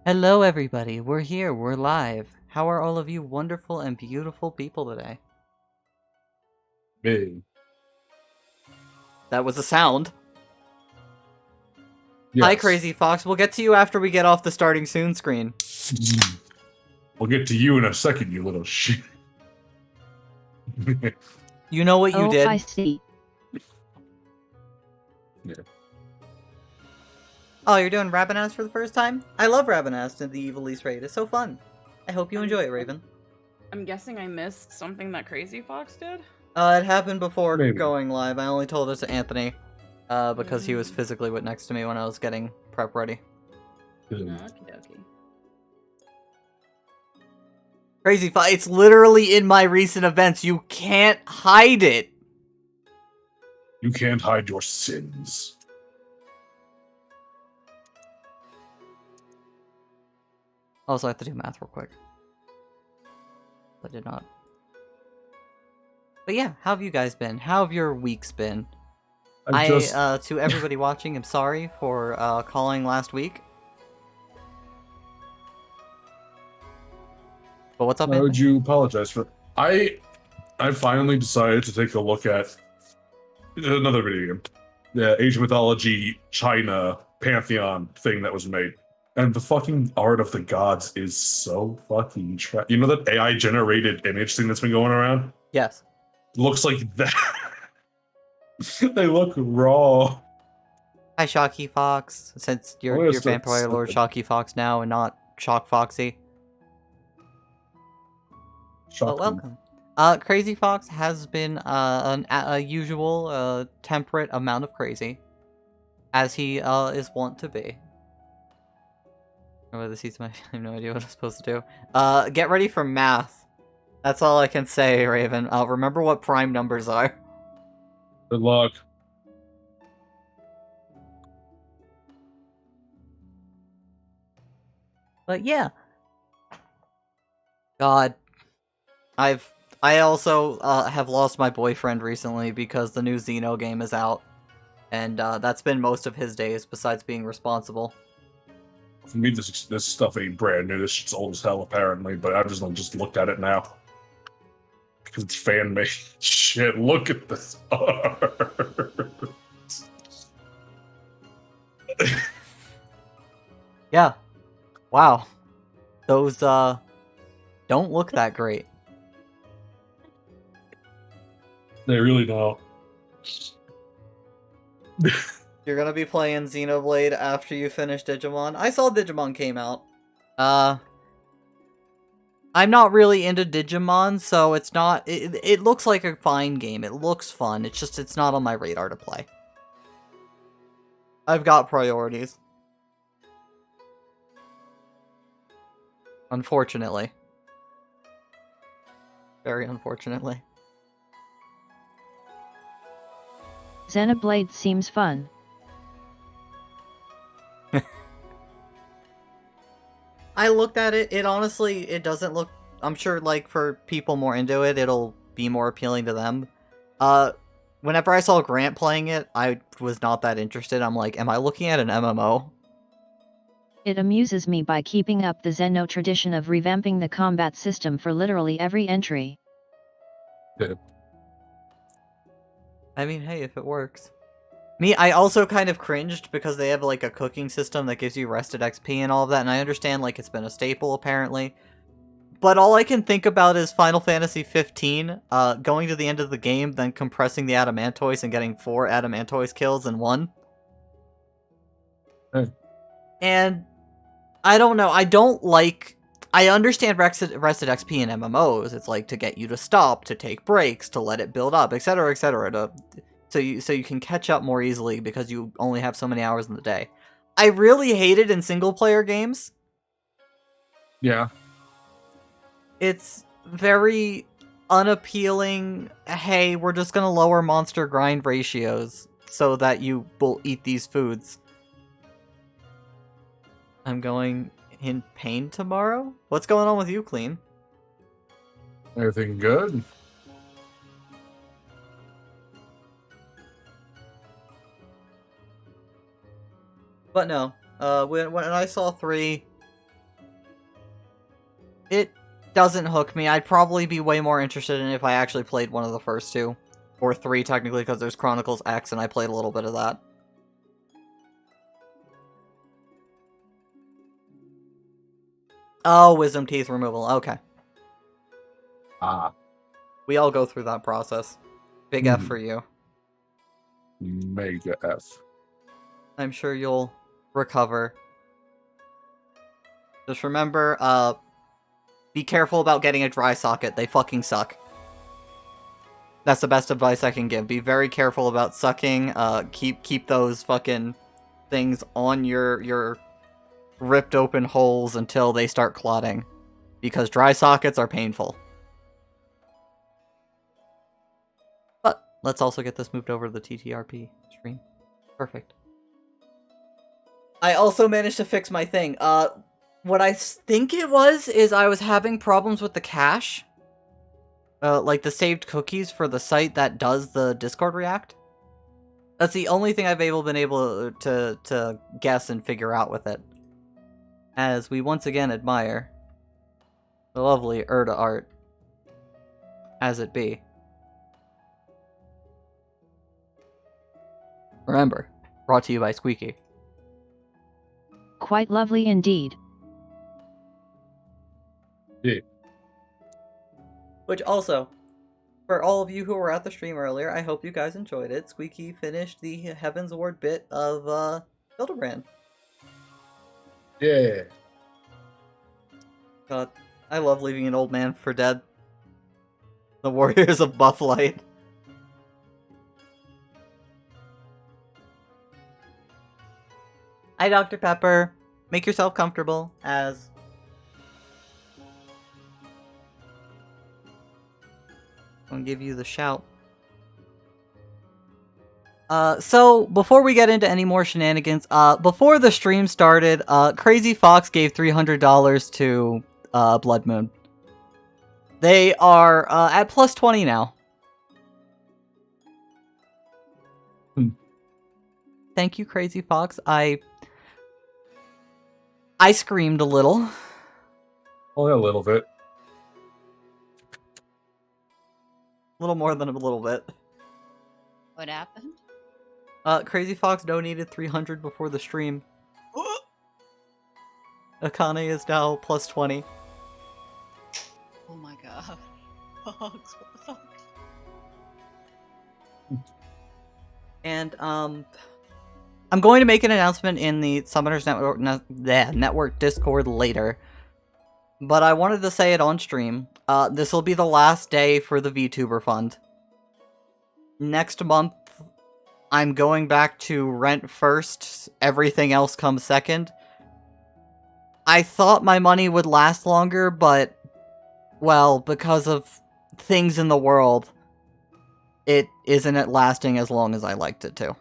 Hello, everybody. We're here. We're live. How are all of you wonderful and beautiful people today? Me. That was a sound. Yes. Hi, Crazy Fox. We'll get to you after we get off the starting soon screen. We'll get to you in a second, you little shit. You know what you did? I see. Yeah. Oh, you're doing Rabinast for the first time? I love Rabinast in the Evil East raid. It's so fun. I hope you enjoy it, Raven. I'm guessing I missed something that Crazy Fox did? It happened before Maybe. going live. I only told it to Anthony, because he was physically next to me when I was getting prep ready. Okie dokie. Crazy Fox, it's literally in my recent events. You can't hide it. You can't hide your sins. Also, I have to do math real quick. I did not. But yeah, how have you guys been? How have your weeks been? To everybody watching, I'm sorry for calling last week. But what's up, Why would Anthony? you apologize for? I finally decided to take a look at another video game, the Age of Mythology China Pantheon thing that was made, and the fucking art of the gods is so fucking You know that AI generated image thing that's been going around? Yes. Looks like that. They look raw. Hi, Shocky Fox. Since I'm gonna you're start Vampire Lord slipping. Shocky Fox now and not Shock Foxy. But Shocking. welcome. Crazy Fox has been a usual temperate amount of crazy, as he is wont to be. Whether this I have no idea what I'm supposed to do. Get ready for math. That's all I can say, Raven. Remember what prime numbers are. Good luck. But yeah. God. I also have lost my boyfriend recently because the new Xeno game is out. And that's been most of his days, besides being responsible. For me, this stuff ain't brand new. This shit's old as hell, apparently. But I've just looked at it now because it's fan made. Shit, look at this art. Yeah. Wow. Those don't look that great. They really don't. You're gonna be playing Xenoblade after you finish Digimon? I saw Digimon came out. I'm not really into Digimon, so it's not... It looks like a fine game. It looks fun. It's just, it's not on my radar to play. I've got priorities. Unfortunately. Very unfortunately. Xenoblade seems fun. I looked at it, it honestly, it doesn't look... I'm sure, like, for people more into it, it'll be more appealing to them. Whenever I saw Grant playing it, I was not that interested. I'm like, am I looking at an MMO? It amuses me by keeping up the Xeno tradition of revamping the combat system for literally every entry. I mean, hey, if it works. I also kind of cringed because they have, like, a cooking system that gives you rested XP and all of that, and I understand, like, it's been a staple, apparently. But all I can think about is Final Fantasy 15, going to the end of the game, then compressing the Adamantoise and getting 4 Adamantoise kills in one. Hey. And I don't know, I understand rested XP in MMOs. It's like to get you to stop, to take breaks, to let it build up, etc., etc., so you can catch up more easily because you only have so many hours in the day. I really hate it in single-player games. Yeah. It's very unappealing. Hey, we're just gonna lower monster grind ratios so that you will eat these foods. I'm going in pain tomorrow? What's going on with you, Clean? Everything good? But no, when I saw 3, It doesn't hook me. I'd probably be way more interested in if I actually played one of the first two. Or three, technically, because there's Chronicles X, and I played a little bit of that. Oh, wisdom teeth removal. Okay. Ah, We all go through that process. Big F Hmm. for you. mega F. I'm sure you'll recover. Just remember, be careful about getting a dry socket. They fucking suck. That's the best advice I can give. Be very careful about sucking. Keep those fucking things on your ripped open holes until they start clotting. Because dry sockets are painful. But let's also get this moved over to the TTRP stream. Perfect. I also managed to fix my thing. What I think it was is I was having problems with the cache. Like the saved cookies for the site that does the Discord React. That's the only thing I've been able to guess and figure out with it. As we once again admire the lovely Erda art. As it be. Remember, brought to you by Squeaky. Quite lovely indeed. Which also, for all of you who were at the stream earlier, I hope you guys enjoyed it. Squeaky finished the Heavens Ward bit of Hildebrand. Yeah. God, I love leaving an old man for dead. The Warriors of Bufflight. Hi, Dr. Pepper. Make yourself comfortable as... I'm gonna give you the shout. So, before we get into any more shenanigans, before the stream started, Crazy Fox gave $300 to, Blood Moon. They are, at plus 20 now. Thank you, Crazy Fox. I screamed a little. Only a little bit. A little more than a little bit. What happened? Crazy Fox donated 300 before the stream. Akane is now plus 20. Oh my god. Fox, what the fuck? And, I'm going to make an announcement in the Summoners Network Discord later. But I wanted to say it on stream. This will be the last day for the VTuber Fund. Next month, I'm going back to rent first. Everything else comes second. I thought my money would last longer, but, well, because of things in the world, it isn't lasting as long as I liked it to.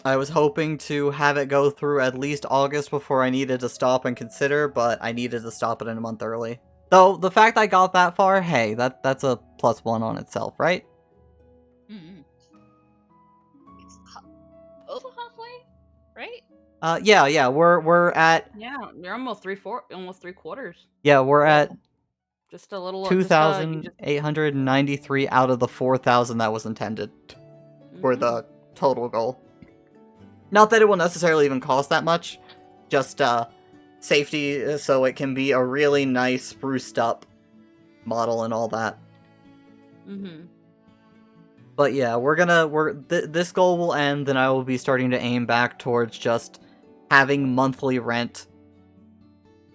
I was hoping to have it go through at least August before I needed to stop and consider, but I needed to stop it in a month early. Though, the fact I got that far, hey, that's a +1 on itself, right? Mm-hmm. It's over halfway, right? Yeah, we're at... Yeah, you're almost three quarters. Yeah, we're at Just a little 2,893 out of the 4,000 that was intended for the total goal. Not that it will necessarily even cost that much, just safety so it can be a really nice spruced up model and all that. But yeah, this goal will end, then I will be starting to aim back towards just having monthly rent.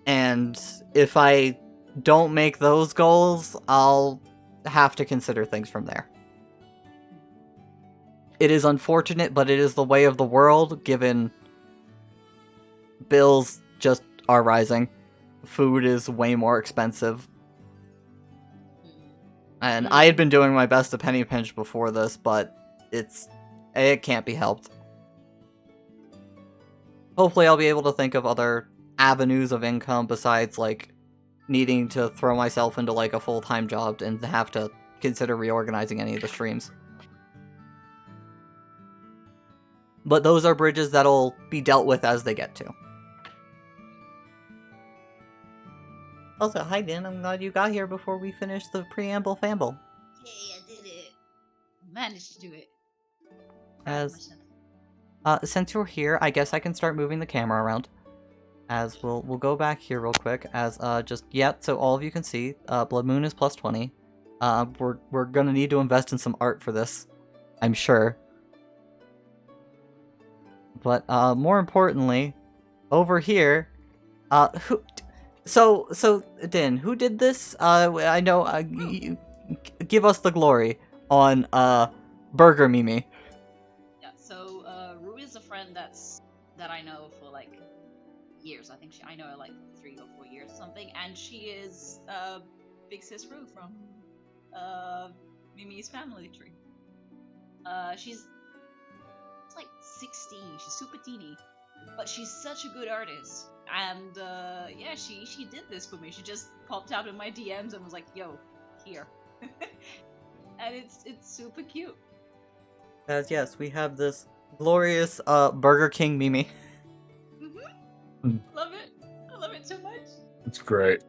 And if I don't make those goals, I'll have to consider things from there. It is unfortunate, but it is the way of the world, given bills just are rising. Food is way more expensive. And I had been doing my best to penny pinch before this, but it can't be helped. Hopefully I'll be able to think of other avenues of income besides, like, needing to throw myself into, like, a full-time job and have to consider reorganizing any of the streams. But those are bridges that'll be dealt with as they get to. Also, hi Dan, I'm glad you got here before we finish the preamble famble. Yay, I did it. Managed to do it. Proud of As myself. since you're here, I guess I can start moving the camera around. As we'll go back here real quick. As so all of you can see, Blood Moon is plus 20. We're gonna need to invest in some art for this, I'm sure. But more importantly, over here, so Din, who did this? I know. Give us the glory on Burger Mimi. Yeah, so Rue is a friend that I know for like years. I think I know her like 3 or 4 years or something, and she is Big Sis Rue from Mimi's family tree. She's like 16. She's super teeny, but she's such a good artist. And yeah, she did this for me. She just popped out in my DMs and was like, "Yo, here," and it's super cute. As yes, we have this glorious Burger King Mimi. Love it. I love it so much. It's great.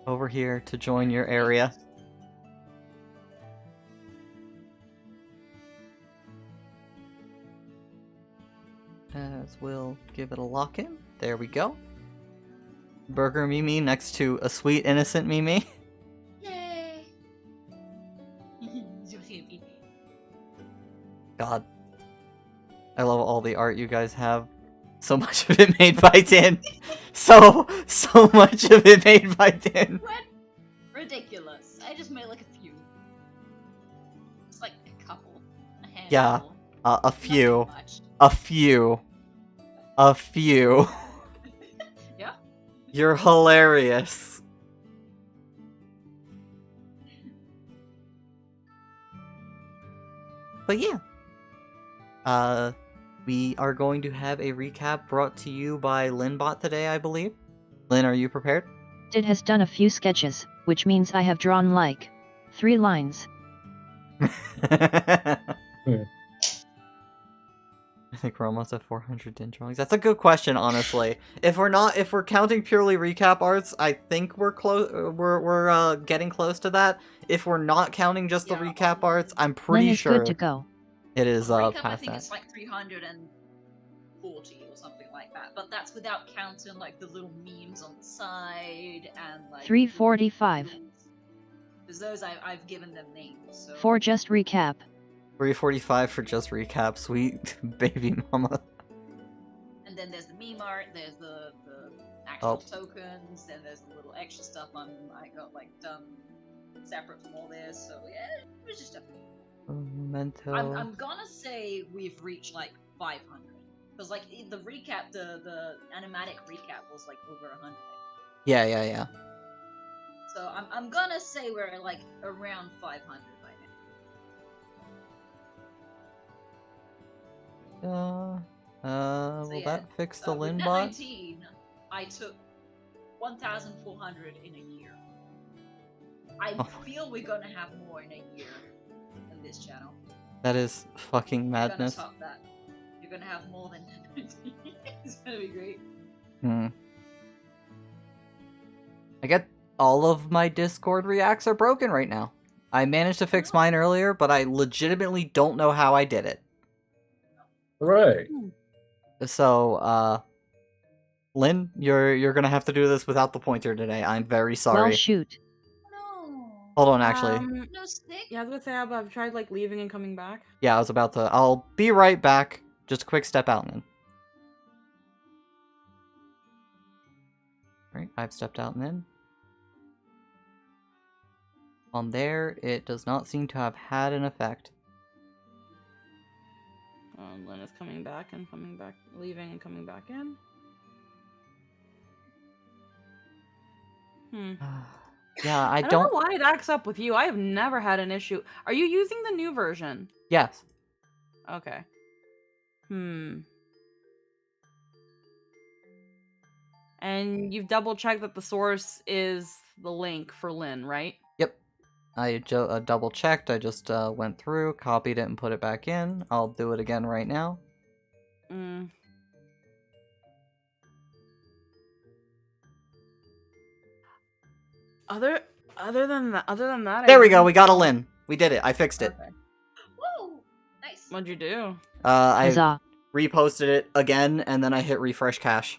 Over here to join your area. As we'll give it a lock in. There we go. Burger Mimi next to a sweet innocent Mimi. Yay! God. I love all the art you guys have. So much of it made by Din. So much of it made by Din. What? Ridiculous. I just made like a few. It's like a couple. A handful. Yeah, a few. Nothing much. A few. A few. Yeah? You're hilarious. But yeah. We are going to have a recap brought to you by Linbot today, I believe. Lynn, are you prepared? Did has done a few sketches, which means I have drawn like 3 lines. I think we're almost at 400 Din drawings. That's a good question, honestly. If we're counting purely recap arts, I think we're close. We're getting close to that. If we're not counting just the Yeah. recap arts, I'm Lynn pretty is sure good to go. it is Recap, I past think that. it's like 340 or something like that. But that's without counting like the little memes on the side and like 345. Because those I've given them names. So For just recap. 345 for just recap. Sweet baby mama. And then there's the meme art, there's the actual Oh. tokens, then there's the little extra stuff I got like done separate from all this. So yeah, it was just a few. Memento. I'm gonna say we've reached like 500 because like the recap, the animatic recap was like over 100. Yeah. So I'm gonna say we're like around 500 right now. Will yeah, that fix the with Linbot? 19, I took 1,400 in a year. I Oh. feel we're gonna have more in a year in this channel. That is fucking We're madness. gonna top that. You're gonna have more than 19. It's gonna be great. I get all of my Discord reacts are broken right now. I managed to fix mine earlier, but I legitimately don't know how I did it. Hooray! So, Lynn, you're gonna have to do this without the pointer today. I'm very sorry. Well, shoot. No. Hold on, actually. No stick. Yeah, I was gonna say I've tried like leaving and coming back. Yeah, I was about to. I'll be right back. Just a quick step out and then. Alright, I've stepped out and in. On there, it does not seem to have had an effect. Lynn is coming back and coming back, leaving and coming back in. Yeah, I I don't don't. know why it acts up with you. I have never had an issue. Are you using the new version? Yes. Okay. And you've double checked that the source is the link for Lynn, right? Yep. I double checked. I just went through, copied it, and put it back in. I'll do it again right now. Other than that, There I we go. didn't We got a know. Lynn. We did it. I fixed it. Okay. Woo! Nice. What'd you do? I Huzzah. reposted it again, and then I hit refresh cache.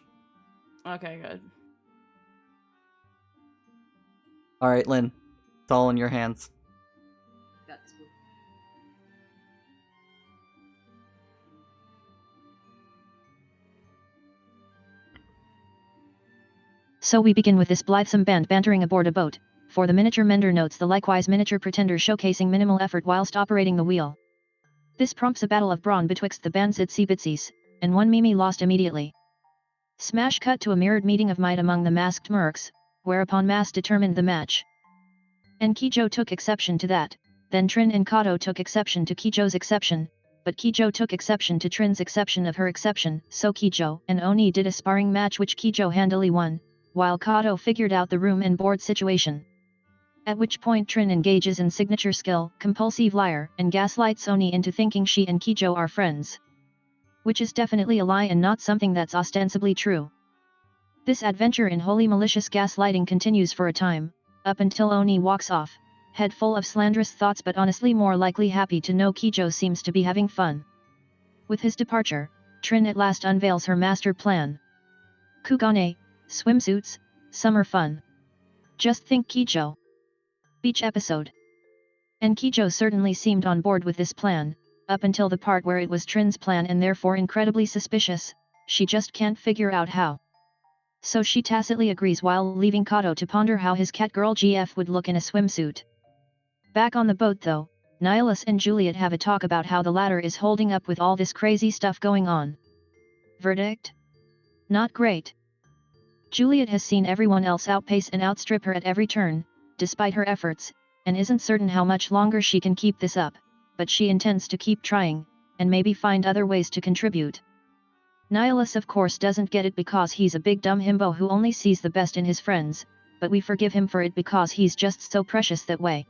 Okay, good. All right, Lynn. It's all in your hands. Got this book. So we begin with this blithesome band bantering aboard a boat. For the miniature mender notes the likewise miniature pretender showcasing minimal effort whilst operating the wheel. This prompts a battle of brawn betwixt the band's itsy bitsies, and one Mimi lost immediately. Smash cut to a mirrored meeting of might among the masked mercs, whereupon Mass determined the match. And Kijo took exception to that, then Trin and Kato took exception to Kijo's exception, but Kijo took exception to Trin's exception of her exception, so Kijo and Oni did a sparring match which Kijo handily won, while Kato figured out the room and board situation. At which point Trin engages in signature skill, compulsive liar, and gaslights Oni into thinking she and Kijo are friends. Which is definitely a lie and not something that's ostensibly true. This adventure in wholly malicious gaslighting continues for a time, up until Oni walks off, head full of slanderous thoughts but honestly more likely happy to know Kijo seems to be having fun. With his departure, Trin at last unveils her master plan. Kugane, swimsuits, summer fun. Just think Kijo. Beach episode. And Kijo certainly seemed on board with this plan, up until the part where it was Trin's plan and therefore incredibly suspicious, she just can't figure out how. So she tacitly agrees while leaving Kato to ponder how his catgirl GF would look in a swimsuit. Back on the boat though, Nihilus and Juliet have a talk about how the latter is holding up with all this crazy stuff going on. Verdict? Not great. Juliet has seen everyone else outpace and outstrip her at every turn, despite her efforts, and isn't certain how much longer she can keep this up, but she intends to keep trying, and maybe find other ways to contribute. Nihilus of course doesn't get it because he's a big dumb himbo who only sees the best in his friends, but we forgive him for it because he's just so precious that way.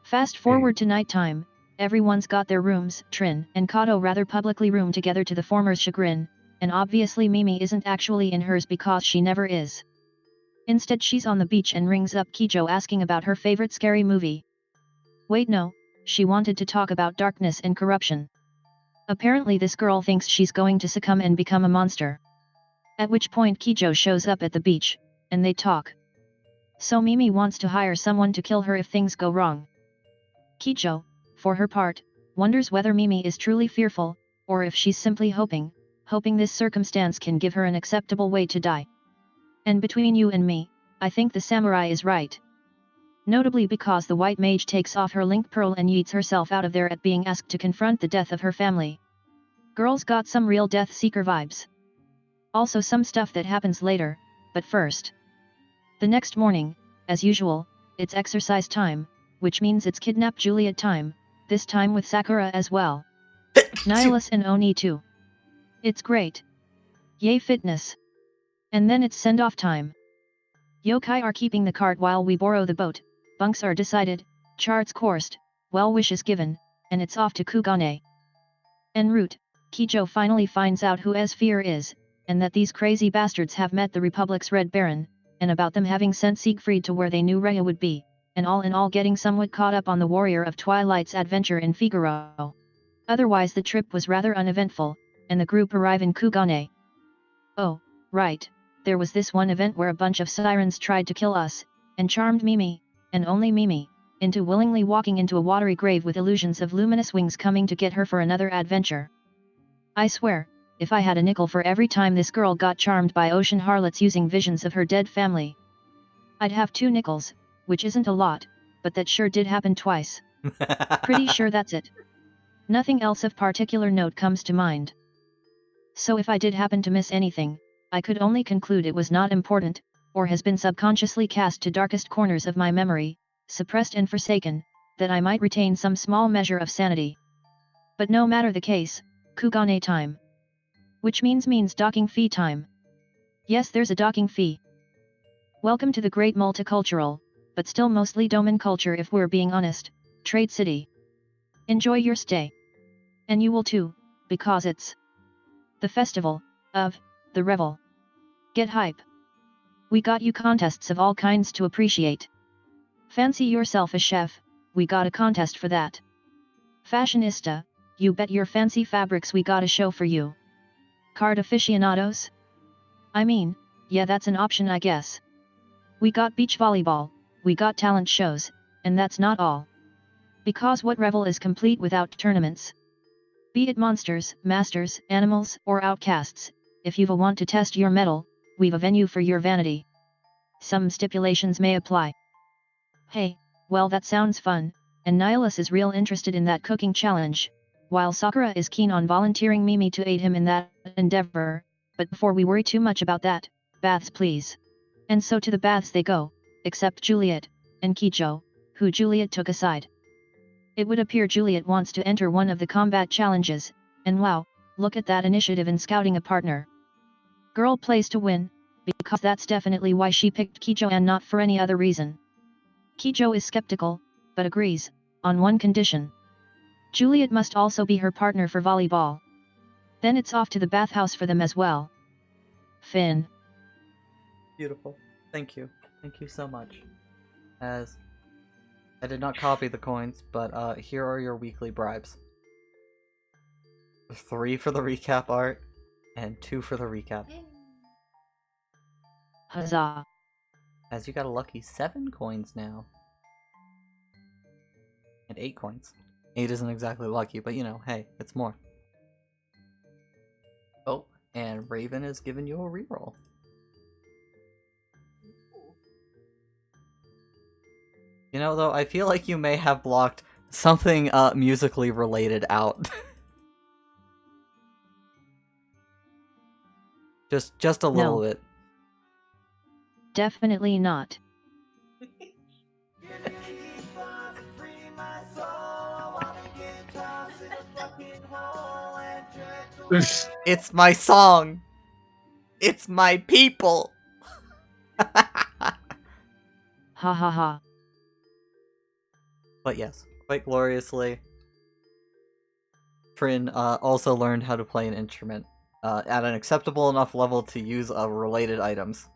Fast forward to nighttime, everyone's got their rooms, Trin and Kato rather publicly room together to the former's chagrin, and obviously Mimi isn't actually in hers because she never is. Instead she's on the beach and rings up Kijo asking about her favorite scary movie. Wait no, she wanted to talk about darkness and corruption. Apparently this girl thinks she's going to succumb and become a monster. At which point Kijo shows up at the beach, and they talk. So Mimi wants to hire someone to kill her if things go wrong. Kijo, for her part, wonders whether Mimi is truly fearful, or if she's simply hoping this circumstance can give her an acceptable way to die. And between you and me, I think the samurai is right. Notably because the white mage takes off her link pearl and yeets herself out of there at being asked to confront the death of her family. Girl's got some real Death Seeker vibes. Also some stuff that happens later, but first. The next morning, as usual, it's exercise time, which means it's kidnap Juliet time, this time with Sakura as well. Nihilus and Oni too. It's great. Yay fitness. And then it's send-off time. Yokai are keeping the cart while we borrow the boat, bunks are decided, charts coursed, well wishes given, and it's off to Kugane. En route, Kijo finally finds out who Esfir is, and that these crazy bastards have met the Republic's Red Baron, and about them having sent Siegfried to where they knew Rhea would be, and all in all getting somewhat caught up on the Warrior of Twilight's adventure in Figaro. Otherwise the trip was rather uneventful, and the group arrive in Kugane. Oh, right, there was this one event where a bunch of sirens tried to kill us, and charmed Mimi, and only Mimi, into willingly walking into a watery grave with illusions of luminous wings coming to get her for another adventure. I swear, if I had a nickel for every time this girl got charmed by ocean harlots using visions of her dead family, I'd have 2 nickels, which isn't a lot, but that sure did happen twice. Pretty sure that's it. Nothing else of particular note comes to mind. So if I did happen to miss anything, I could only conclude it was not important, or has been subconsciously cast to darkest corners of my memory, suppressed and forsaken, that I might retain some small measure of sanity. But no matter the case, Kugane time. Which means docking fee time. Yes, there's a docking fee. Welcome to the great multicultural, but still mostly domain culture if we're being honest, Trade City. Enjoy your stay. And you will too, because it's the festival of the revel. Get hype. We got you contests of all kinds to appreciate. Fancy yourself a chef, we got a contest for that. Fashionista, you bet your fancy fabrics we got a show for you. Card aficionados? I mean, yeah, that's an option, I guess. We got beach volleyball, we got talent shows, and that's not all. Because what revel is complete without tournaments? Be it monsters, masters, animals, or outcasts, if you've a want to test your mettle, we've a venue for your vanity. Some stipulations may apply. Hey, well, that sounds fun, and Nihilus is real interested in that cooking challenge, while Sakura is keen on volunteering Mimi to aid him in that endeavor, but before we worry too much about that, baths please. And so to the baths they go, except Juliet, and Kijo, who Juliet took aside. It would appear Juliet wants to enter one of the combat challenges, and wow, look at that initiative in scouting a partner. Girl plays to win, because that's definitely why she picked Kijo and not for any other reason. Kijo is skeptical, but agrees, on one condition. Juliet must also be her partner for volleyball. Then it's off to the bathhouse for them as well. Finn. Beautiful. Thank you. Thank you so much. As I did not copy the coins, but here are your weekly bribes. 3 for the recap art, and 2 for the recap. Huzzah. As you got a lucky 7 coins now. And 8 coins. 8 isn't exactly lucky, but you know, hey, it's more. Oh, and Raven has given you a reroll. You know, though, I feel like you may have blocked something musically related out. just a little No. bit. Definitely not. It's my song. It's my people. Ha ha ha. But yes, quite gloriously. Trin also learned how to play an instrument at an acceptable enough level to use related items.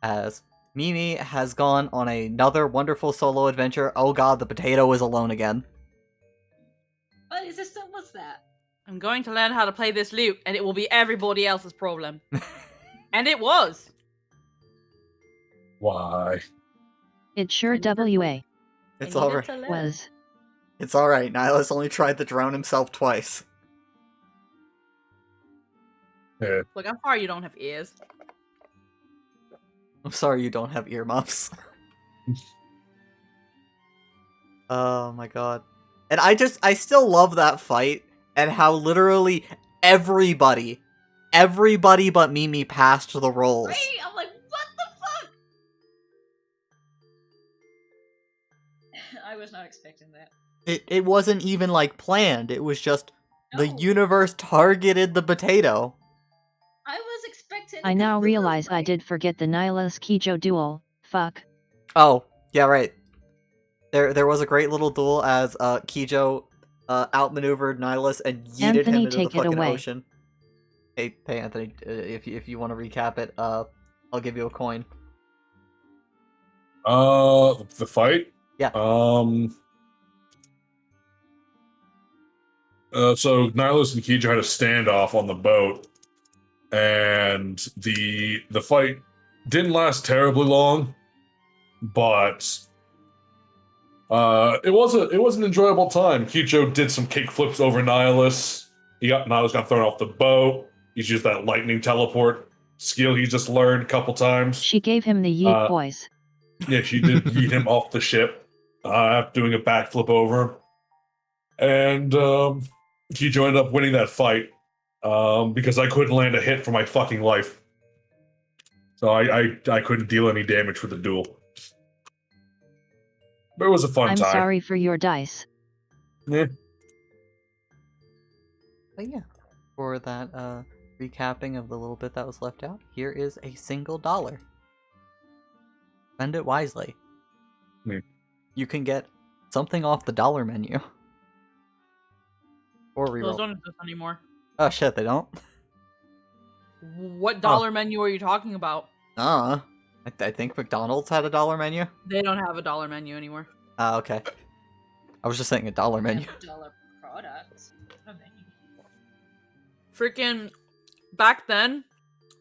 As Mimi has gone on another wonderful solo adventure. Oh god, the potato is alone again. What is this? What's that? I'm going to learn how to play this lute, and it will be everybody else's problem. And it was. Why? It sure WA It's I needed alright. to learn. was. It's alright. Nihilus only tried to drown himself twice. Yeah. Look, I'm sorry you don't have ears. I'm sorry you don't have earmuffs. Oh my god. And I still love that fight, and how literally everybody but Mimi passed the rolls. Right? I'm like, what the fuck? I was not expecting that. It wasn't even like planned, it was just the No. universe targeted the potato. I was expecting. I now realize I did forget the Nihilus Kijo duel. Fuck. Oh, yeah, right. There was a great little duel as Kijo outmaneuvered Nihilus and yeeted him Anthony, into the take it fucking away. ocean. Hey Anthony, if you want to recap it, I'll give you a coin. The fight? Yeah. So Nihilus and Kijo had a standoff on the boat, and the fight didn't last terribly long, but it was an enjoyable time. Kijo did some kick flips over Nihilus. Nihilus got thrown off the boat. He's used that lightning teleport skill he just learned a couple times. She gave him the yeet boys. Yeah, she did yeet him off the ship, doing a backflip over him. And Kijo ended up winning that fight because I couldn't land a hit for my fucking life. So I couldn't deal any damage with the duel. But it was a fun I'm time. sorry for your dice. Yeah. But yeah, for that recapping of the little bit that was left out, here is a single $1. Spend it wisely. Hmm. You can get something off the dollar menu. Or Those reroll. don't exist anymore. Oh shit, they don't? What dollar menu are you talking about? I think McDonald's had a dollar menu. They don't have a dollar menu anymore. Ah, okay. I was just saying a dollar menu. $1 product. A menu. Freaking back then,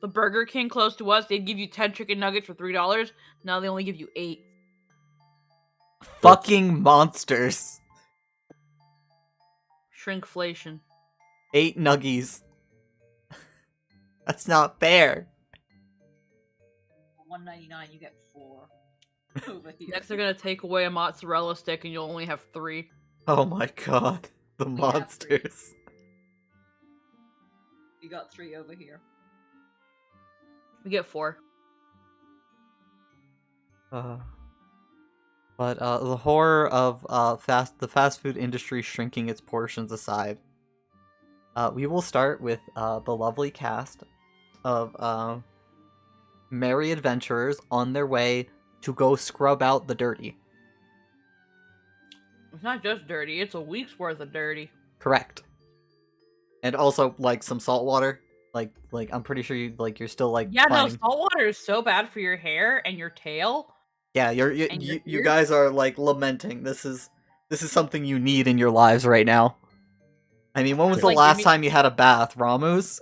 the Burger King close to us, they'd give you 10 chicken nuggets for $3. Now they only give you 8. Fucking monsters. Shrinkflation. 8 nuggies. That's not fair. For $1.99, you get 4 over here. Next, they're gonna take away a mozzarella stick, and you'll only have 3. Oh my god. The We have three. monsters. You got 3 over here. We get 4. But the horror of the fast food industry shrinking its portions aside, we will start with the lovely cast of merry adventurers on their way to go scrub out the dirty. It's not just dirty; it's a week's worth of dirty. Correct. And also like some salt water. Like I'm pretty sure you're still like Yeah, no, finding... salt water is so bad for your hair and your tail. Yeah, And your you ears? guys are like lamenting. This is something you need in your lives right now. I mean, when was the Like, last maybe- time you had a bath, Ramus?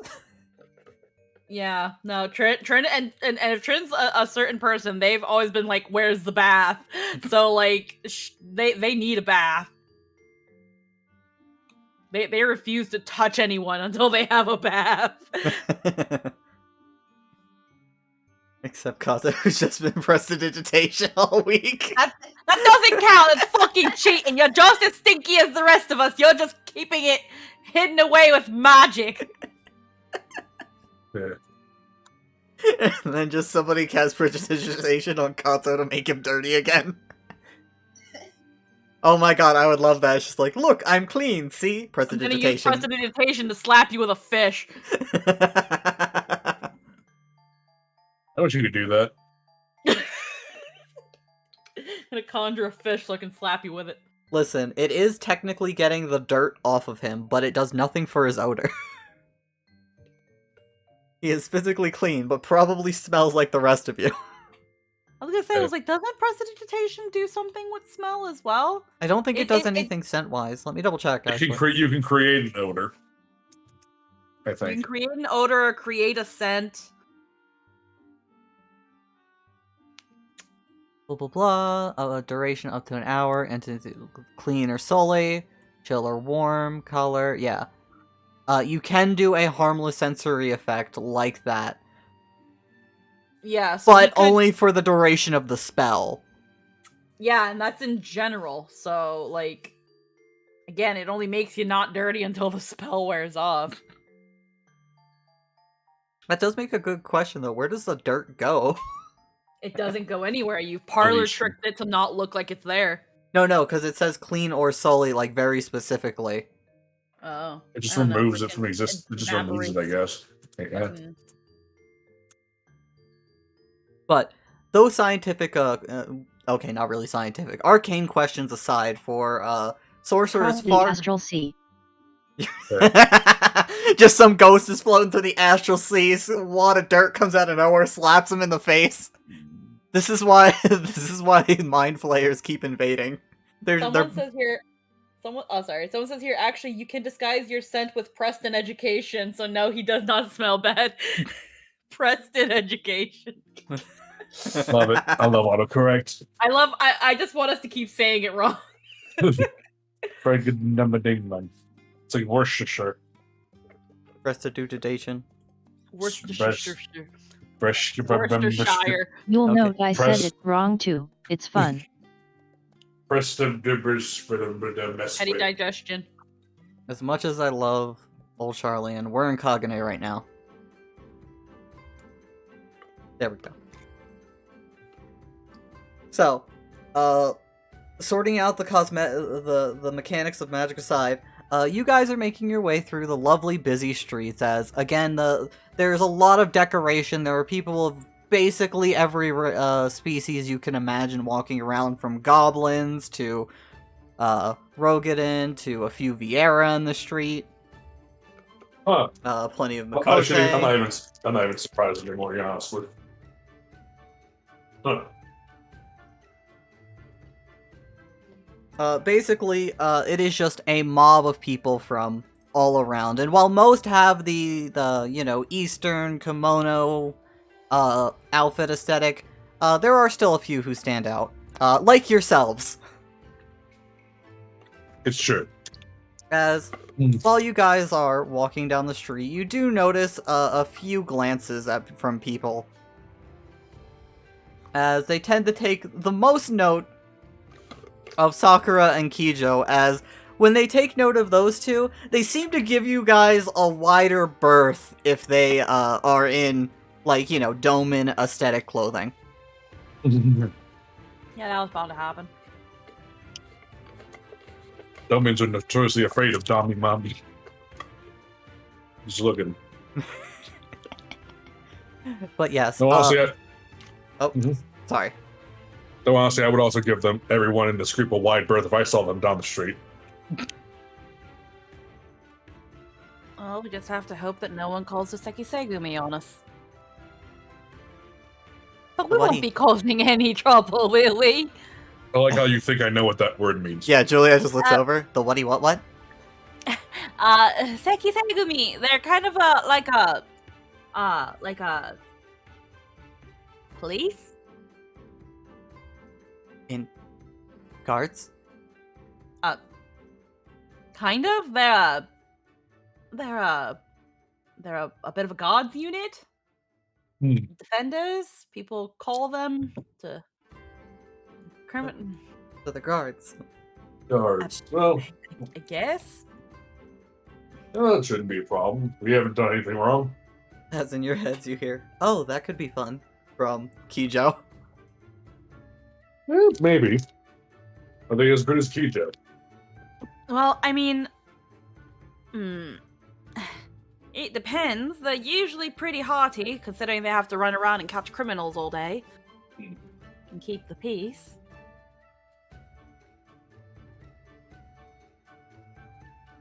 Yeah, no, Trin and if Trin's a certain person, they've always been like, "Where's the bath?" So like, they need a bath. They refuse to touch anyone until they have a bath. Except Kaza, who's just been prestidigitation all week. That doesn't count. It's fucking cheating. You're just as stinky as the rest of us. You're just keeping it hidden away with magic. Yeah. And then just somebody casts prestidigitation on Kato to make him dirty again. Oh my god, I would love that. It's just like, look, I'm clean, see? I'm gonna use Prestidigitation. prestidigitation to slap you with a fish. I wish you could do that. I'm gonna conjure a fish so I can slap you with it. Listen, it is technically getting the dirt off of him, but it does nothing for his odor. He is physically clean, but probably smells like the rest of you. I was gonna say, I was like, doesn't prestidigitation do something with smell as well? I don't think it It- does it- anything scent-wise. Let me double check, You actually. can, you can create an odor. I You can think. create an odor or create a scent. Blah blah blah. A duration up to an hour. Entity clean or sully. Chill or warm. Color. Yeah. You can do a harmless sensory effect like that, Yeah, so but you could- only for the duration of the spell. Yeah, and that's in general. So, like, again, it only makes you not dirty until the spell wears off. That does make a good question, though. Where does the dirt go? It doesn't go anywhere. You've parlor Deletion. tricked it to not look like it's there. No, because it says clean or sully, like, very specifically. Oh. It just I don't know, removes it freaking from existence. It just removes it, I guess. Yeah. Mm. But those scientific, okay, not really scientific, arcane questions aside, for sorcerers The far... astral sea. Just some ghost is floating through the astral seas, a wad of dirt comes out of nowhere, slaps him in the face. This is why mind flayers keep invading. Someone says here. Someone says here. Actually, you can disguise your scent with Preston education, so no, he does not smell bad. Preston education. Love it. I love autocorrect. I just want us to keep saying it wrong. Very good number ding man. It's like Worcestershire. Prestidigitation. Worcestershire. Worcestershire. You'll Okay. note I Press- said it wrong too. It's fun. Preston Dibbers for the mess Heady with. digestion. As much as I love old Charlian, we're in Kagane right now. There we go. So, sorting out the mechanics of magic aside, you guys are making your way through the lovely busy streets as, again, there's a lot of decoration. There are people of basically every species you can imagine walking around, from goblins to Rogadin to a few Viera in the street. Huh. Plenty of Actually, I'm Makoshe. not even surprised anymore, to be honest with. Huh. Basically, it is just a mob of people from all around. And while most have the Eastern kimono outfit aesthetic, there are still a few who stand out. Like yourselves. It's true. As while you guys are walking down the street, you do notice a few glances from people. As they tend to take the most note of Sakura and Kijo, as when they take note of those two, they seem to give you guys a wider berth if they are in, like, Domin aesthetic clothing. Yeah, that was bound to happen. Domins are notoriously afraid of Dami Mami. Just looking. But yes. No, honestly, Sorry. though honestly, I would also give them everyone in this group a wide berth if I saw them down the street. Well, we just have to hope that no one calls the Sekisegumi on us. But we What won't be causing any trouble, will we? I like how you think I know what that word means. Yeah, Julia just looks over. The what? Sekisegumi, they're kind of like a police? In guards? Kind of. They're a bit of a guards unit. Defenders, people call them to criminal. To the guards. Guards. Well, I guess. that shouldn't be a problem. We haven't done anything wrong. As in your heads you hear, oh, that could be fun, from Kijo. Maybe. Are they as good as Kijo? Well, I mean, it depends. They're usually pretty hearty, considering they have to run around and catch criminals all day and keep the peace.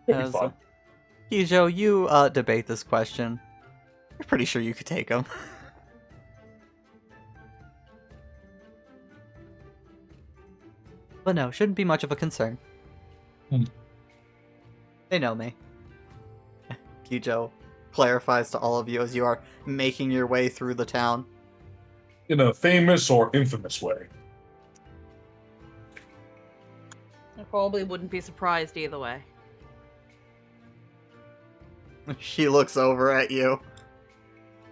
It'd be As, fun. Kijo, you debate this question. You're pretty sure you could take them. But no, shouldn't be much of a concern. They know me. Kijo clarifies to all of you as you are making your way through the town. In a famous or infamous way. I probably wouldn't be surprised either way. She looks over at you.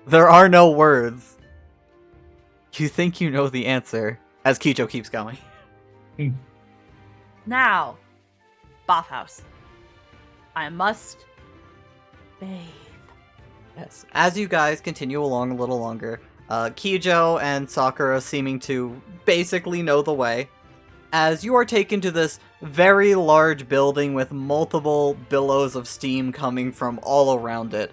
There are no words. You think you know the answer, as Kijo keeps going. Now, bathhouse. I must bathe. Yes. As you guys continue along a little longer, Kijo and Sakura seeming to basically know the way, as you are taken to this very large building with multiple billows of steam coming from all around it.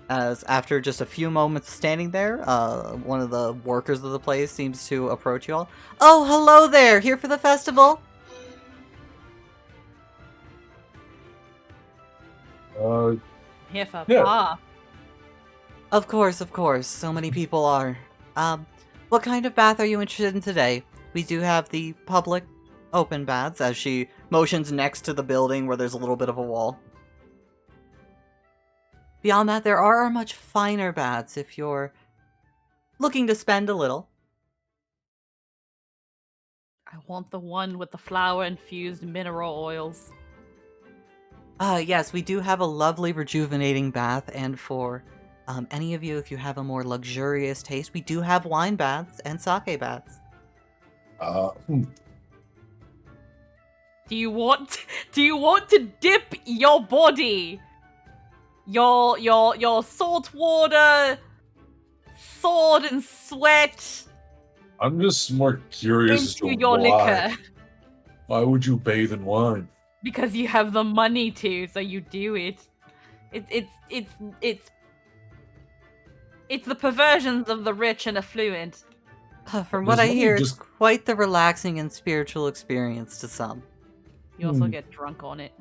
As after just a few moments standing there, one of the workers of the place seems to approach you all. Oh, hello there! Here for the festival? Here for Yeah. bar. Of course, so many people are. What kind of bath are you interested in today? We do have the public open baths, as she motions next to the building where there's a little bit of a wall. Beyond that, there are much finer baths if you're looking to spend a little. I want the one with the flower-infused mineral oils. Yes, we do have a lovely rejuvenating bath, and for any of you, if you have a more luxurious taste, we do have wine baths and sake baths. Do you want to dip your body, your salt water, sword and sweat I'm just more curious as to into your why. liquor? Why would you bathe in wine? Because you have the money to, so you do it. It's the perversions of the rich and affluent. From what I There's hear, just- it's quite the relaxing and spiritual experience to some. You also get drunk on it.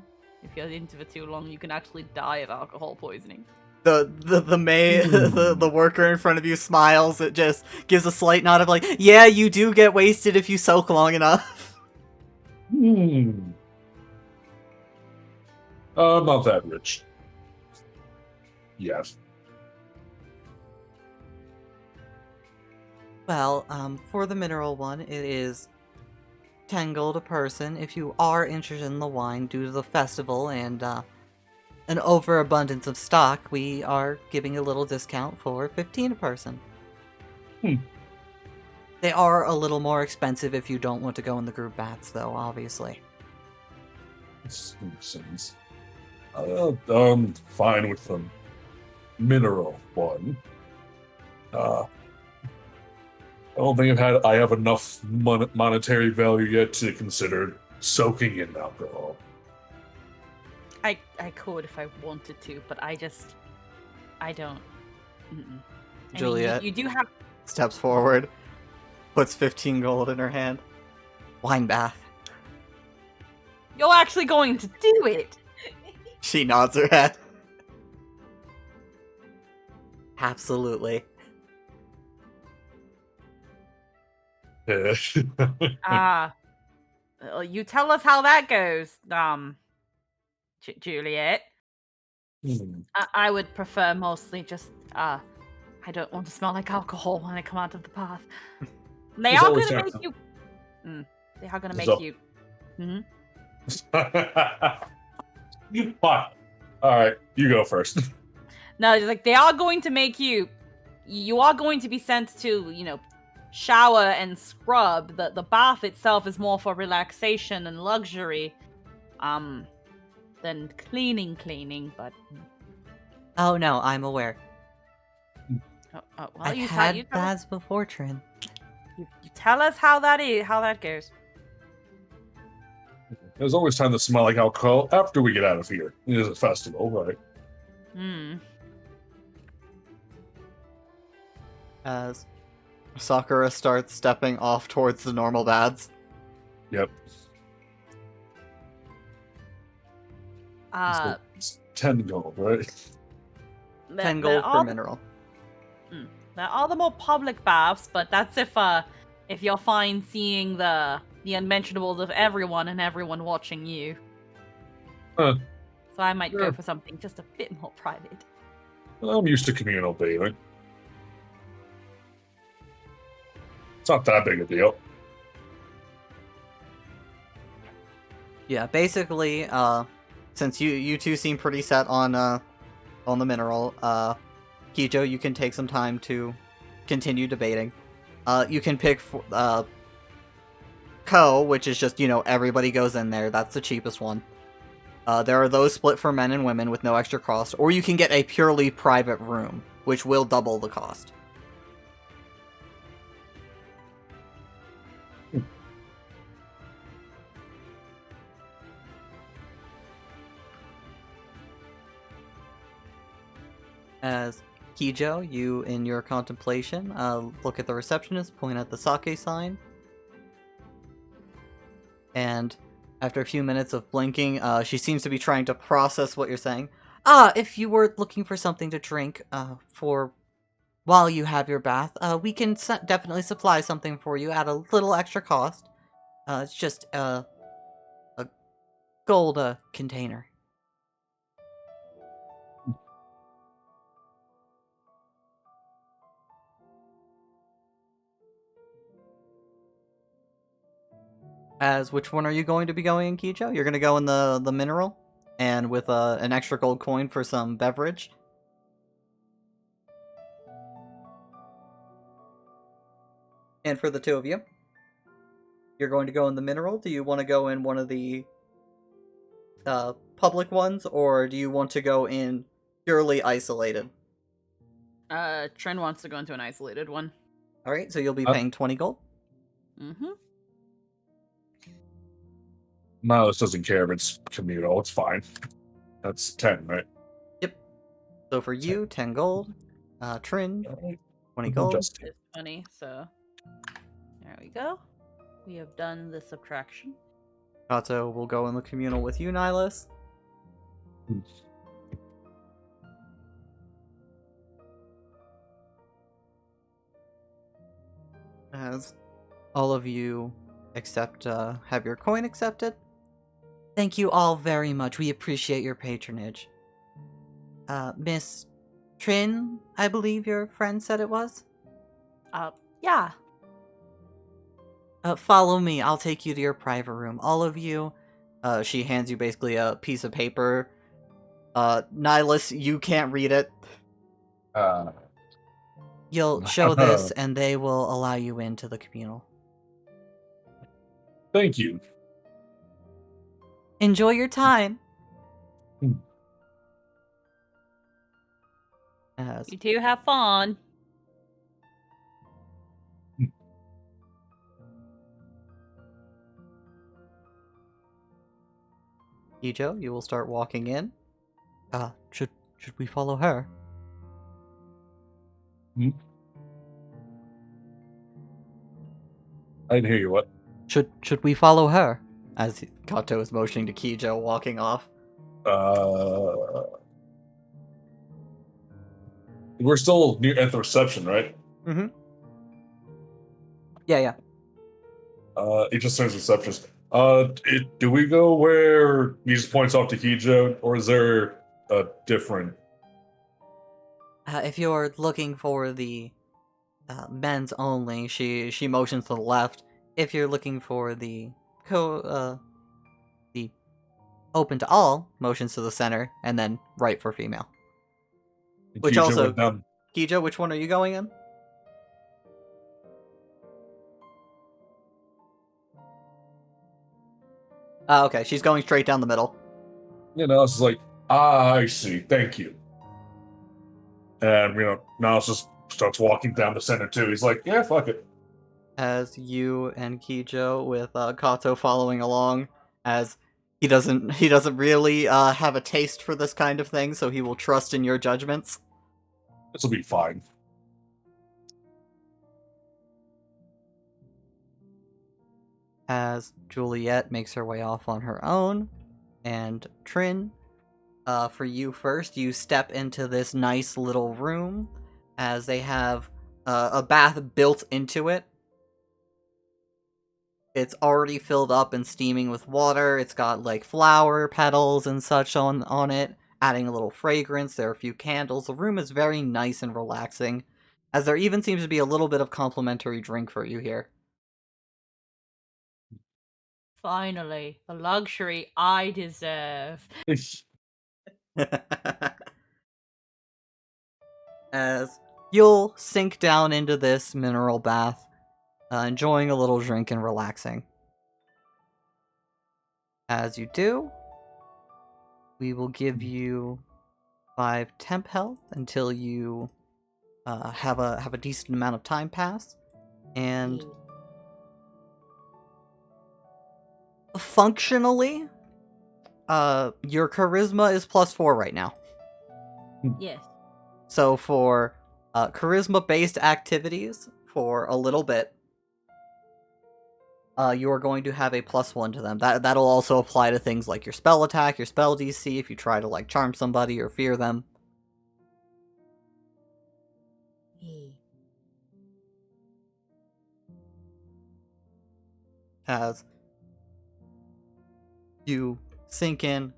If you're into it too long, you can actually die of alcohol poisoning. the worker in front of you smiles. It just gives a slight nod of like, yeah, you do get wasted if you soak long enough. Not that rich. Yes. Well, for the mineral one, it is 10 gold a person. If you are interested in the wine due to the festival and an overabundance of stock, we are giving a little discount for 15 a person. They are a little more expensive if you don't want to go in the group baths, though, obviously. This makes sense. I'm fine with the mineral one. I don't think I have enough monetary value yet to consider soaking in alcohol. I could if I wanted to, but I don't. Mm-mm. I mean, Juliet you do have. steps forward, puts 15 gold in her hand. Wine bath. You're actually going to do it. She nods her head. Absolutely. You tell us how that goes, Juliet. I would prefer mostly just, I don't want to smell like alcohol when I come out of the bath. They There's are always gonna time. make you. They are gonna There's make al- you. Fine. All right, you go first. No, it's like they are going to make you. You are going to be sent to, shower and scrub. The bath itself is more for relaxation and luxury, than cleaning. But Oh no, I'm aware. well, I've you had tell us, baths before, Trin. you tell us how that goes. There's always time to smell like alcohol after we get out of here. It is a festival, right? As Sakura starts stepping off towards the normal baths. Yep. So it's 10 gold, right? 10 gold per mineral. There are the more public baths, but that's if you're fine seeing the unmentionables of everyone and everyone watching you. Huh. So I might Sure. go for something just a bit more private. I'm used to communal bathing. It's not that big a deal. Yeah, basically, since you two seem pretty set on the mineral, Kijo, you can take some time to continue debating. You can pick Ko, which is just, everybody goes in there. That's the cheapest one. There are those split for men and women with no extra cost, or you can get a purely private room, which will double the cost. As Kijo, you, in your contemplation, look at the receptionist, point at the sake sign, and after a few minutes of blinking, she seems to be trying to process what you're saying. If you were looking for something to drink, for while you have your bath, we can definitely supply something for you at a little extra cost. It's just, a gold, container. As which one are you going to be going in, Kijo? You're going to go in the mineral, and with an extra gold coin for some beverage. And for the two of you, you're going to go in the mineral. Do you want to go in one of the public ones, or do you want to go in purely isolated? Tren wants to go into an isolated one. All right, so you'll be paying 20 gold. Mm-hmm. Miles doesn't care if it's communal. It's fine. That's 10, right? Yep. So for you, 10 gold. Trin, 20 gold. Just It's 20, so there we go. We have done the subtraction. Kato will go in the communal with you, Nihilus. As all of you have your coin accepted. Thank you all very much. We appreciate your patronage. Miss Trin, I believe your friend said it was? Yeah. Follow me. I'll take you to your private room. All of you. She hands you basically a piece of paper. Nihilus, you can't read it. You'll show this, and they will allow you into the communal. Thank you. Enjoy your time. As You two have fun. Ijo, you will start walking in. Should we follow her? I didn't hear you. What? Should we follow her? As Kato is motioning to Kijo, walking off. We're still near at the reception, right? Mm-hmm. Yeah. He just turns receptionist. Do we go where he just points off to Kijo, or is there a different? If you're looking for the men's only, she motions to the left. If you're looking for the open to all, motions to the center, and then right for female. Which Kijo also, went down. Kijo, which one are you going in? Okay, she's going straight down the middle. It's like, I see. Thank you. And Niles just starts walking down the center too. He's like, yeah, fuck it. As you and Kijo with Kato following along, as he doesn't really have a taste for this kind of thing, so he will trust in your judgments. This will be fine. As Juliet makes her way off on her own, and Trin, for you first, you step into this nice little room, as they have a bath built into it. It's already filled up and steaming with water. It's got like flower petals and such on it, adding a little fragrance. There are a few candles. The room is very nice and relaxing, as there even seems to be a little bit of complimentary drink for you here. Finally, the luxury I deserve. As you'll sink down into this mineral bath, enjoying a little drink and relaxing. As you do, we will give you 5 temp health until you have a decent amount of time pass, and functionally, your charisma is +4 right now. Yes. So for charisma-based activities, for a little bit, you are going to have a +1 to them. That'll also apply to things like your spell attack, your spell DC, if you try to like charm somebody or fear them. As you sink in,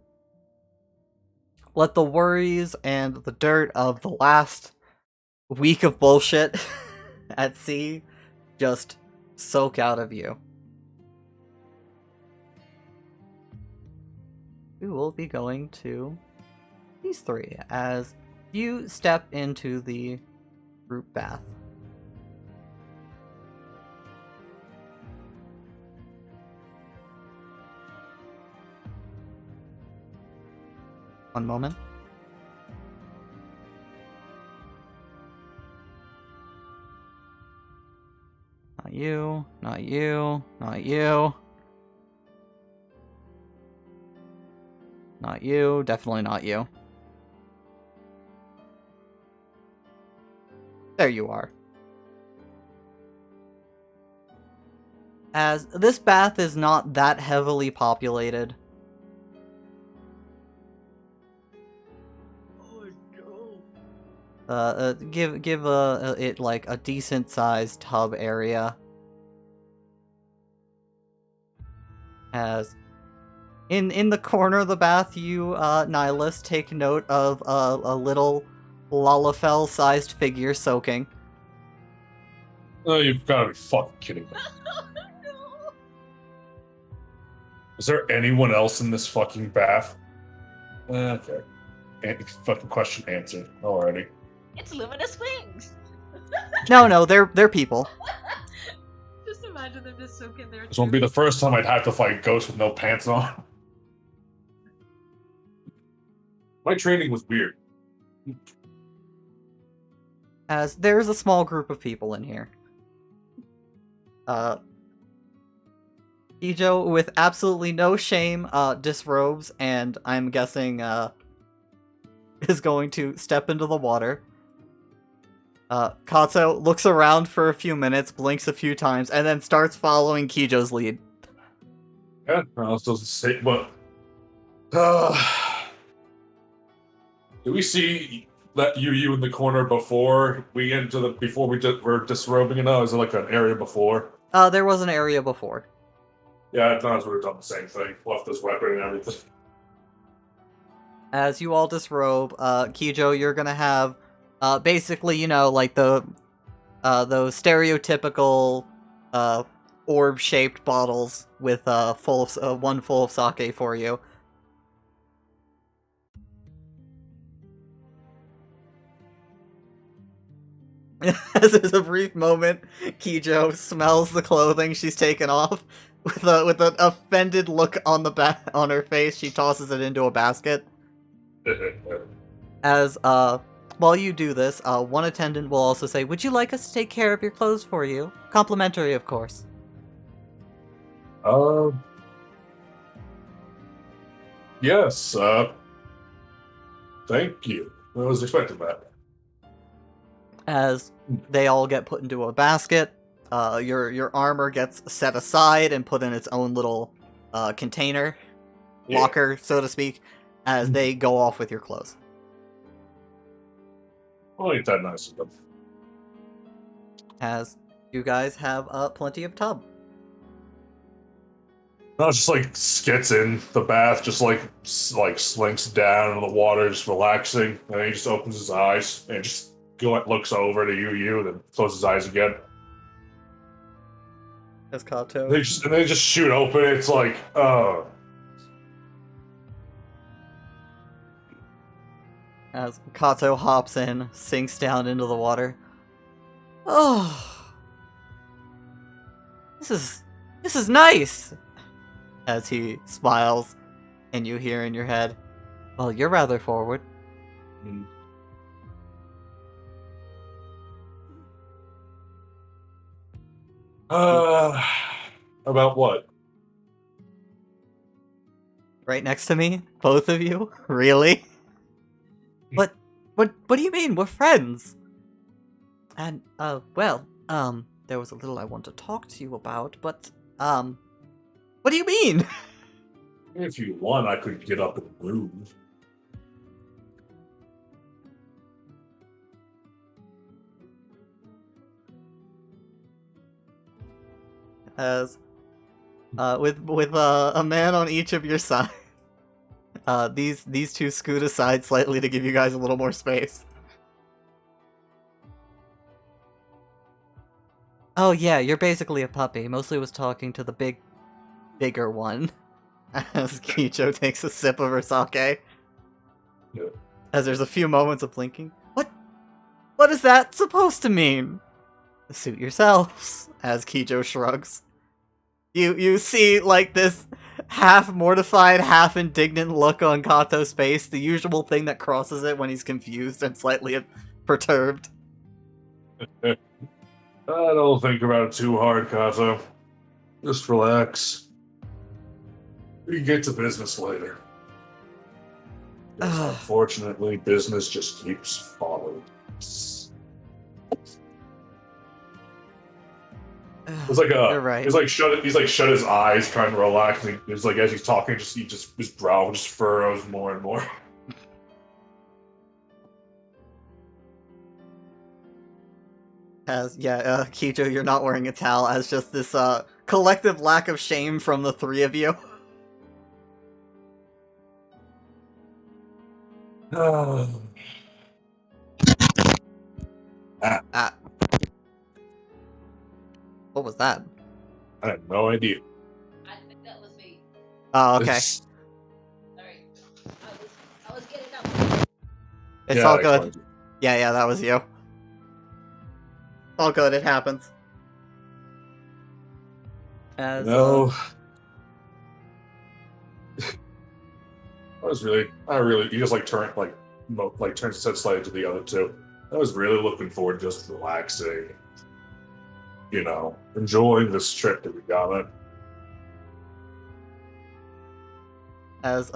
let the worries and the dirt of the last week of bullshit at sea just soak out of you. We will be going to these 3 as you step into the group bath. One moment. Not you, not you, not you. Not you, definitely not you. There you are. As this bath is not that heavily populated. Give it like a decent sized tub area As in the corner of the bath, you, Nihilus, take note of a little Lalafell-sized figure soaking. Oh, you've got to be fucking kidding me. No. Is there anyone else in this fucking bath? Okay. Fucking question answered already. It's luminous wings. No, they're people. Just imagine them just soaking there. This won't be the first time I'd have to fight ghosts with no pants on. My training was weird. As there's a small group of people in here. Ijo, with absolutely no shame, disrobes, and I'm guessing, is going to step into the water. Kato looks around for a few minutes, blinks a few times, and then starts following Kijo's lead. Yeah, I was supposed to say, but did we see that you in the corner before we were disrobing it? Is it like an area before? There was an area before. Yeah, I thought we would have done the same thing. Left this weapon and everything. As you all disrobe, Kijo, you're gonna have, basically, you know, like those stereotypical, orb-shaped bottles with, one full of sake for you. As there's a brief moment, Kijo smells the clothing she's taken off. With an offended look on on her face, she tosses it into a basket. As, while you do this, one attendant will also say, "Would you like us to take care of your clothes for you? Complimentary, of course." Yes, thank you. I was expecting that. As they all get put into a basket, your armor gets set aside and put in its own little, container, Yeah. locker, so to speak, as they go off with your clothes. Oh, ain't that nice of them. As you guys have, plenty of tub. No, just like skits in the bath, just like slinks down in the water, just relaxing, and then he just opens his eyes and just looks over to you, then closes his eyes again. As Kato. They just shoot open. It's like, oh, As Kato hops in, sinks down into the water. Oh, this is nice. As he smiles, and you hear in your head, "Well, you're rather forward." About what? Right next to me, both of you, really? What do you mean? We're friends. And well, there was a little I want to talk to you about, but what do you mean? If you want, I could get up and move. As with a man on each of your side. These two scoot aside slightly to give you guys a little more space. Oh yeah, you're basically a puppy. Mostly was talking to the bigger one. As Kicho takes a sip of her sake. Yeah. As there's a few moments of blinking. What is that supposed to mean? Suit yourselves, as Kijo shrugs. You see, like, this half mortified, half indignant look on Kato's face, the usual thing that crosses it when he's confused and slightly perturbed. Don't think about it too hard, Kato. Just relax. We can get to business later. Because unfortunately, business just keeps following us. It's like You're right. He's like shut his eyes, trying to relax. And it's like as he's talking, his brow just furrows more and more. Kijo, you're not wearing a towel, as just this collective lack of shame from the three of you. Ah. What was that? I had no idea. I think that was me. Oh, okay. Alright. I was getting up. It's Yeah, all I good. called you. Yeah, that was you. All good, it happens. As, No. He just like turned turns his head slightly to the other two. I was really looking forward to just relaxing, enjoying this trip that we got on. as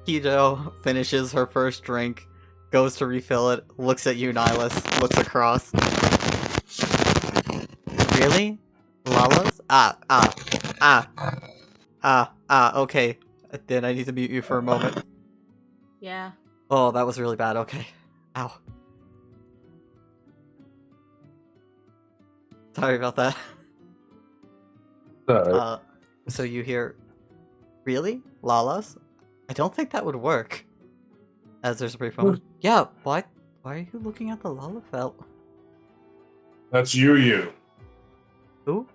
Kijo finishes her first drink, goes to refill it, looks at you, Nihilus, looks across. Really? Lalas? Okay. Then I need to mute you for a moment. Yeah. Oh, that was really bad. Okay. Ow. Sorry about that. So you hear, really? Lalas? I don't think that would work. As there's a brief moment. Yeah, why are you looking at the Lalafell? That's you. Who?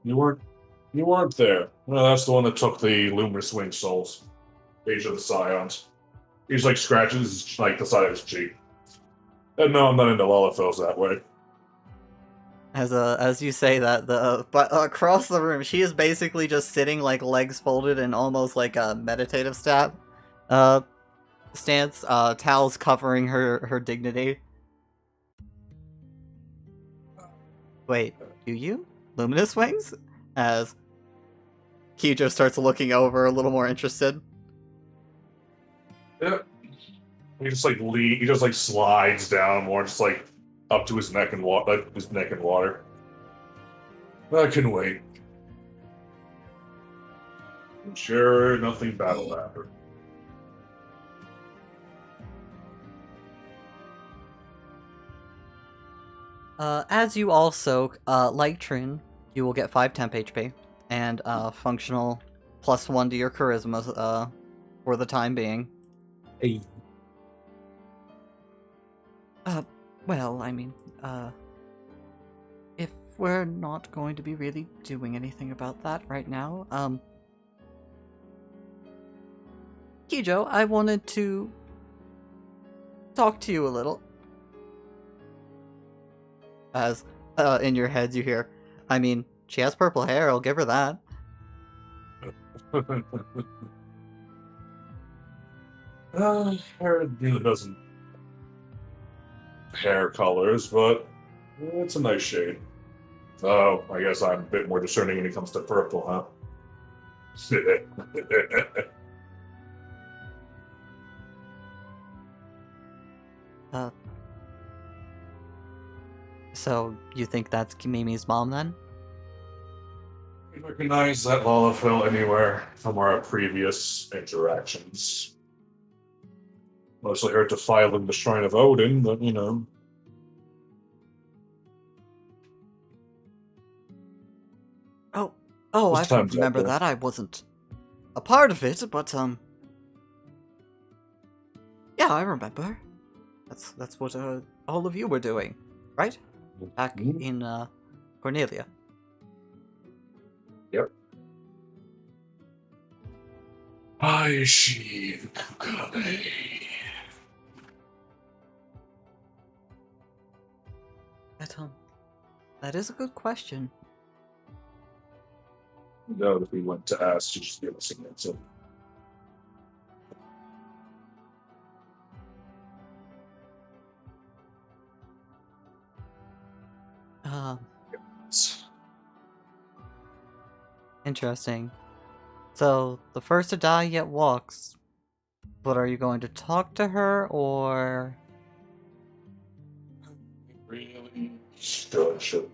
You weren't there. No, that's the one that took the Luminous Wing souls. Age of the Scions. He's like scratches like the side of his cheek. And no, I'm not into Lalafels that way. As you say that, but across the room, she is basically just sitting like legs folded in almost like a meditative stance. Towels covering her dignity. Wait, do you? Luminous Wings? As Kijo starts looking over, a little more interested. Yeah. He just like slides down more, just like up to his neck and water. I can wait. And sure, nothing bad will happen. As you also, like Trin, you will get 5 temp HP, and functional +1 to your charisma, for the time being. Hey. Well, I mean, if we're not going to be really doing anything about that right now, Kijo, I wanted to talk to you a little. As, in your heads you hear, I mean, she has purple hair, I'll give her that. Her really doesn't hair colors, but it's a nice shade. Oh, I guess I'm a bit more discerning when it comes to purple, huh? So, you think that's Mimi's mom then? I recognize that Lalafell anywhere from our previous interactions. Mostly her defiling the Shrine of Odin, but Oh, I There's times out remember there. that. I wasn't a part of it, but, yeah, I remember. That's what, all of you were doing, right? Back in, Cornelia. Yep. Aishi Kukane. That is a good question. No, if we went to ask, you just give us an answer. Interesting. So, the first to die yet walks. But are you going to talk to her, or... Really? Should.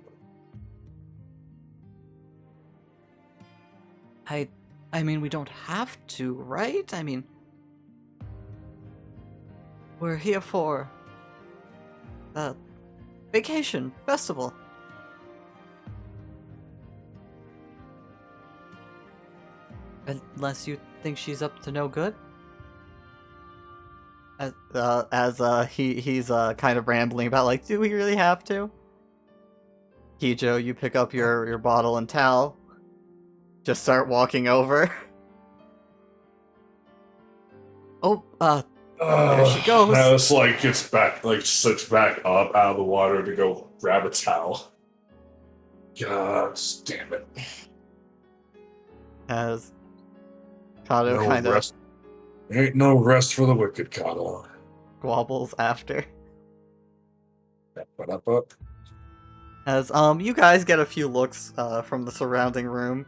I mean, we don't have to, right? I mean... We're here for... vacation, festival. Unless you think she's up to no good? He's kind of rambling about, like, do we really have to? Kijo, you pick up your bottle and towel. Just start walking over. Oh, there she goes. Alice like gets back, like sits back up out of the water to go grab a towel. God damn it! As Kato No kind of rest. Ain't no rest for the wicked, Kato. squabbles after. Up. As you guys get a few looks from the surrounding room.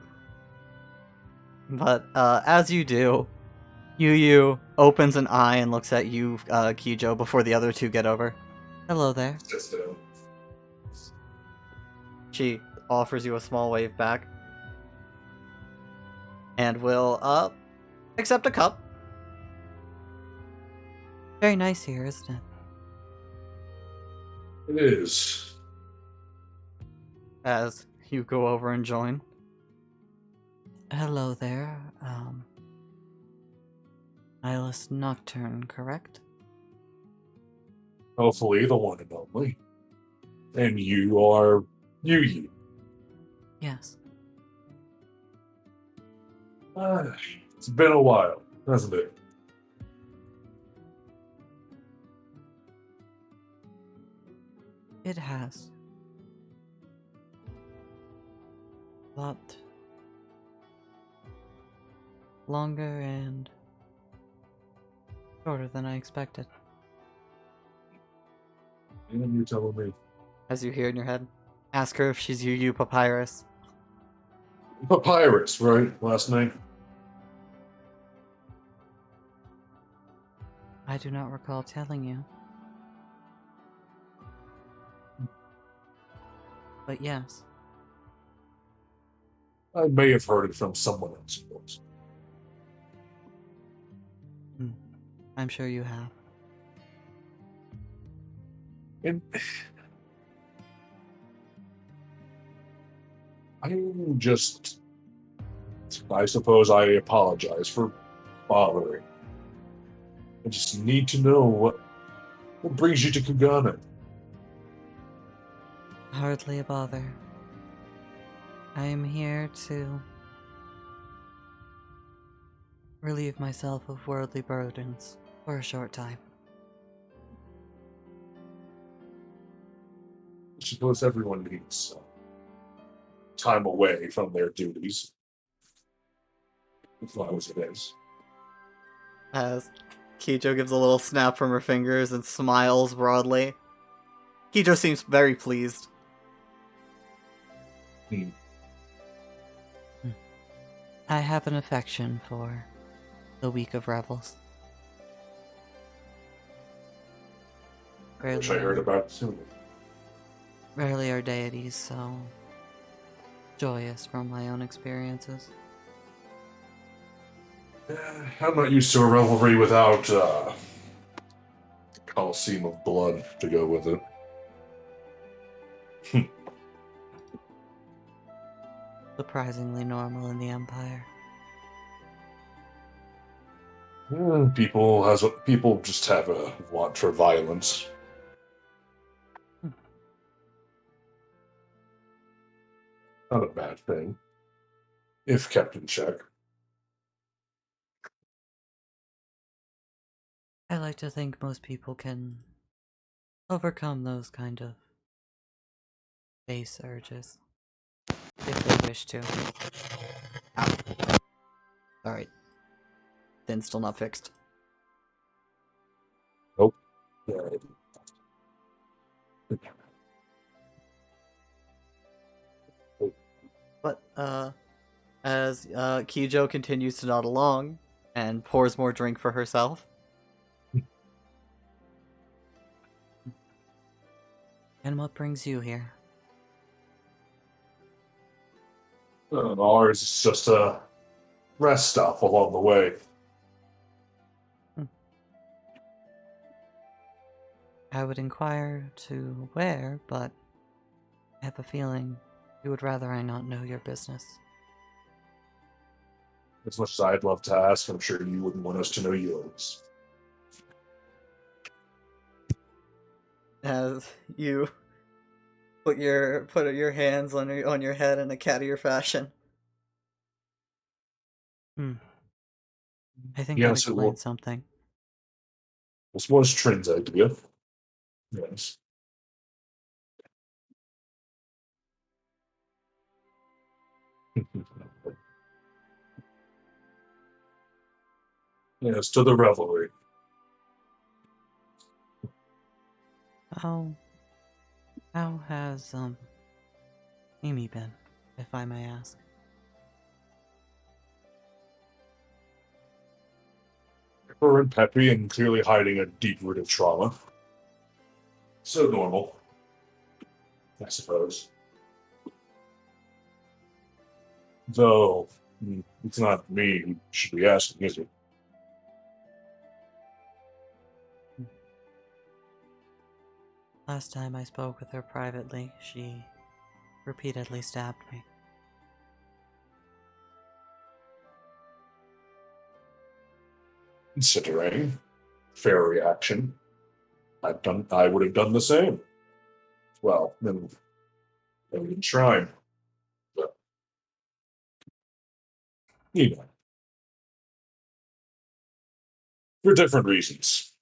But as you do, Yu opens an eye and looks at you, Kijo, before the other two get over. Hello there. Just She offers you a small wave back. And will accept a cup. Very nice here, isn't it? It is. As you go over and join. Hello there, Eyeless Nocturne, correct? Hopefully the one and only. And you are Yu. Yes. It's been a while, hasn't it? It has. But longer and shorter than I expected. And you're telling me. As you hear in your head, ask her if she's Yu Papyrus. Papyrus, right? Last name? I do not recall telling you. But yes, I may have heard it from someone else. I'm sure you have. And I suppose I apologize for bothering. I just need to know what brings you to Kugane. Hardly a bother. I am here to relieve myself of worldly burdens for a short time. I suppose everyone needs time away from their duties. As long as it is. As Kijo gives a little snap from her fingers and smiles broadly. Kijo seems very pleased. I have an affection for the Week of Revels. I wish I heard about it sooner. Rarely are deities so joyous from my own experiences. I'm not used to a revelry without a Coliseum of blood to go with it. Surprisingly normal in the Empire. People just have a want for violence. Not a bad thing, if kept in check. I like to think most people can overcome those kind of base urges if they wish to. Ow. Alright. Then still not fixed. Yeah. But, as Kijo continues to nod along and pours more drink for herself. And what brings you here? Ours is just a rest stop along the way. I would inquire to where, but I have a feeling you would rather I not know your business. As much as I'd love to ask, I'm sure you wouldn't want us to know yours. As you put your hands on your head in a cattier fashion. I think that Yes, it will. explains something. This was Trin's idea. Yes. Yes, to the revelry. How has Amy been, if I may ask? Her and peppy and clearly hiding a deep-rooted trauma. So normal, I suppose. Though, it's not me who should be asking, is it? Last time I spoke with her privately, she repeatedly stabbed me. Considering fair reaction, I would have done the same. Well, then we didn't try. But you know, for different reasons.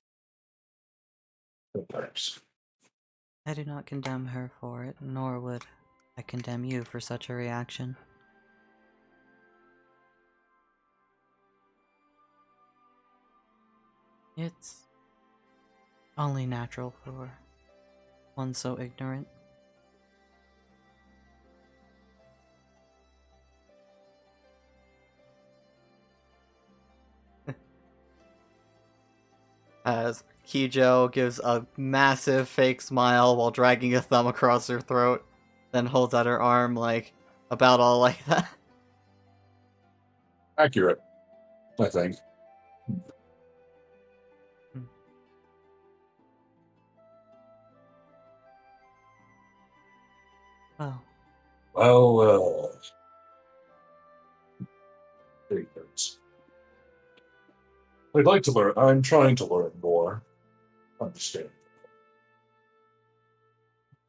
Sometimes. I do not condemn her for it, nor would I condemn you for such a reaction. It's only natural for one so ignorant. As Kijo gives a massive fake smile while dragging a thumb across her throat, then holds out her arm like, about all like that. Accurate, I think. Oh, Well, ignorance. I'd like to learn. I'm trying to learn more. Understand.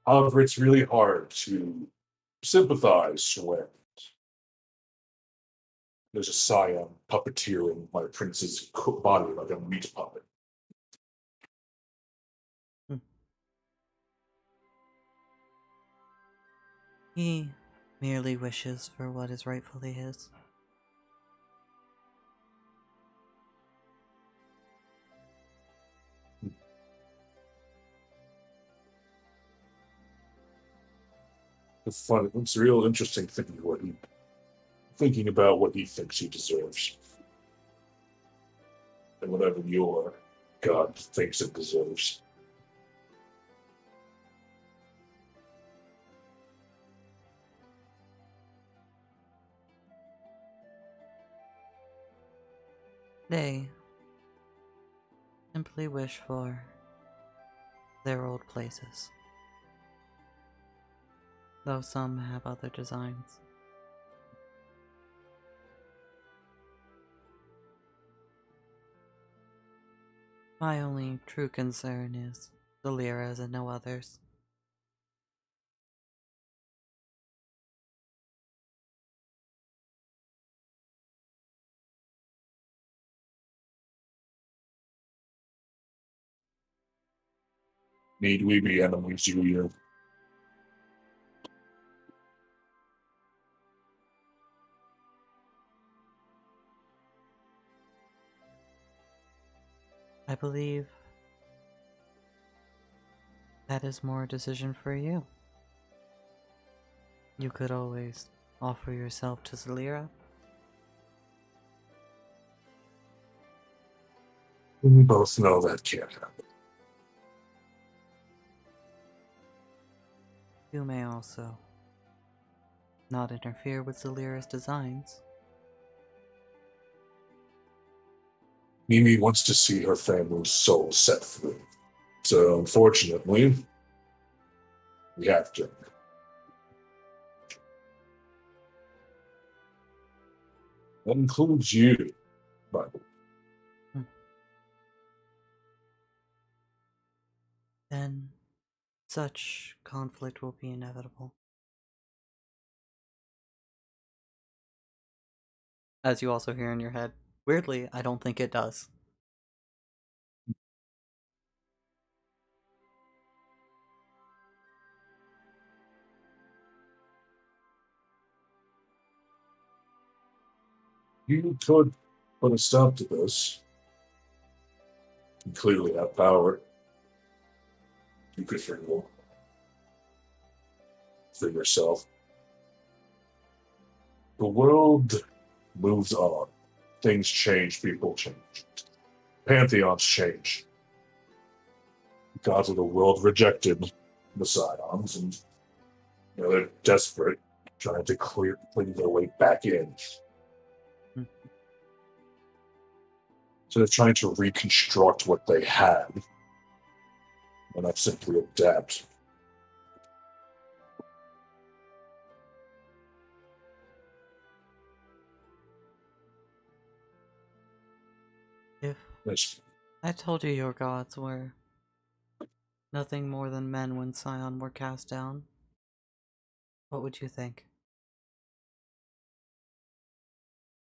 However, it's really hard to sympathize when there's a scion puppeteering my prince's body like a meat puppet. he merely wishes for what is rightfully his. It's fun. It's real interesting thinking about what he thinks he deserves, and whatever your god thinks it deserves. They simply wish for their old places, though some have other designs. My only true concern is the Lyras and no others. Need we be enemies, you? I believe that is more a decision for you. You could always offer yourself to Zelira. We both know that can't happen. You may also not interfere with Zelira's designs. Mimi wants to see her family's soul set free. So, unfortunately, we have to. That includes you, by the way. Then such conflict will be inevitable. As you also hear in your head, weirdly, I don't think it does. You could put a stop to this. You clearly have power. You could figure for yourself. The world moves on. Things change, people change. Pantheons change. The gods of the world rejected the Scions, and they're desperate, trying to clear their way back in. Hmm. So they're trying to reconstruct what they had, and not simply adapt. If That's I told you your gods were nothing more than men when Scion were cast down, what would you think?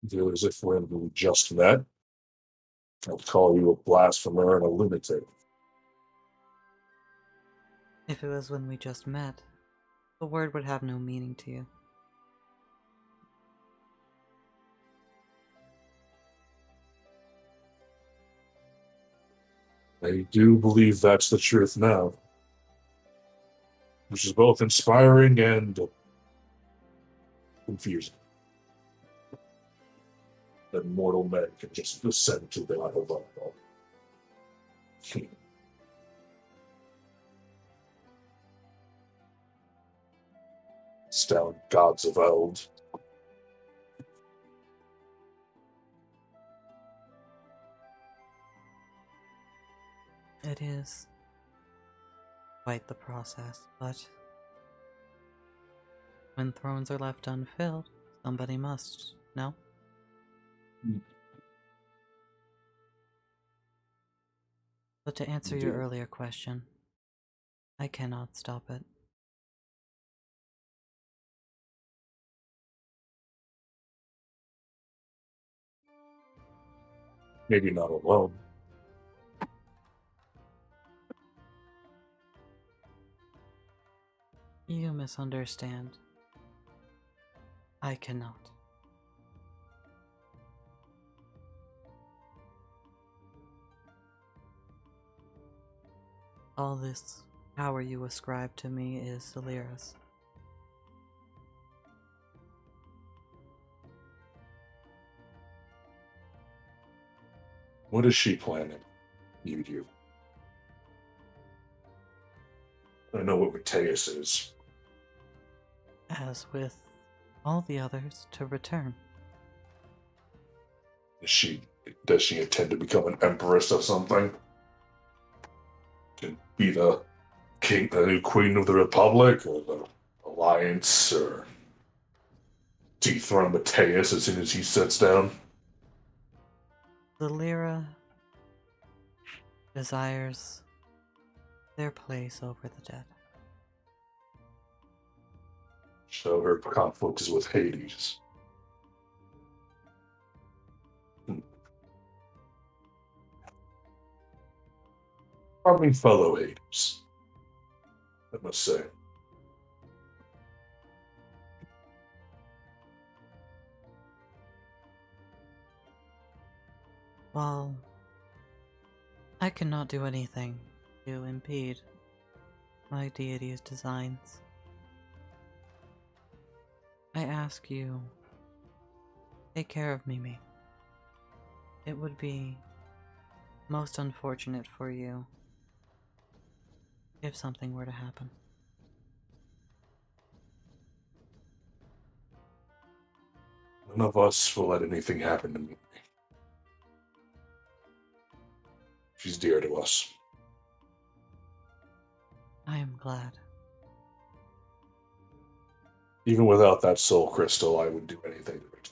feel as if when we just met, I'd call you a blasphemer and a lunatic. If it was when we just met, the word would have no meaning to you. I do believe that's the truth now, which is both inspiring and confusing. That mortal men can just descend to the other level. Stout gods of old. It is quite the process, but when thrones are left unfilled, somebody must, no? But to answer your Indeed. earlier question, I cannot stop it. Maybe not alone. You misunderstand. I cannot. All this power you ascribe to me is Zelira's. What is she planning? You do. I know what Mateus is. As with all the others, to return. Does she intend to become an empress of something? To be the new queen of the Republic, or the Alliance, or dethrone Mateus as soon as he sits down? Zelira desires their place over the dead. So her conflict is with Hades. Probably fellow Hades, I must say. While I cannot do anything to impede my deity's designs, I ask you, take care of Mimi. It would be most unfortunate for you if something were to happen. None of us will let anything happen to me. She's dear to us. I am glad. Even without that soul crystal, I would do anything to it.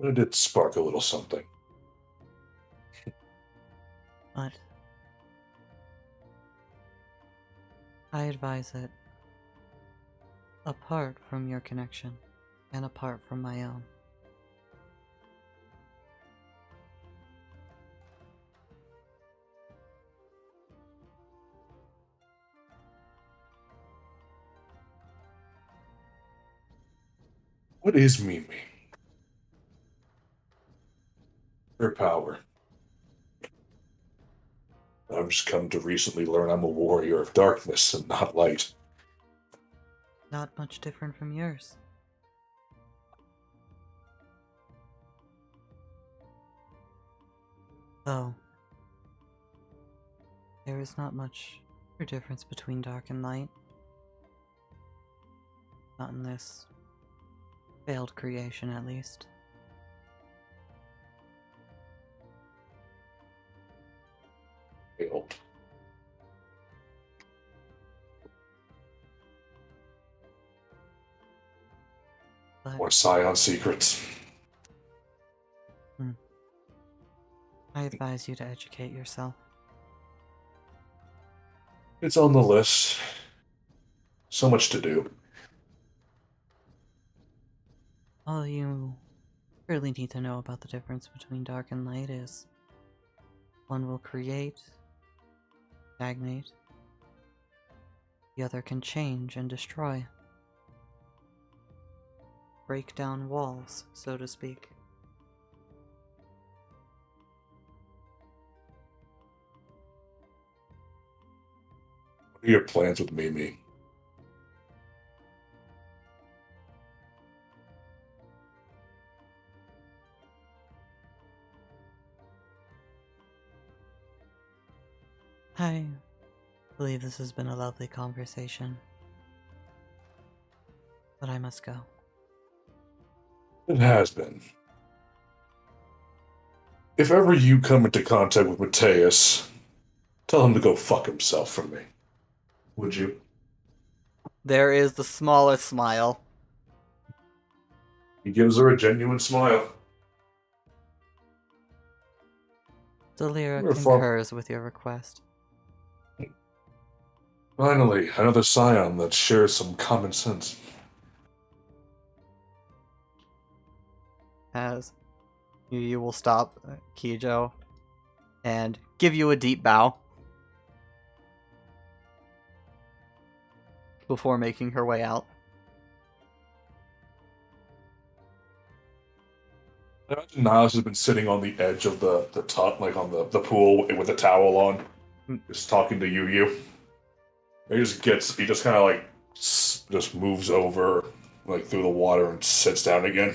But it did spark a little something. But I advise it apart from your connection and apart from my own. What is Mimi? Her power. I've just come to recently learn I'm a warrior of darkness and not light. Not much different from yours. Though, there is not much difference between dark and light. Not in this failed creation, at least. Failed. But More Scion secrets. I advise you to educate yourself. It's on the list. So much to do. All you really need to know about the difference between dark and light is one will create, stagnate, the other can change and destroy. Break down walls, so to speak. What are your plans with Mimi? I believe this has been a lovely conversation, but I must go. It has been. If ever you come into contact with Mateus, tell him to go fuck himself from me. Would you? There is the smallest smile. He gives her a genuine smile. Delira We're far- concurs with your request. Finally, another Scion that shares some common sense. As you will stop Kijo and give you a deep bow before making her way out. I imagine Niles has been sitting on the edge of the top, like on the pool with a towel on, just talking to Yu. He just kind of like just moves over like through the water and sits down again.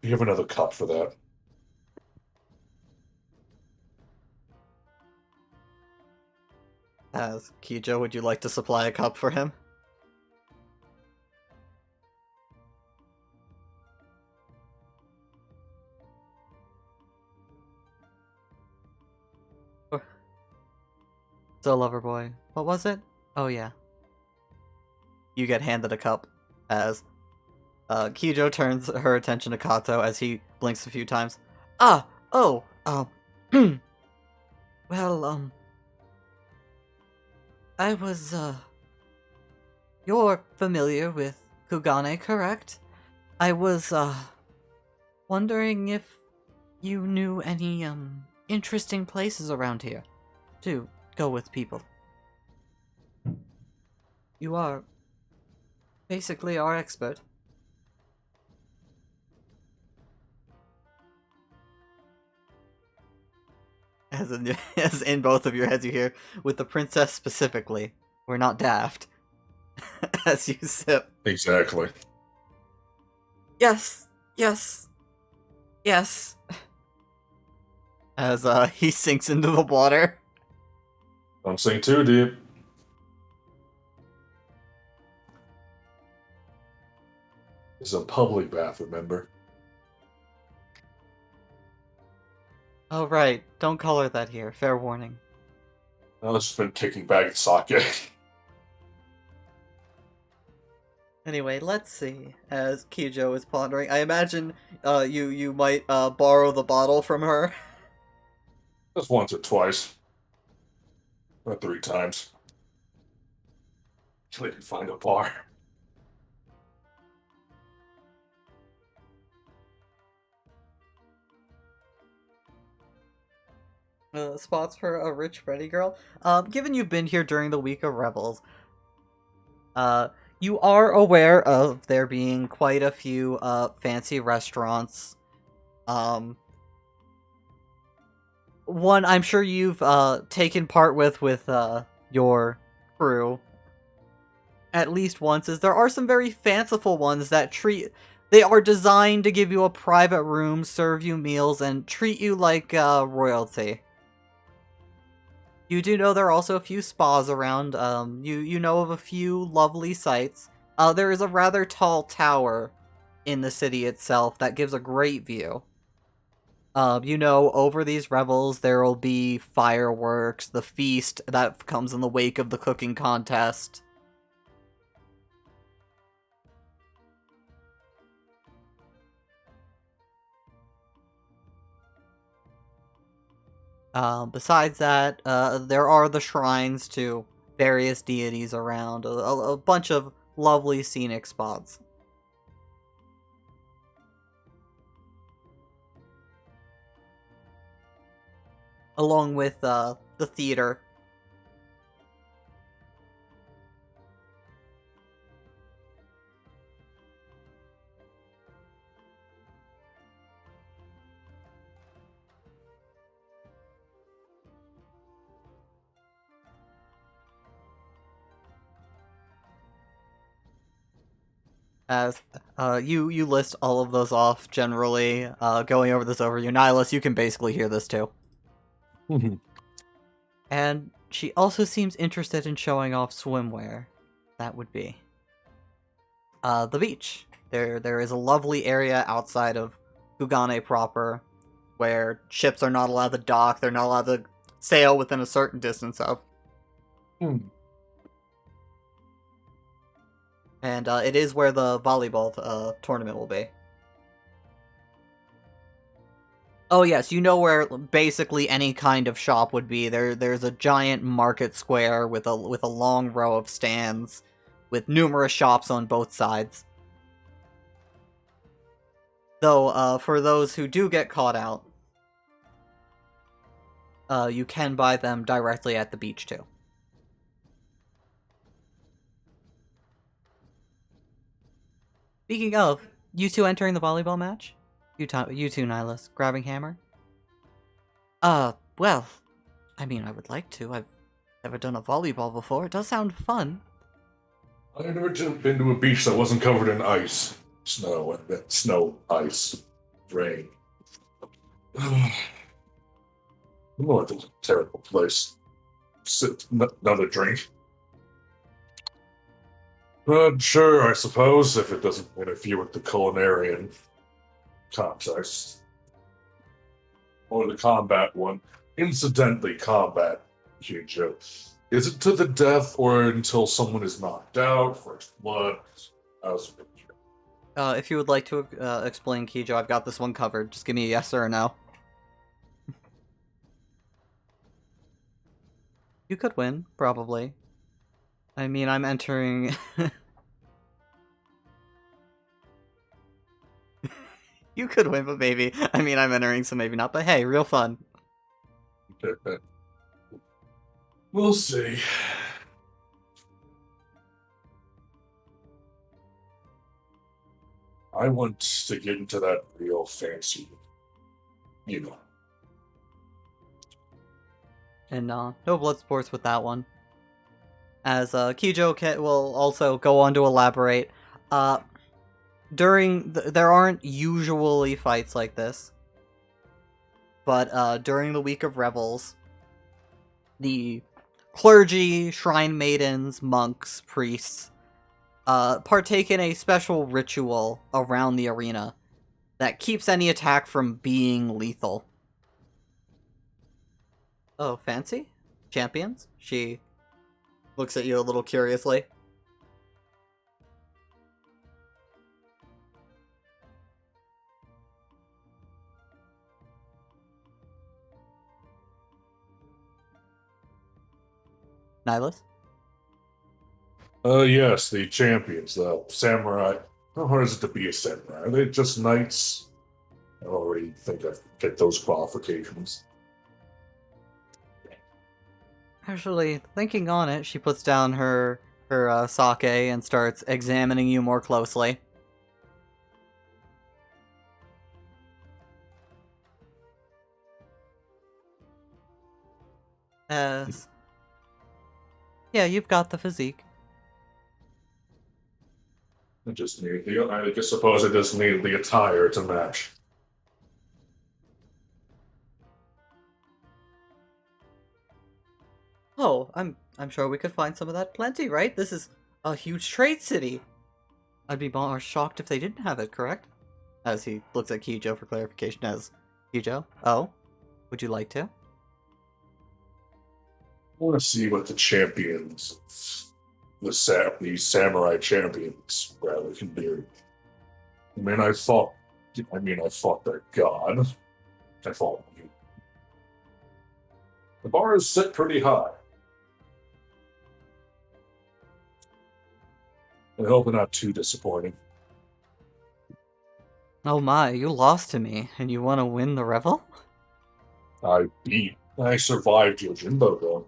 You have another cup for that. As Kijo, would you like to supply a cup for him? So, Loverboy, what was it? Oh yeah. You get handed a cup as Kijo turns her attention to Kato as he blinks a few times. Well, I was, you're familiar with Kugane, correct? I was, wondering if you knew any, interesting places around here to go with people. You are basically our expert. As in both of your heads you hear, with the princess specifically, we're not daft. As you sip. Exactly. Yes. As he sinks into the water. Don't sink too deep. This is a public bath, remember? Oh right, don't call her that here. Fair warning. I've just been kicking back at sake. Anyway, let's see. As Kijo is pondering, I imagine you might borrow the bottle from her. Just once or twice. Or 3 times. Till I can find a bar. Spots for a rich Freddy girl. Given you've been here during the week of Revels, you are aware of there being quite a few fancy restaurants. One I'm sure you've taken part with your crew at least once is there are some very fanciful ones that they are designed to give you a private room, serve you meals, and treat you like royalty. You do know there are also a few spas around. You know of a few lovely sights. There is a rather tall tower in the city itself that gives a great view. You know, over these revels there will be fireworks, the feast that comes in the wake of the cooking contest. Besides that, there are the shrines to various deities around, a bunch of lovely scenic spots. Along with the theater. As you list all of those off generally, going over this over you. Nihilus, you can basically hear this too. And she also seems interested in showing off swimwear. That would be the beach. There is a lovely area outside of Kugane proper where ships are not allowed to dock, they're not allowed to sail within a certain distance of. And it is where the volleyball tournament will be. Oh yes, you know where basically any kind of shop would be. There's a giant market square with a long row of stands with numerous shops on both sides. Though for those who do get caught out, you can buy them directly at the beach too. Speaking of, you two entering the volleyball match? You two, Nihilus, grabbing hammer? Well, I mean, I would like to. I've never done a volleyball before. It does sound fun. I've never been to a beach that wasn't covered in ice. Snow, ice, rain. What a terrible place. Another drink. Sure, I suppose, if it doesn't interfere with the culinary context. Or the combat one. Incidentally, combat, Kijo. Is it to the death or until someone is knocked out? First blood? If you would like to explain, Kijo, I've got this one covered. Just give me a yes or a no. You could win, probably. I mean, I'm entering... You could win, but maybe. I mean, I'm entering, so maybe not. But hey, real fun. We'll see. I want to get into that real fancy, And no blood sports with that one. As Kijo will also go on to elaborate. There aren't usually fights like this, but during the week of Revels, the clergy, shrine maidens, monks, priests partake in a special ritual around the arena that keeps any attack from being lethal. Oh, fancy? Champions? She looks at you a little curiously. Nihilus? Yes, the champions, the samurai. How hard is it to be a samurai? Are they just knights? I already think I get those qualifications. Actually, thinking on it, she puts down her sake and starts examining you more closely. As yeah, you've got the physique. I just need the. I just suppose I just need the attire to match. Oh, I'm sure we could find some of that plenty, right? This is a huge trade city. I'd be more shocked if they didn't have it, correct? As he looks at Kijo for clarification as, Kijo, oh? Would you like to? I want to see what the champions, these samurai champions, rather can do. I mean, I fought their god. I fought you. The bar is set pretty high. I hope not too disappointing. Oh my, you lost to me, and you want to win the revel? I survived Yojimbo, though.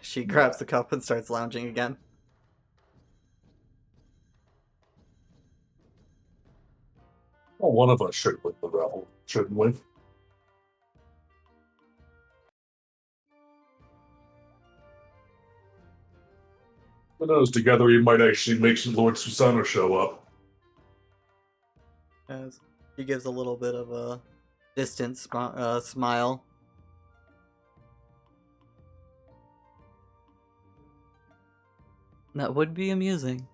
She grabs the cup and starts lounging again. Well, one of us should win the revel, shouldn't we? Who knows, together we might actually make some Lord Susano show up. As he gives a little bit of a distant smile. That would be amusing.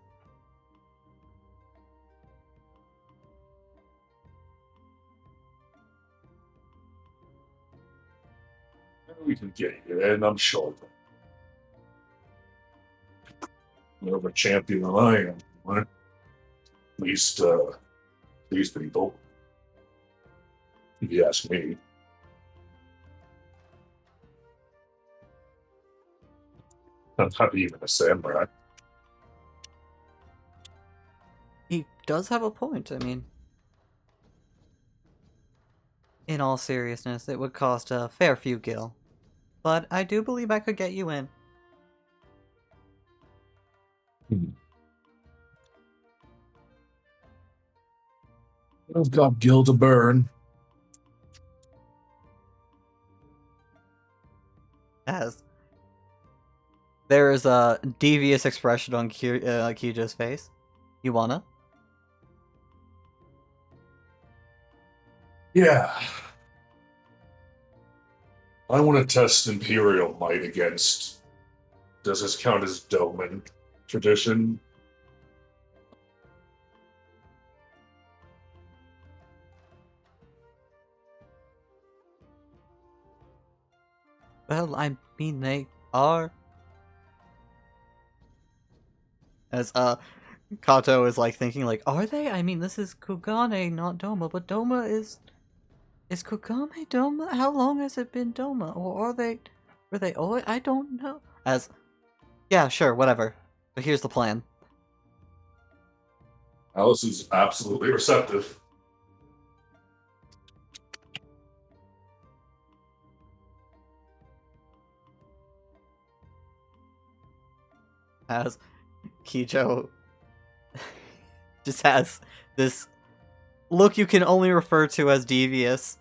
We can get here, and I'm sure. More of a champion than I am, right? At least, these people. If you ask me. I'm not even a samurai. He does have a point, I mean. In all seriousness, it would cost a fair few gil. But I do believe I could get you in. I've got gil to burn. As there is a devious expression on Kijo's face. You wanna? Yeah. I want to test Imperial might against. Does this count as Doman tradition? Well, I mean, they are. As, Kato is, like, thinking, like, are they? I mean, this is Kugane, not Doma, but Doma is... Is Kugane Doma? How long has it been Doma? Or are they... Were they always... I don't know. As... Yeah, sure, whatever. But here's the plan. Alice is absolutely receptive. As Kijo just has this look you can only refer to as devious.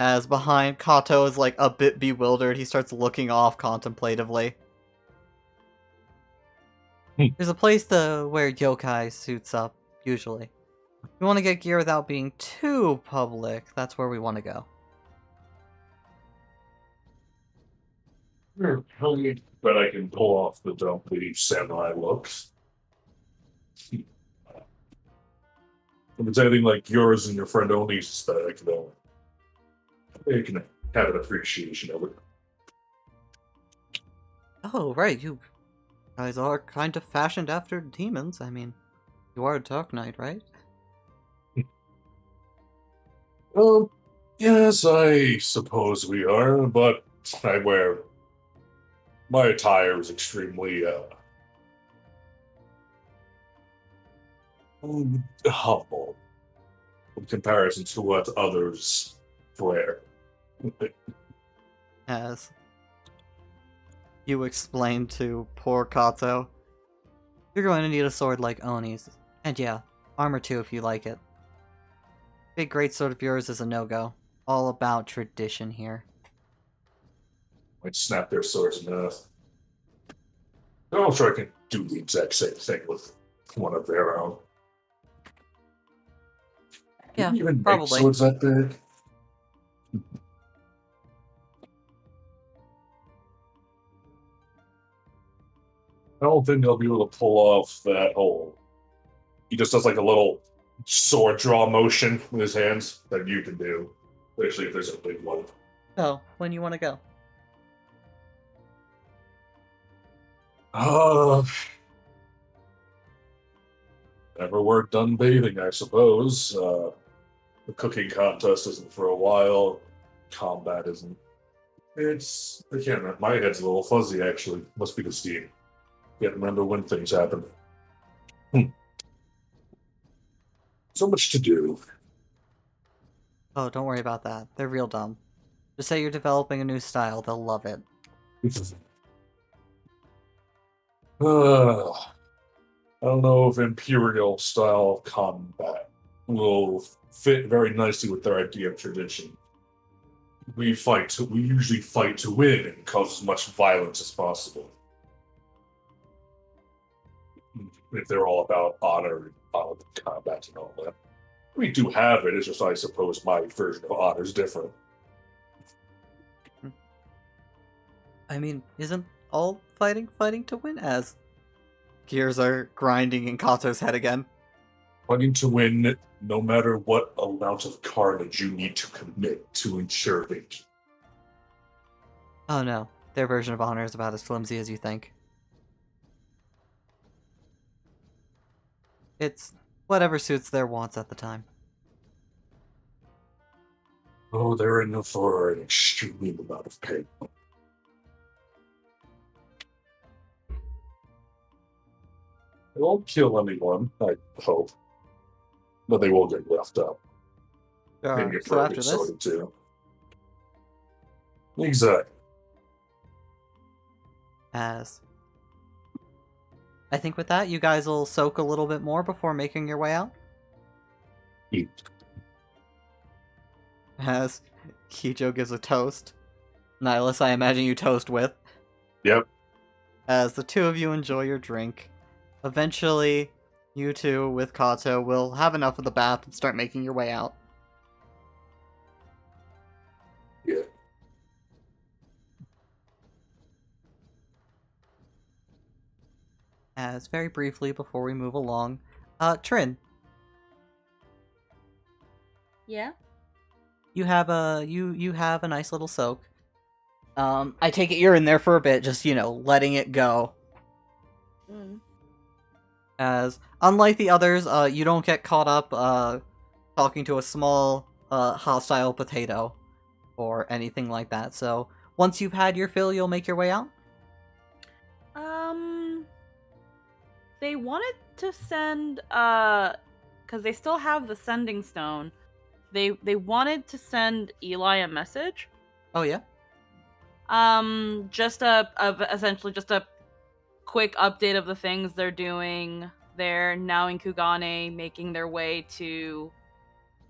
As behind Kato is like a bit bewildered, he starts looking off contemplatively. There's a place where yokai suits up, usually. If we want to get gear without being too public, that's where we want to go. But I can pull off the dumpy samurai looks. If it's anything like yours and your friend Oni's aesthetic, though, you can have an appreciation of it. Oh, right, you guys are kind of fashioned after demons. I mean, you are a Dark Knight, right? Yes, I suppose we are, but I wear my attire is extremely humble in comparison to what others wear. As you explain to poor Kato, you're going to need a sword like Oni's. And yeah, armor too if you like it. Big greatsword of yours is a no-go. All about tradition here. Might snap their swords in half. I'm sure I can do the exact same thing with one of their own. Yeah, Can you even probably. make swords that big? I don't think they'll be able to pull off that whole. He just does like a little sword draw motion with his hands that you can do, especially if there's a big one. So, when you want to go? Never we're done bathing, I suppose. The cooking contest isn't for a while. Combat isn't. It's. I can't remember. My head's a little fuzzy, actually. Must be the steam. Can't remember when things happen. So much to do. Oh, don't worry about that. They're real dumb. Just say you're developing a new style, they'll love it. I don't know if Imperial style combat will fit very nicely with their idea of tradition. We usually fight to win and cause as much violence as possible. If they're all about honor and combat and all that. We do have it, it's just I suppose my version of honor is different. I mean, isn't all fighting to win? As gears are grinding in Kato's head again. Fighting to win, no matter what amount of carnage you need to commit to ensure victory. Oh no, their version of honor is about as flimsy as you think. It's whatever suits their wants at the time. Oh, they're in for an extreme amount of pain. They won't kill anyone, I hope. But they will get left up. Maybe get So after broken this, sword too. Exactly. as I think with that, you guys will soak a little bit more before making your way out. Eat. As Kijo gives a toast. Nihilus, I imagine you toast with. Yep. As the two of you enjoy your drink, eventually, you two with Kato will have enough of the bath and start making your way out. Yeah. As very briefly before we move along, Trin, Yeah. you have a nice little soak. I take it you're in there for a bit, just letting it go. Mm. As unlike the others, you don't get caught up talking to a small hostile potato or anything like that. So once you've had your fill, you'll make your way out. They wanted to send because they still have the sending stone. They wanted to send Eli a message. Oh yeah. Essentially just a quick update of the things they're doing. They're now in Kugane, making their way to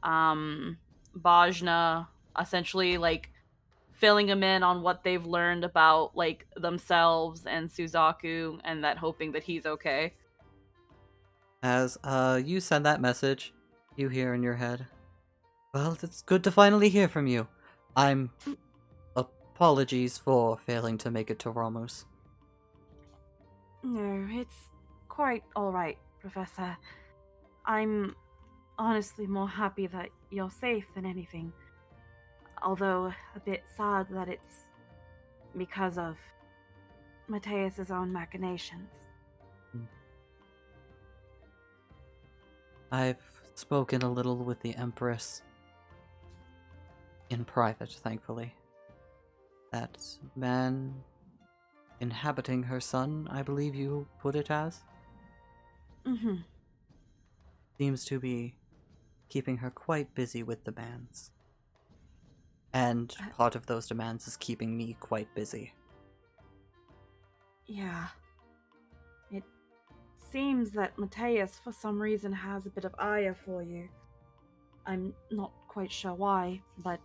Bajna, essentially like filling them in on what they've learned about like themselves and Suzaku, and that hoping that he's okay. As you send that message, you hear in your head, well, it's good to finally hear from you. Apologies for failing to make it to Romus. No, it's quite alright, Professor. I'm honestly more happy that you're safe than anything. Although a bit sad that it's because of Mateus's own machinations. I've spoken a little with the Empress. In private, thankfully. That man inhabiting her son, I believe you put it as, Mm-hmm. seems to be keeping her quite busy with demands. And part of those demands is keeping me quite busy. Yeah. It seems that Mateus, for some reason, has a bit of ire for you. I'm not quite sure why, but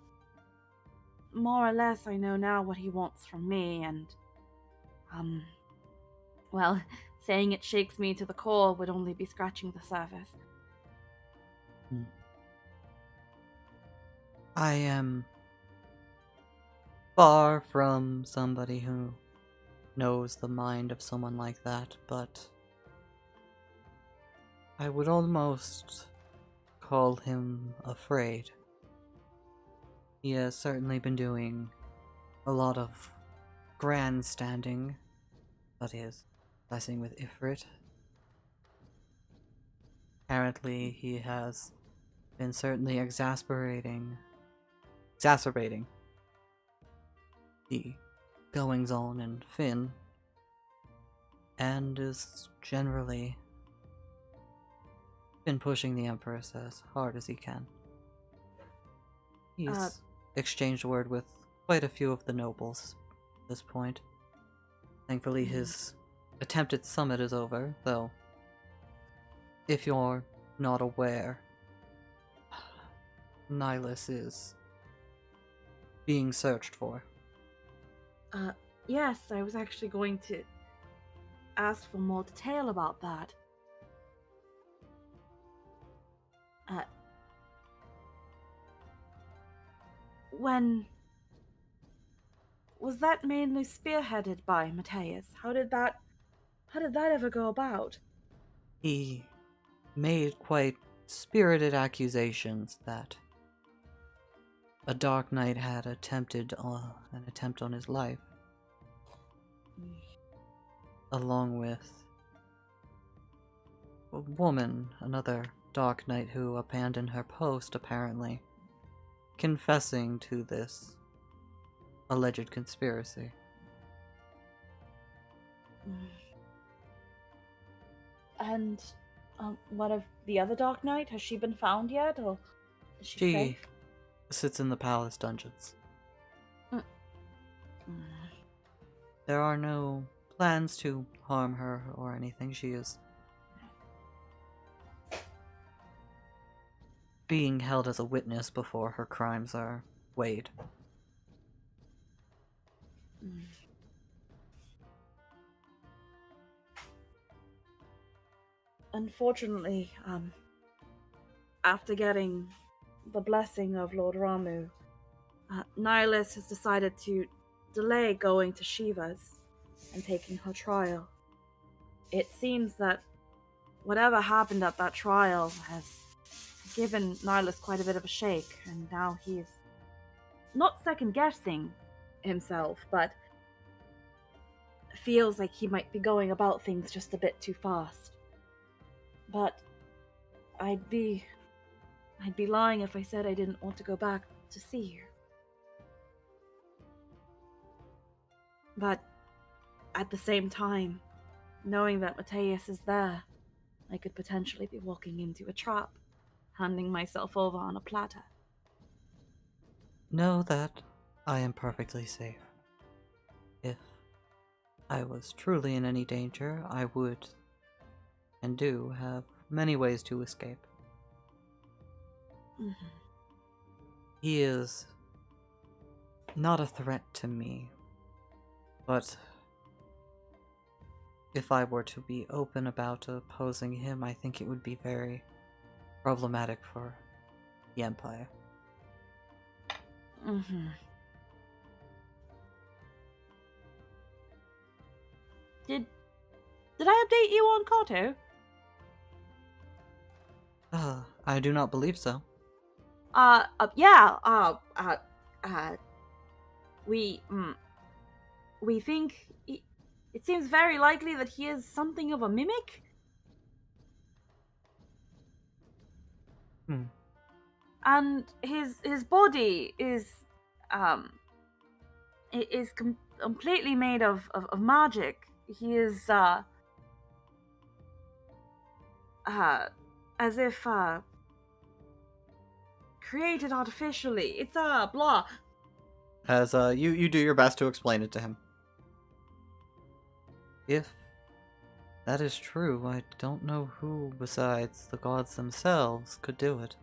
more or less I know now what he wants from me, and, well, saying it shakes me to the core would only be scratching the surface. I am far from somebody who knows the mind of someone like that, but I would almost call him afraid. He has certainly been doing a lot of grandstanding, that is, messing with Ifrit. Apparently, he has been certainly exacerbating the goings-on in Finn, and is generally been pushing the Empress as hard as he can. He's exchanged word with quite a few of the nobles at this point. Thankfully, his attempted summit is over, though, if you're not aware, Nihilus is being searched for. Yes, I was actually going to ask for more detail about that. When was that mainly spearheaded by Mateus? How did that ever go about? He made quite spirited accusations that a Dark Knight had attempted an attempt on his life, along with a woman, another Dark Knight who abandoned her post, apparently, confessing to this alleged conspiracy. And what of the other Dark Knight? Has she been found yet, or is she She safe? sits in the palace dungeons. Mm. There are no plans to harm her or anything. She is being held as a witness before her crimes are weighed. Unfortunately, after getting the blessing of Lord Ramu, Nihilus has decided to delay going to Shiva's and taking her trial. It seems that whatever happened at that trial has given Nihilus quite a bit of a shake, and now he's not second-guessing himself, but feels like he might be going about things just a bit too fast. But I'd be lying if I said I didn't want to go back to see you. But at the same time, knowing that Mateus is there, I could potentially be walking into a trap, handing myself over on a platter. Know that I am perfectly safe. If I was truly in any danger, I would and do have many ways to escape. Mm-hmm. He is not a threat to me, but if I were to be open about opposing him, I think it would be very problematic for the Empire. Mm-hmm. Did I update you on Kato? I do not believe so. Yeah, we think it seems very likely that he is something of a mimic. And his body is completely made of magic. He is as if created artificially. It's blah. As you do your best to explain it to him. If that is true, I don't know who besides the gods themselves could do it.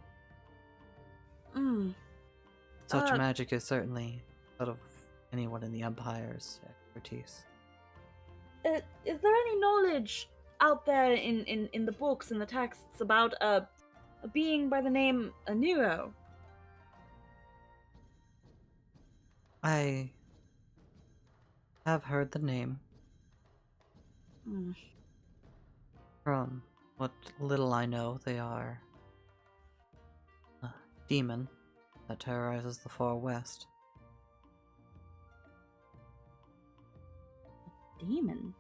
Mm. Such Uh, magic is certainly out of anyone in the Empire's expertise. Is there any knowledge out there in the books and the texts about a being by the name Anuo? I have heard the name. Hmm. From what little I know, they are a demon that terrorizes the far west. Demon?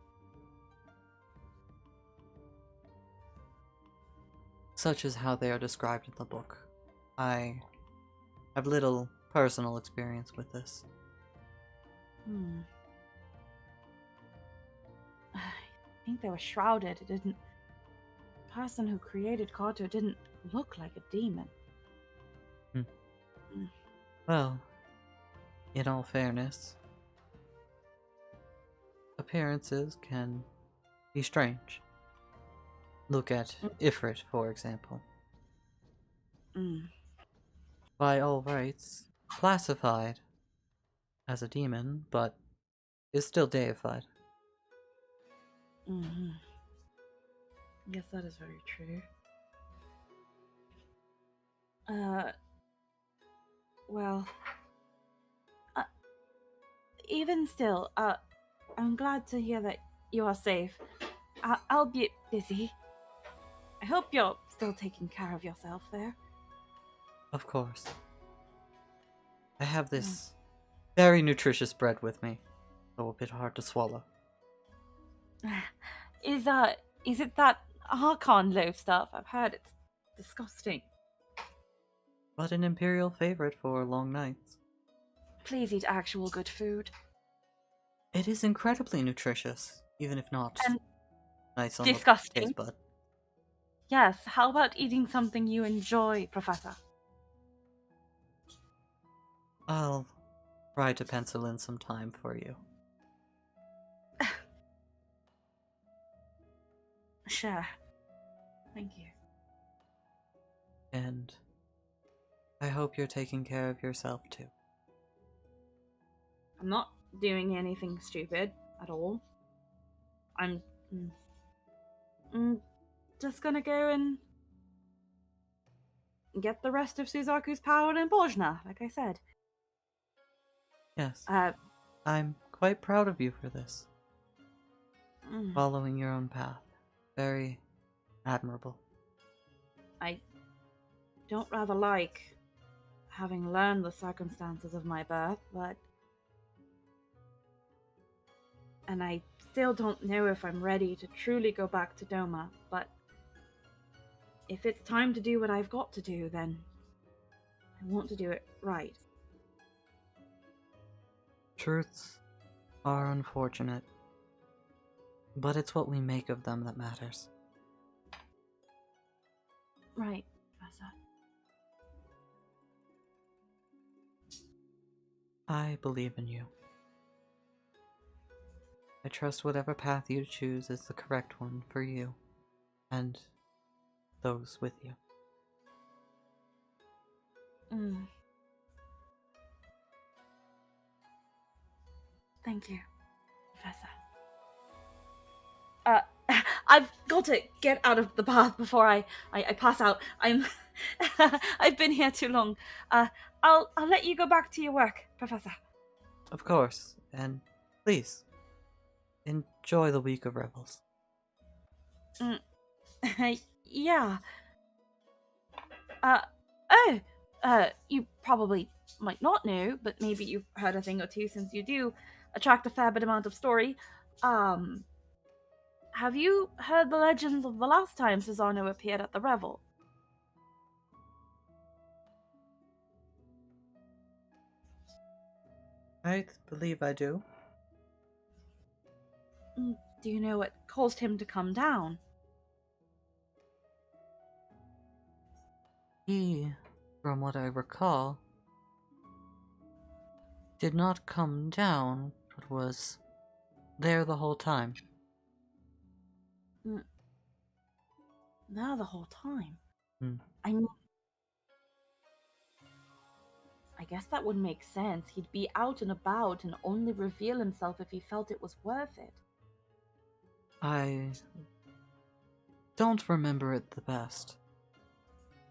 Such is how they are described in the book. I have little personal experience with this. Hmm. I think they were shrouded. It didn't. The person who created Kato didn't look like a demon. Well, in all fairness, appearances can be strange. Look at Ifrit, for example. Mm. By all rights, classified as a demon, but is still deified. Mm-hmm. Yes, that is very true. Well, even still, I'm glad to hear that you are safe. I'll be busy. I hope you're still taking care of yourself there. Of course. I have this very nutritious bread with me, though a bit hard to swallow. Is it that Archon loaf stuff? I've heard it's disgusting. But an imperial favorite for long nights. Please eat actual good food. It is incredibly nutritious, even if not And nice on disgusting. the taste bud. Yes, how about eating something you enjoy, Professor? I'll try to pencil in some time for you. Sure. Thank you. And I hope you're taking care of yourself too. I'm not doing anything stupid at all. I'm just gonna go and get the rest of Suzaku's power in Bojna, like I said. Yes, I'm quite proud of you for this. Mm, Following your own path. Very admirable. I don't rather like having learned the circumstances of my birth, and I still don't know if I'm ready to truly go back to Doma, but if it's time to do what I've got to do, then I want to do it right. Truths are unfortunate, but it's what we make of them that matters. Right, Professor. I believe in you. I trust whatever path you choose is the correct one for you and those with you. Thank you, Professor. I've got to get out of the bath before I pass out. I've been here too long. I'll let you go back to your work, Professor. Of course, and please, enjoy the week of revels. Yeah. You probably might not know, but maybe you've heard a thing or two since you do attract a fair bit amount of story. Have you heard the legends of the last time Susano appeared at the revel? I believe I do. Do you know what caused him to come down? He, from what I recall, did not come down, but was there the whole time. Now the whole time. Hmm. I mean, I guess that would make sense. He'd be out and about and only reveal himself if he felt it was worth it. I don't remember it the best.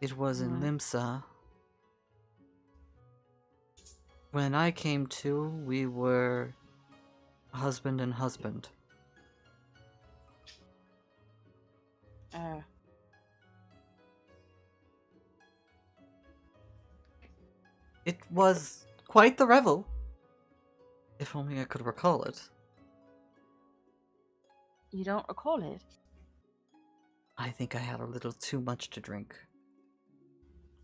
It was in Limsa. When I came to, we were husband and husband. It was quite the revel. If only I could recall it. You don't recall it? I think I had a little too much to drink.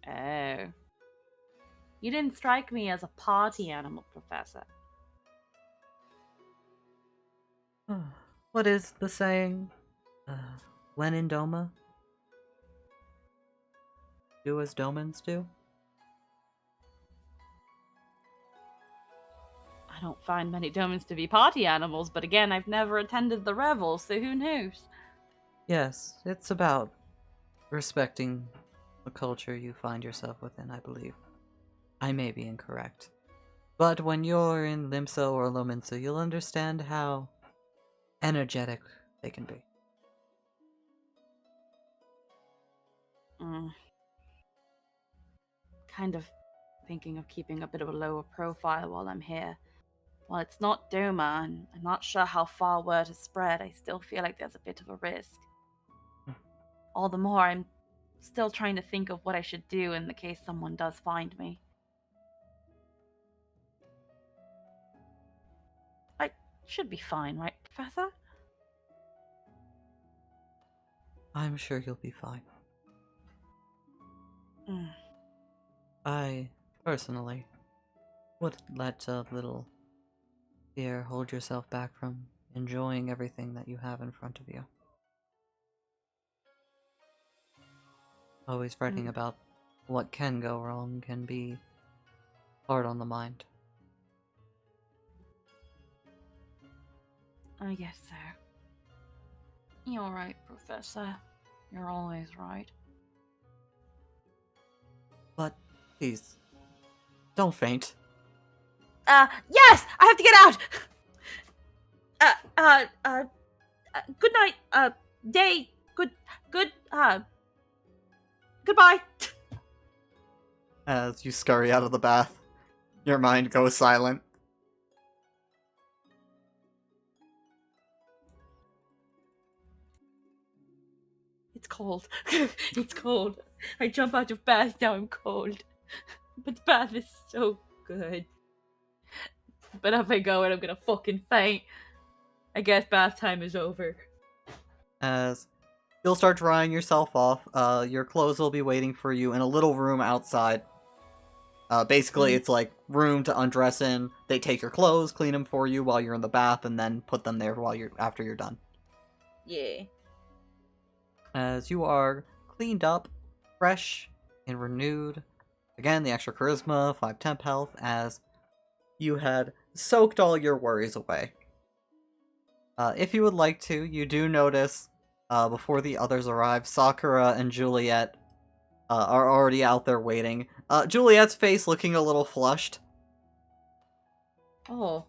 Oh. You didn't strike me as a party animal, Professor. What is the saying? When in Doma? Do as Domans do? I don't find many domans to be party animals, but again, I've never attended the revel, so who knows? Yes, it's about respecting the culture you find yourself within, I believe. I may be incorrect. But when you're in Limsa or Lominsa, you'll understand how energetic they can be. Kind of thinking of keeping a bit of a lower profile while I'm here. While it's not Doma, and I'm not sure how far word has spread, I still feel like there's a bit of a risk. All the more, I'm still trying to think of what I should do in the case someone does find me. I should be fine, right, Professor? I'm sure you'll be fine. I, personally, would let a little fear hold yourself back from enjoying everything that you have in front of you. Always fretting about what can go wrong can be hard on the mind. I guess so. You're right, Professor. You're always right. But, please, don't faint. Yes! I have to get out! Good night, day, goodbye. As you scurry out of the bath, your mind goes silent. It's cold. It's cold. I jump out of bath, now I'm cold. But the bath is so good. But if I go and I'm gonna fucking faint, I guess bath time is over. As you'll start drying yourself off, your clothes will be waiting for you in a little room outside. Basically, it's like room to undress in. They take your clothes, clean them for you while you're in the bath, and then put them there after you're done. Yeah. As you are cleaned up, fresh, and renewed. Again, the extra charisma, 5 temp health, as you had soaked all your worries away. If you would like to, you do notice, before the others arrive, Sakura and Juliet are already out there waiting. Juliet's face looking a little flushed. Oh.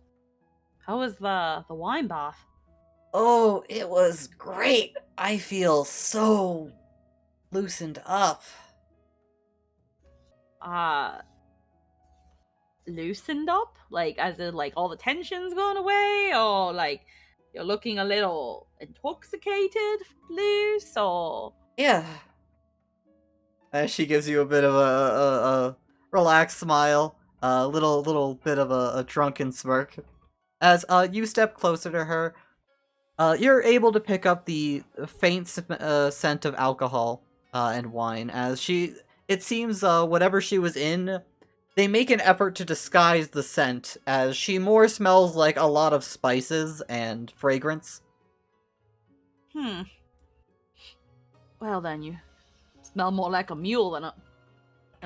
How was the wine bath? Oh, it was great. I feel so loosened up. Loosened up? Like, as in, like, all the tension's gone away? Or, like, you're looking a little intoxicated, loose? Or... Yeah. As she gives you a bit of a relaxed smile, a little bit of a drunken smirk. As you step closer to her, you're able to pick up the faint scent of alcohol and wine. As it seems whatever she was in they make an effort to disguise the scent, as she more smells like a lot of spices and fragrance. Well then, you smell more like a mule than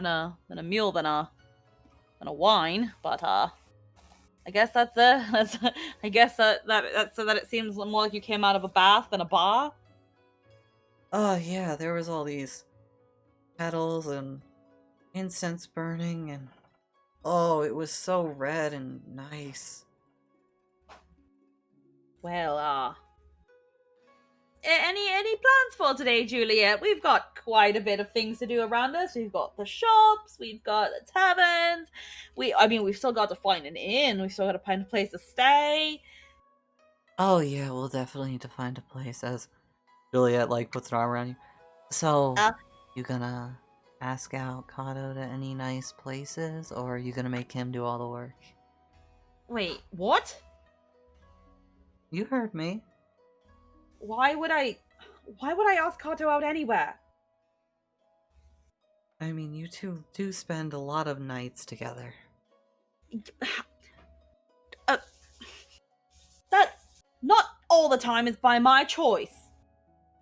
a mule than a wine. But I guess that's I guess that's so that it seems more like you came out of a bath than a bar. Oh yeah, there was all these petals and incense burning, and oh, it was so red and nice. Well, any plans for today, Juliet? We've got quite a bit of things to do around us. We've got the shops, we've got the taverns. We've still got to find an inn. We've still got to find a place to stay. Oh yeah, we'll definitely need to find a place. As Juliet like puts an arm around you. So, you gonna ask out Kato to any nice places, or are you gonna make him do all the work? Wait, what? You heard me. Why would I ask Kato out anywhere? I mean, you two do spend a lot of nights together. That not all the time is by my choice.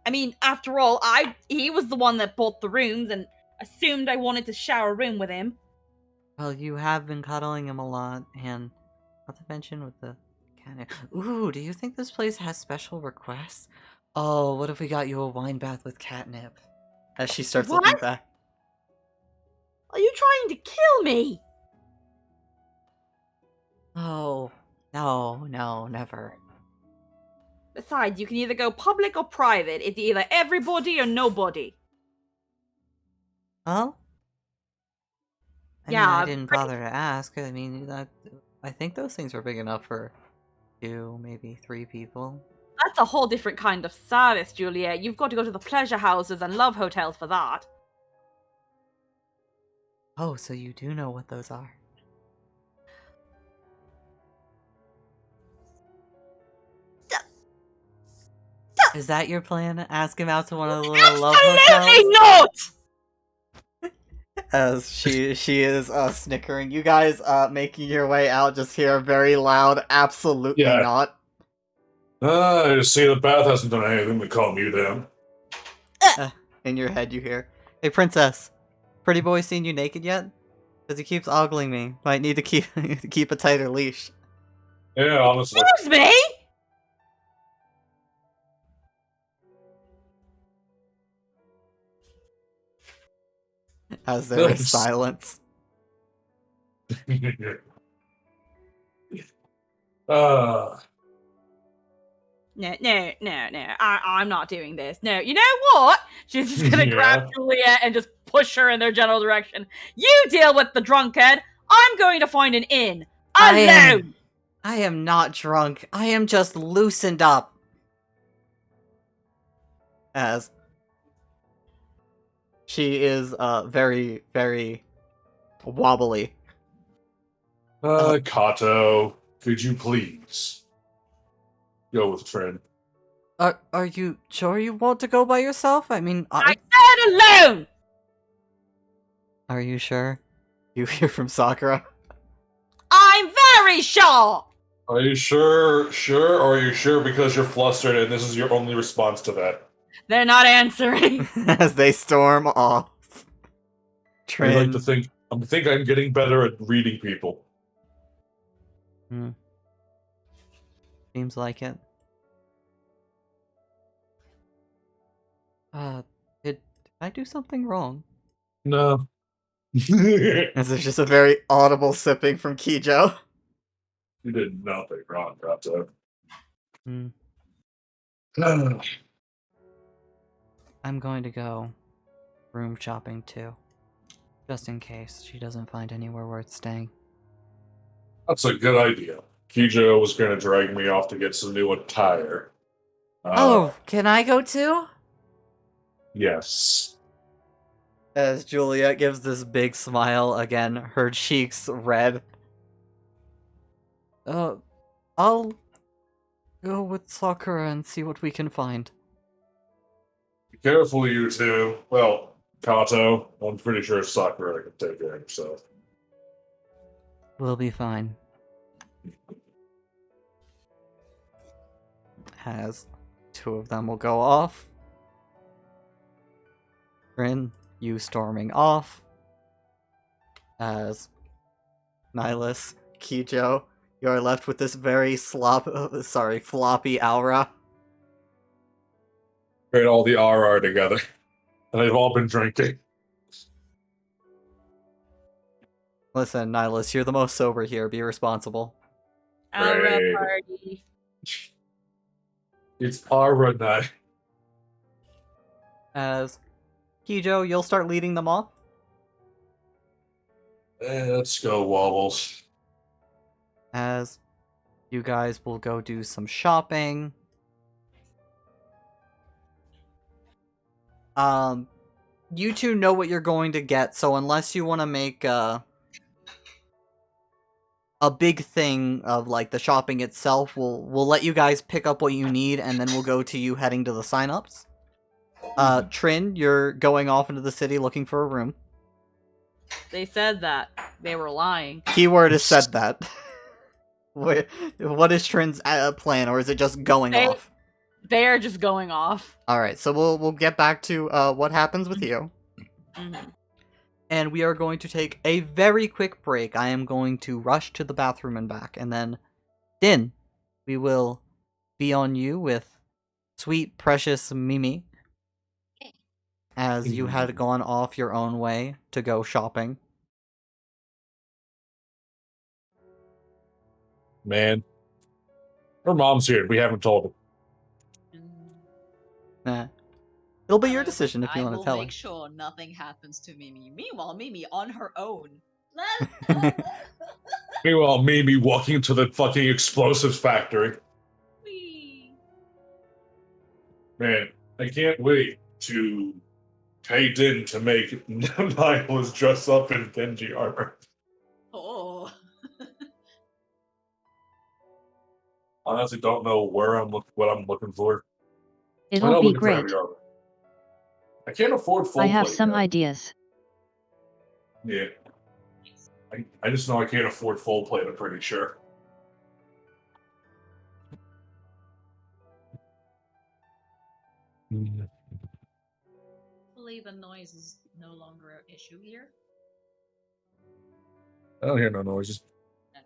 I mean, after all, he was the one that bought the rooms and assumed I wanted to share a room with him. Well, you have been cuddling him a lot, and not to mention with the cat. Ooh, do you think this place has special requests? Oh, what if we got you a wine bath with catnip? As she starts looking What? back. Are you trying to kill me? Oh, no, never. Besides, you can either go public or private. It's either everybody or nobody. Well, I Yeah, mean, I didn't bother to ask. I mean, I think those things were big enough for 2, maybe 3 people. That's a whole different kind of service, Juliet. You've got to go to the pleasure houses and love hotels for that. Oh, so you do know what those are. Is that your plan? Ask him out to one of the little love Absolutely hotels? not! As she is snickering. You guys making your way out just hear a very loud absolutely Yeah. not. I just see the bath hasn't done anything to calm you down. In your head you hear, "Hey princess, pretty boy seen you naked yet? Because he keeps ogling me. Might need to keep a tighter leash." Yeah, honestly. Excuse me? As there is Nice. silence. uh, No. I'm not doing this. No, you know what? She's just gonna grab Juliet and just push her in their general direction. You deal with the drunkard. I'm going to find an inn. Alone! I am not drunk. I am just loosened up. As she is very, very wobbly. Kato, could you please go with Trin? Are you sure you want to go by yourself? I mean, I said alone! are you sure? You hear from Sakura. I'm very sure! Are you sure, or are you sure because you're flustered and this is your only response to that? They're not answering. As they storm off. I like Trin. to think I'm getting better at reading people. Seems like it. Did I do something wrong? No. You As there's just a very audible sipping from Kijo. did nothing wrong, Kato. Hmm. I'm going to go room shopping too. Just in case she doesn't find anywhere worth staying. That's a good idea. Kijo was going to drag me off to get some new attire. Oh, can I go too? Yes. As Juliet gives this big smile again, her cheeks red. I'll go with Sakura and see what we can find. Be careful, you two. Well, Kato, I'm pretty sure Sakura can take care of herself. We'll be fine. As two of them will go off. Rin, you storming off. As Nihilus, Kijo, you are left with this very floppy aura. Get all the RR together. And they've all been drinking. Listen, Nihilus, you're the most sober here. Be responsible. Aura Great. party. It's Aura night. As Kijo, you'll start leading them off. Let's go, Wobbles. As you guys will go do some shopping. You two know what you're going to get, so unless you want to make a big thing of like the shopping itself, we'll let you guys pick up what you need, and then we'll go to you heading to the sign-ups. Trin, you're going off into the city looking for a room. They said that. They were lying. Keyword is said that. What is Trin's plan, or is it just going off? They are just going off. All right, so we'll get back to what happens with you. Mhm. And we are going to take a very quick break. I am going to rush to the bathroom and back, and then Din, we will be on you with sweet, precious Mimi, Okay. as you had gone off your own way to go shopping. Man. Her mom's here. We haven't told her. Nah. It'll be your I decision if you want to will tell make her. sure nothing happens to Mimi. Meanwhile, Mimi on her own. Meanwhile, Mimi walking to the fucking explosives factory. Whee! Man, I can't wait to pay Din to make Niles dress up in Genji armor. Oh. I honestly don't know what I'm looking for. I know It'll I'm be looking for great. heavy armor. I can't afford full I have plate some yet. ideas. Yeah. I just know I can't afford full plate, I'm pretty sure. I believe a noise is no longer an issue here. I don't hear no noises. Okay.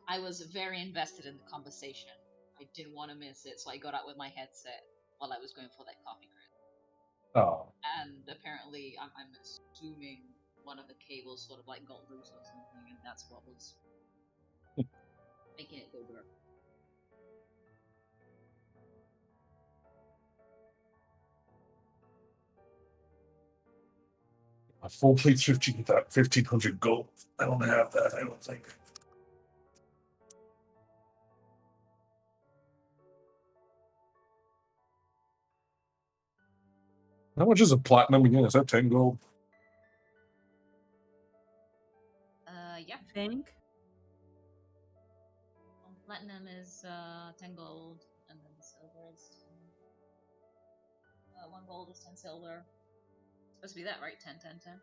I was very invested in the conversation. I didn't want to miss it, so I got out with my headset while I was going for that coffee crit. Oh. And apparently, I'm assuming one of the cables sort of like got loose or something, and that's what was making it go dark. A full plate's 1,500 gold. I don't have that, I don't think. How much is a platinum again? Is that 10 gold? Yeah. I think. Platinum is 10 gold, and then silver is 1 gold is 10 silver. It's supposed to be that, right? 10, 10, 10.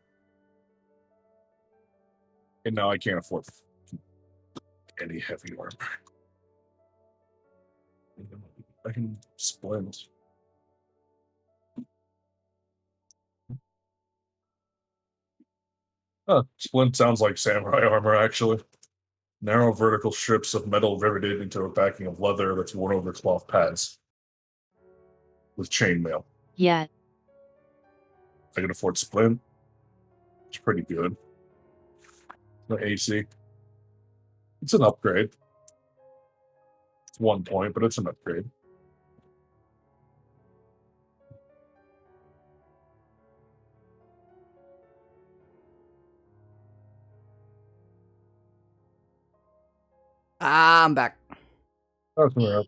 And now I can't afford any heavy armor. I can splint. Splint sounds like samurai armor, actually. Narrow vertical strips of metal riveted into a backing of leather that's worn over cloth pads. With chainmail. Yeah, I can afford splint. It's pretty good. No AC. It's an upgrade. It's 1 point, but it's an upgrade. I'm back. That's all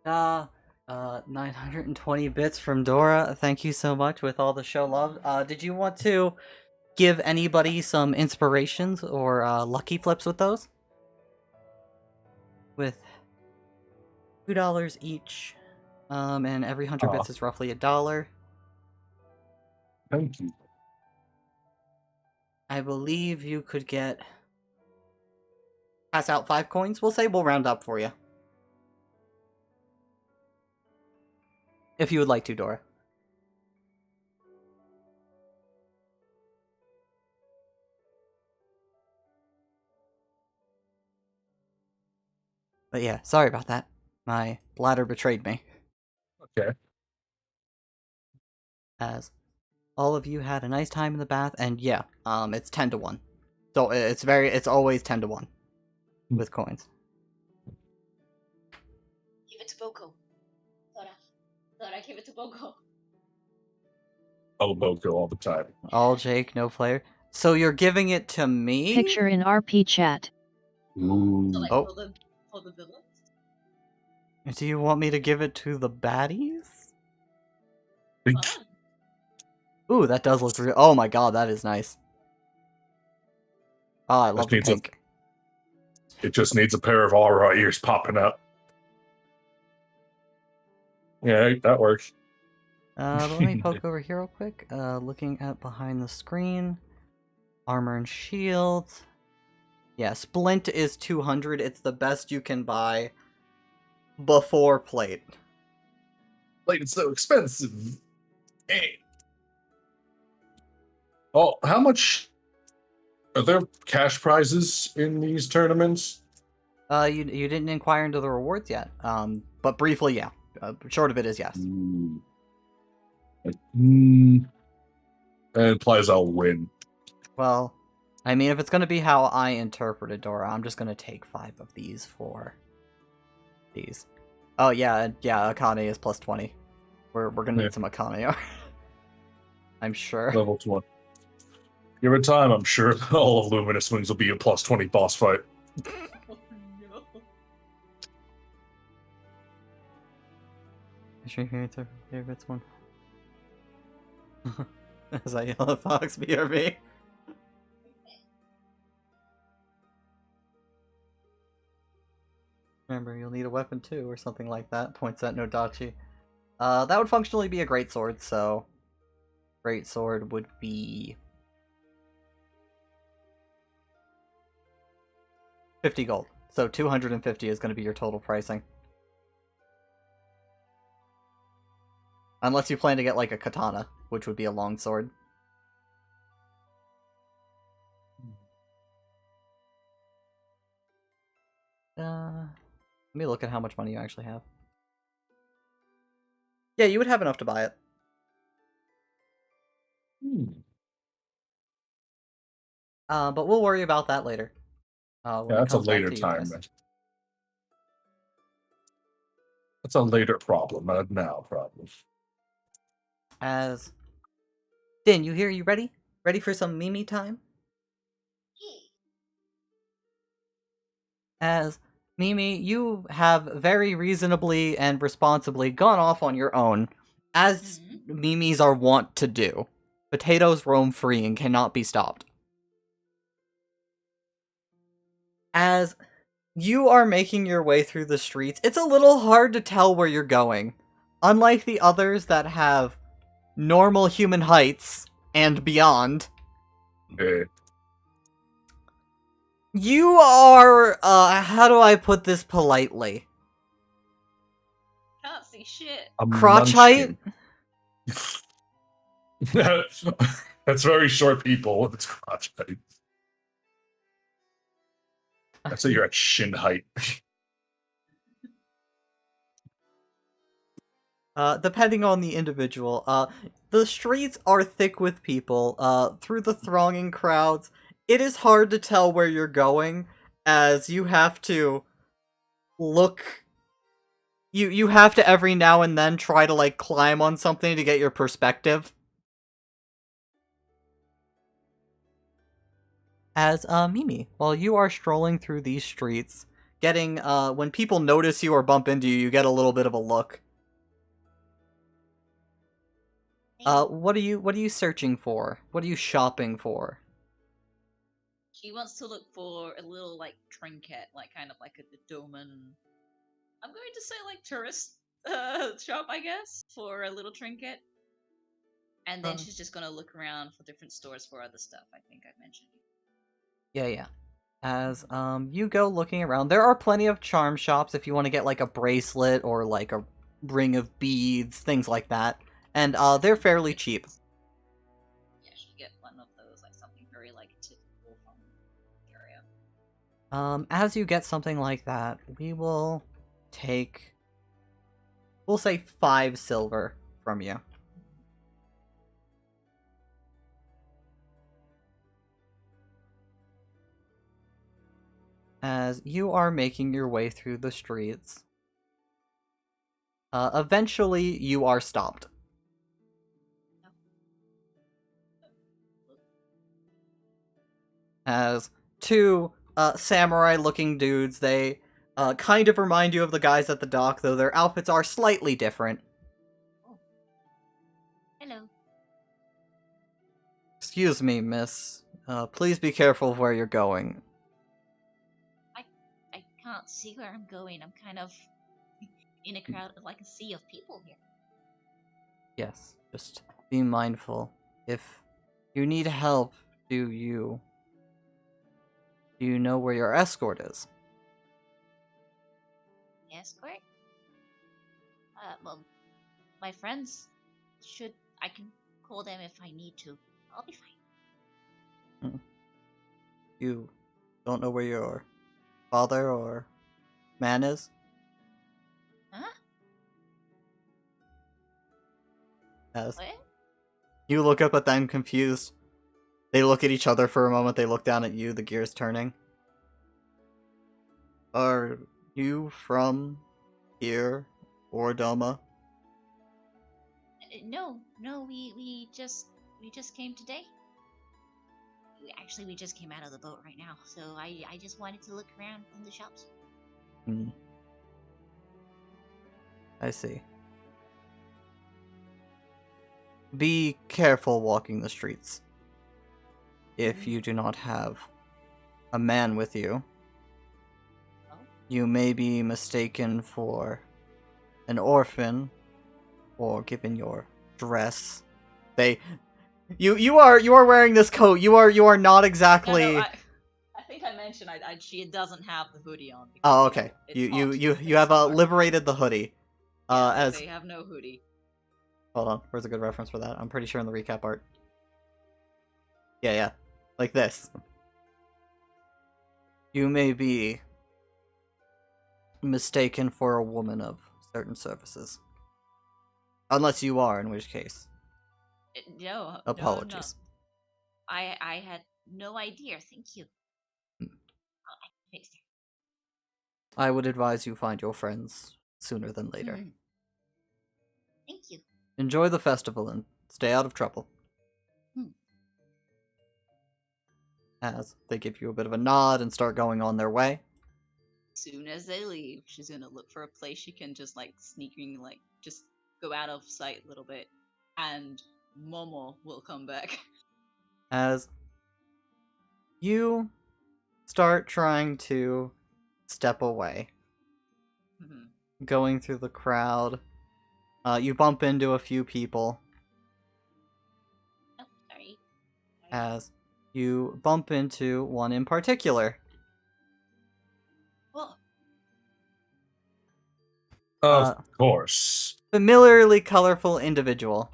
right. 920 bits from Dora. Thank you so much with all the show love. Did you want to give anybody some inspirations or lucky flips with those? With $2 each, and every 100 bits is roughly $1. Thank you. I believe you could pass out 5 coins. We'll say we'll round up for you. If you would like to, Dora. But yeah, sorry about that. My bladder betrayed me. Okay. As all of you had a nice time in the bath, and yeah, it's 10 to 1. So it's always 10 to 1 with coins. Give it to Boko. Thought I give it to Boko. Oh, Boko all the time. All Jake, no player. So you're giving it to me? Picture in RP chat. Ooh. So like Oh. for the villains. Do you want me to give it to the baddies? Fun. Ooh, that does look real. Oh my god, that is nice. Oh, I love the needs a- pink. It just needs a pair of aura ears popping up. Yeah, that works. But let me poke over here real quick. Looking at behind the screen. Armor and shields. Yeah, Splint is 200. It's the best you can buy before plate. Like, it's so expensive. Hey. Oh, how much are there cash prizes in these tournaments? You didn't inquire into the rewards yet. But briefly, yeah. Short of it is yes. That implies I'll win. Well, I mean, if it's gonna be how I interpreted Dora, I'm just gonna take 5 of these for these. Oh yeah, Akane is plus 20. We're gonna Yeah. need some Akane. I'm sure. Level 20. Give it time, I'm sure all of Luminous Wings will be a plus 20 boss fight. Oh no. Favorites one. As I yell at Fox, BRB. Remember, you'll need a weapon too, or something like that. Points at Nodachi. That would functionally be a great sword, so great sword would be 50 gold. So 250 is going to be your total pricing. Unless you plan to get like a katana, which would be a long sword. Let me look at how much money you actually have. Yeah, you would have enough to buy it. But we'll worry about that later. When Yeah, it that's a comes back later to you time. guys. Then. That's a later problem, not a now problem. As Din, you here? You ready? Ready for some Mimi time? As Mimi, you have very reasonably and responsibly gone off on your own, as Mimis are wont to do. Potatoes roam free and cannot be stopped. As you are making your way through the streets, it's a little hard to tell where you're going. Unlike the others that have normal human heights and beyond, you are, how do I put this politely? Can't see shit. A Crotch height? munchkin. That's very short people with its crotch height. I'd say you're at shin height. Depending on the individual, the streets are thick with people. Through the thronging crowds, it is hard to tell where you're going, as you have to look. You have to every now and then try to like climb on something to get your perspective. As Mimi, while you are strolling through these streets, getting when people notice you or bump into you, you get a little bit of a look. What are you searching for? What are you shopping for? She wants to look for a little like trinket, like kind of like a doman. I'm going to say like tourist shop, I guess, for a little trinket. And then Um, she's just gonna look around for different stores for other stuff. I think I mentioned. Yeah. As you go looking around, there are plenty of charm shops if you want to get like a bracelet or like a ring of beads, things like that. And they're fairly cheap. Yeah, should get one of those, like something very like typical from the area. As you get something like that, we'll say 5 silver from you. As you are making your way through the streets, eventually you are stopped. As 2 samurai-looking dudes, they kind of remind you of the guys at the dock, though their outfits are slightly different. Hello. Excuse me, miss. Please be careful of where you're going. I can't see where I'm going. I'm kind of in a crowd, like a sea of people here. Yes, just be mindful. If you need help, do you know where your escort is? Escort? Well, my friends I can call them if I need to. I'll be fine. You don't know where your father or man is? Huh? As What? you look up at them confused. They look at each other for a moment, they look down at you, the gears turning. Are you from here, Ordoma? No, we just came today. We just came out of the boat right now, so I just wanted to look around in the shops. I see. Be careful walking the streets. If you do not have a man with you, Oh? you may be mistaken for an orphan, or given your dress. You are wearing this coat. You are not exactly. No, I think I mentioned she doesn't have the hoodie on. Because, Oh, okay. it's hot. You have liberated the hoodie. Yeah, As they have no hoodie. hold on, where's a good reference for that? I'm pretty sure in the recap art. Yeah, like this. You may be mistaken for a woman of certain services. Unless you are, in which case. No. Apologies. No. I had no idea. Thank you. I can fix it. I would advise you find your friends sooner than later. Mhm. Thank you. Enjoy the festival and stay out of trouble. As they give you a bit of a nod and start going on their way. Soon as they leave, she's gonna look for a place she can just sneaking just go out of sight a little bit, and Momo will come back. As you start trying to step away, going through the crowd, you bump into a few people. Oh, sorry. As you bump into one in particular. Well, Of course. Familiarly colorful individual.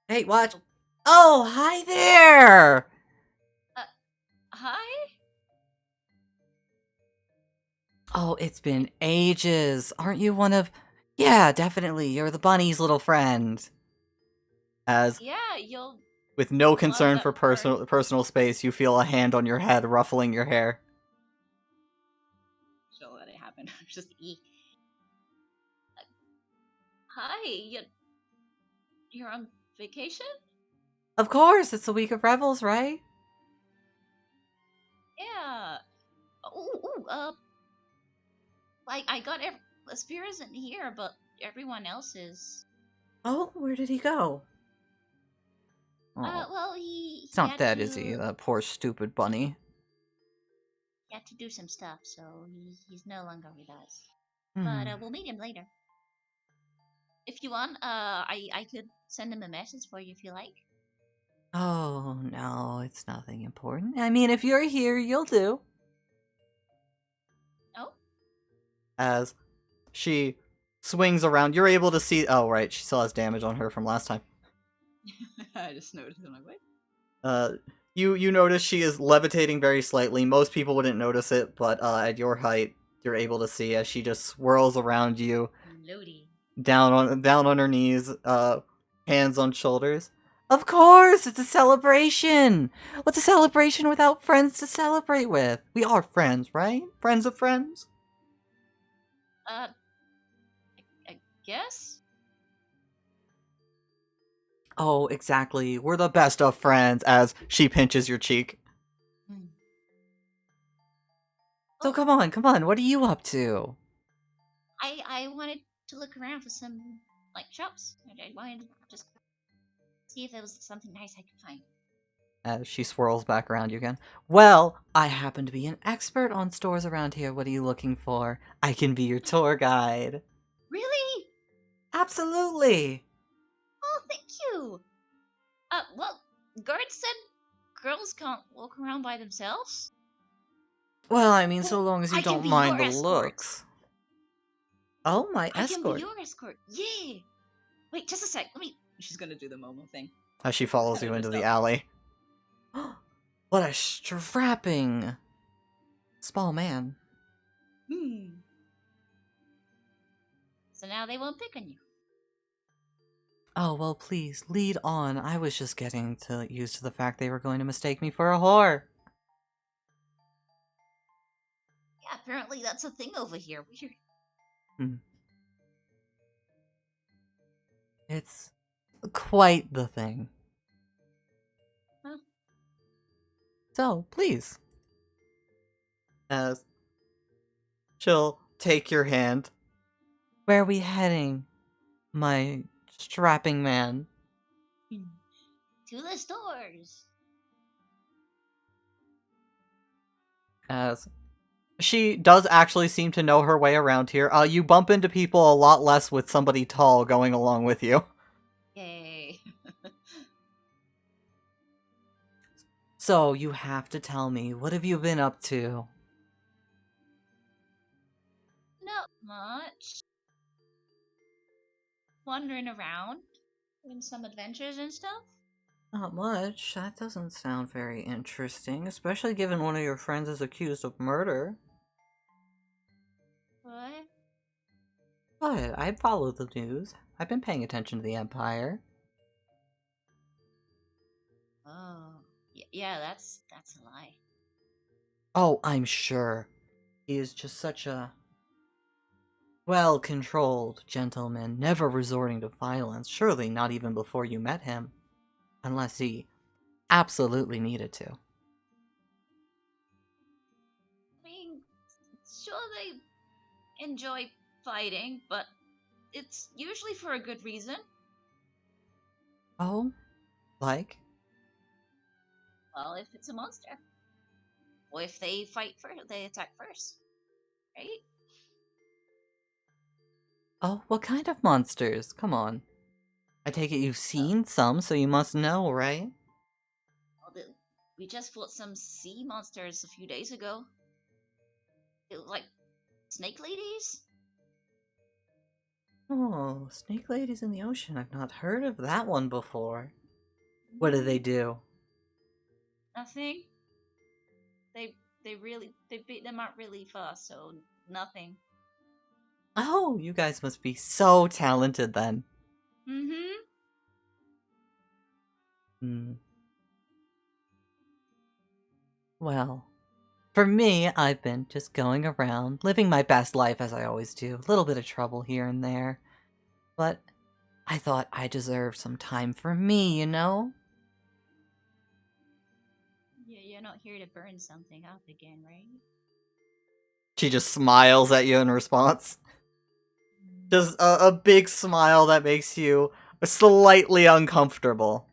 Hey, watch. Oh, hi there! hi? Oh, it's been ages. Aren't you one of... Yeah, definitely. You're the bunny's little friend. As, Yeah, you'll... with no concern that for part. personal space, you feel a hand on your head ruffling your hair. She'll let it happen. Just eat. Hi, you're on vacation? Of course, it's the week of Revels, right? Yeah. I got Spear isn't here, but everyone else is. Oh, where did he go? Oh, Well, he it's not had dead, to... is he? That poor stupid bunny. he had to do some stuff, so he's no longer with us. Hmm. But we'll meet him later. If you want, I could send him a message for you if you like. Oh, no, it's nothing important. I mean, if you're here, you'll do. Oh, As she swings around, you're able to see. Oh, right, she still has damage on her from last time. I just noticed. I'm like, what? You notice she is levitating very slightly. Most people wouldn't notice it, but at your height, you're able to see as she just swirls around you, Lodi. down on her knees, hands on shoulders. Of course, it's a celebration. What's a celebration without friends to celebrate with? We are friends, right? Friends of friends. I guess. Oh, exactly. We're the best of friends. As she pinches your cheek. Hmm. So come on. What are you up to? I wanted to look around for some like shops. I wanted to just see if there was something nice I could find. As she swirls back around you again. Well, I happen to be an expert on stores around here. What are you looking for? I can be your tour guide. Really? Absolutely. Oh, thank you. Well, Guard said girls can't walk around by themselves. Well, I mean, so Well, long as you I can don't be mind your the escort. looks. Oh, my I can escort. be your escort. Yeah. Wait, just a sec. Let me. She's gonna do the Momo thing. As she follows you Kinda into messed the up. alley. What a strapping small man. So now they won't pick on you. Oh, well, please, lead on. I was just getting used to the fact they were going to mistake me for a whore. Yeah, apparently that's a thing over here. Weird. It's quite the thing. Huh. So, please. As she'll take your hand. Where are we heading, my strapping man? To the stores. As she does actually seem to know her way around here. You bump into people a lot less with somebody tall going along with you. Yay. So, you have to tell me, what have you been up to? Not much. Wandering around, doing some adventures and stuff. Not much. That doesn't sound very interesting, especially given one of your friends is accused of murder. What? But I follow the news. I've been paying attention to the Empire. Oh, yeah. That's a lie. Oh, I'm sure. He is just such a well-controlled gentleman, never resorting to violence, surely not even before you met him. Unless he absolutely needed to. I mean, sure they enjoy fighting, but it's usually for a good reason. Oh? Like? Well, if it's a monster. Or if they fight first, they attack first. Right? Oh, what kind of monsters? Come on. I take it you've seen some, so you must know, right? Well, we just fought some sea monsters a few days ago. They look like snake ladies? Oh, snake ladies in the ocean. I've not heard of that one before. What do they do? Nothing. They beat them up really fast, so nothing. Oh, you guys must be so talented then. Mm-hmm. Hmm. Well, for me, I've been just going around, living my best life as I always do. A little bit of trouble here and there. But I thought I deserved some time for me, you know? Yeah, you're not here to burn something up again, right? She just smiles at you in response. Just a big smile that makes you slightly uncomfortable.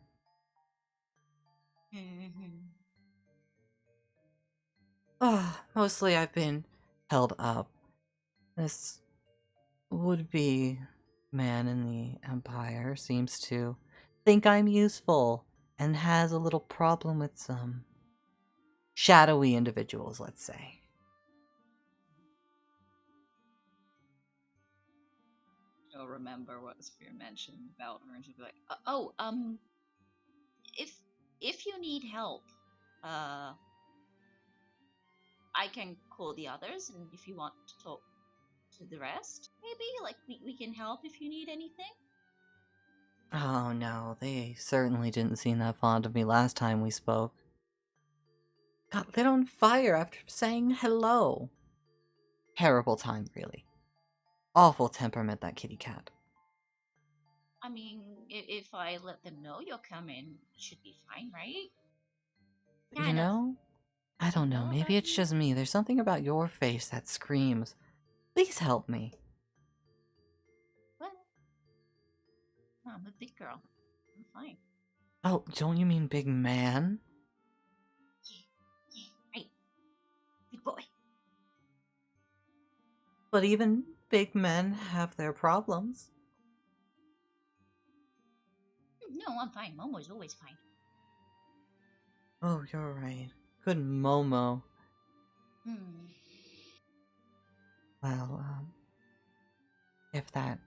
Mostly I've been held up. This would-be man in the Empire seems to think I'm useful and has a little problem with some shadowy individuals, let's say. She'll remember what Spear mentioned about her, and she'll be like, if you need help, I can call the others, and if you want to talk to the rest, maybe like we can help if you need anything. Oh no, they certainly didn't seem that fond of me last time we spoke. Got lit on fire after saying hello. Terrible time, really. Awful temperament, that kitty cat. I mean, if I let them know you're coming, it should be fine, right? You Kind of. know? I don't know, No, maybe it's just me. There's something about your face that screams, please help me. What? No, I'm a big girl. I'm fine. Oh, don't you mean big man? Yeah, right. Big boy. But even big men have their problems. No, I'm fine. Momo's always fine. Oh, you're right. Good Momo. Hmm. Well, if that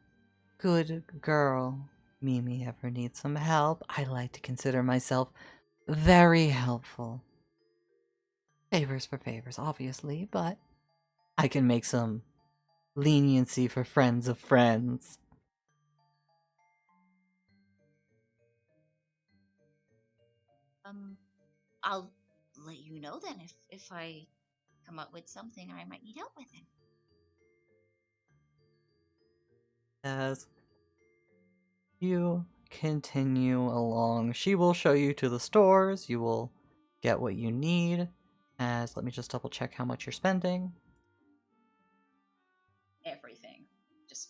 good girl Mimi ever needs some help, I like to consider myself very helpful. Favors for favors, obviously, but I can make some leniency for friends of friends. I'll let you know then if I come up with something I might need help with it. As you continue along, she will show you to the stores. You will get what you need. As let me just double check how much you're spending. Everything. Just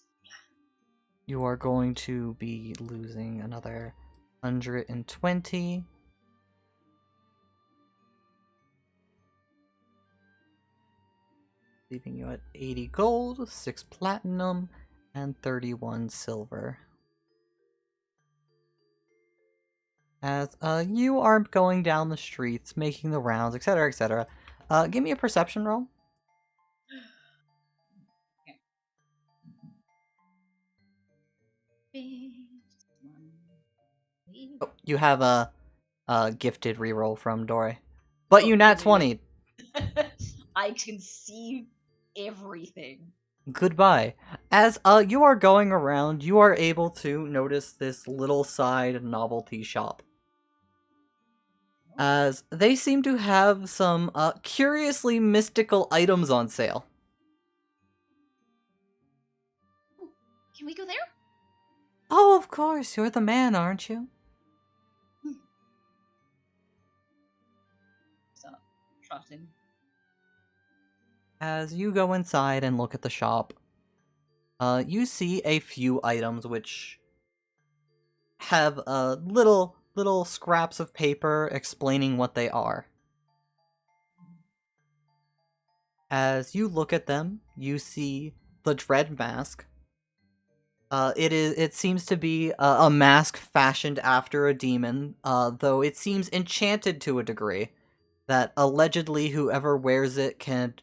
You are going to be losing another 120. Leaving you at 80 gold, 6 platinum, and 31 silver. As you are going down the streets, making the rounds, etc., etc. Give me a perception roll. Oh, you have a gifted reroll from Dory. But you nat 20. I can see everything. Goodbye. As you are going around, you are able to notice this little side novelty shop. As they seem to have some curiously mystical items on sale. Can we go there? Oh, of course, you're the man, aren't you? Stop trotting. As you go inside and look at the shop, you see a few items which have little scraps of paper explaining what they are. As you look at them, you see the Dread Mask. It seems to be a mask fashioned after a demon, though it seems enchanted to a degree, that allegedly whoever wears it can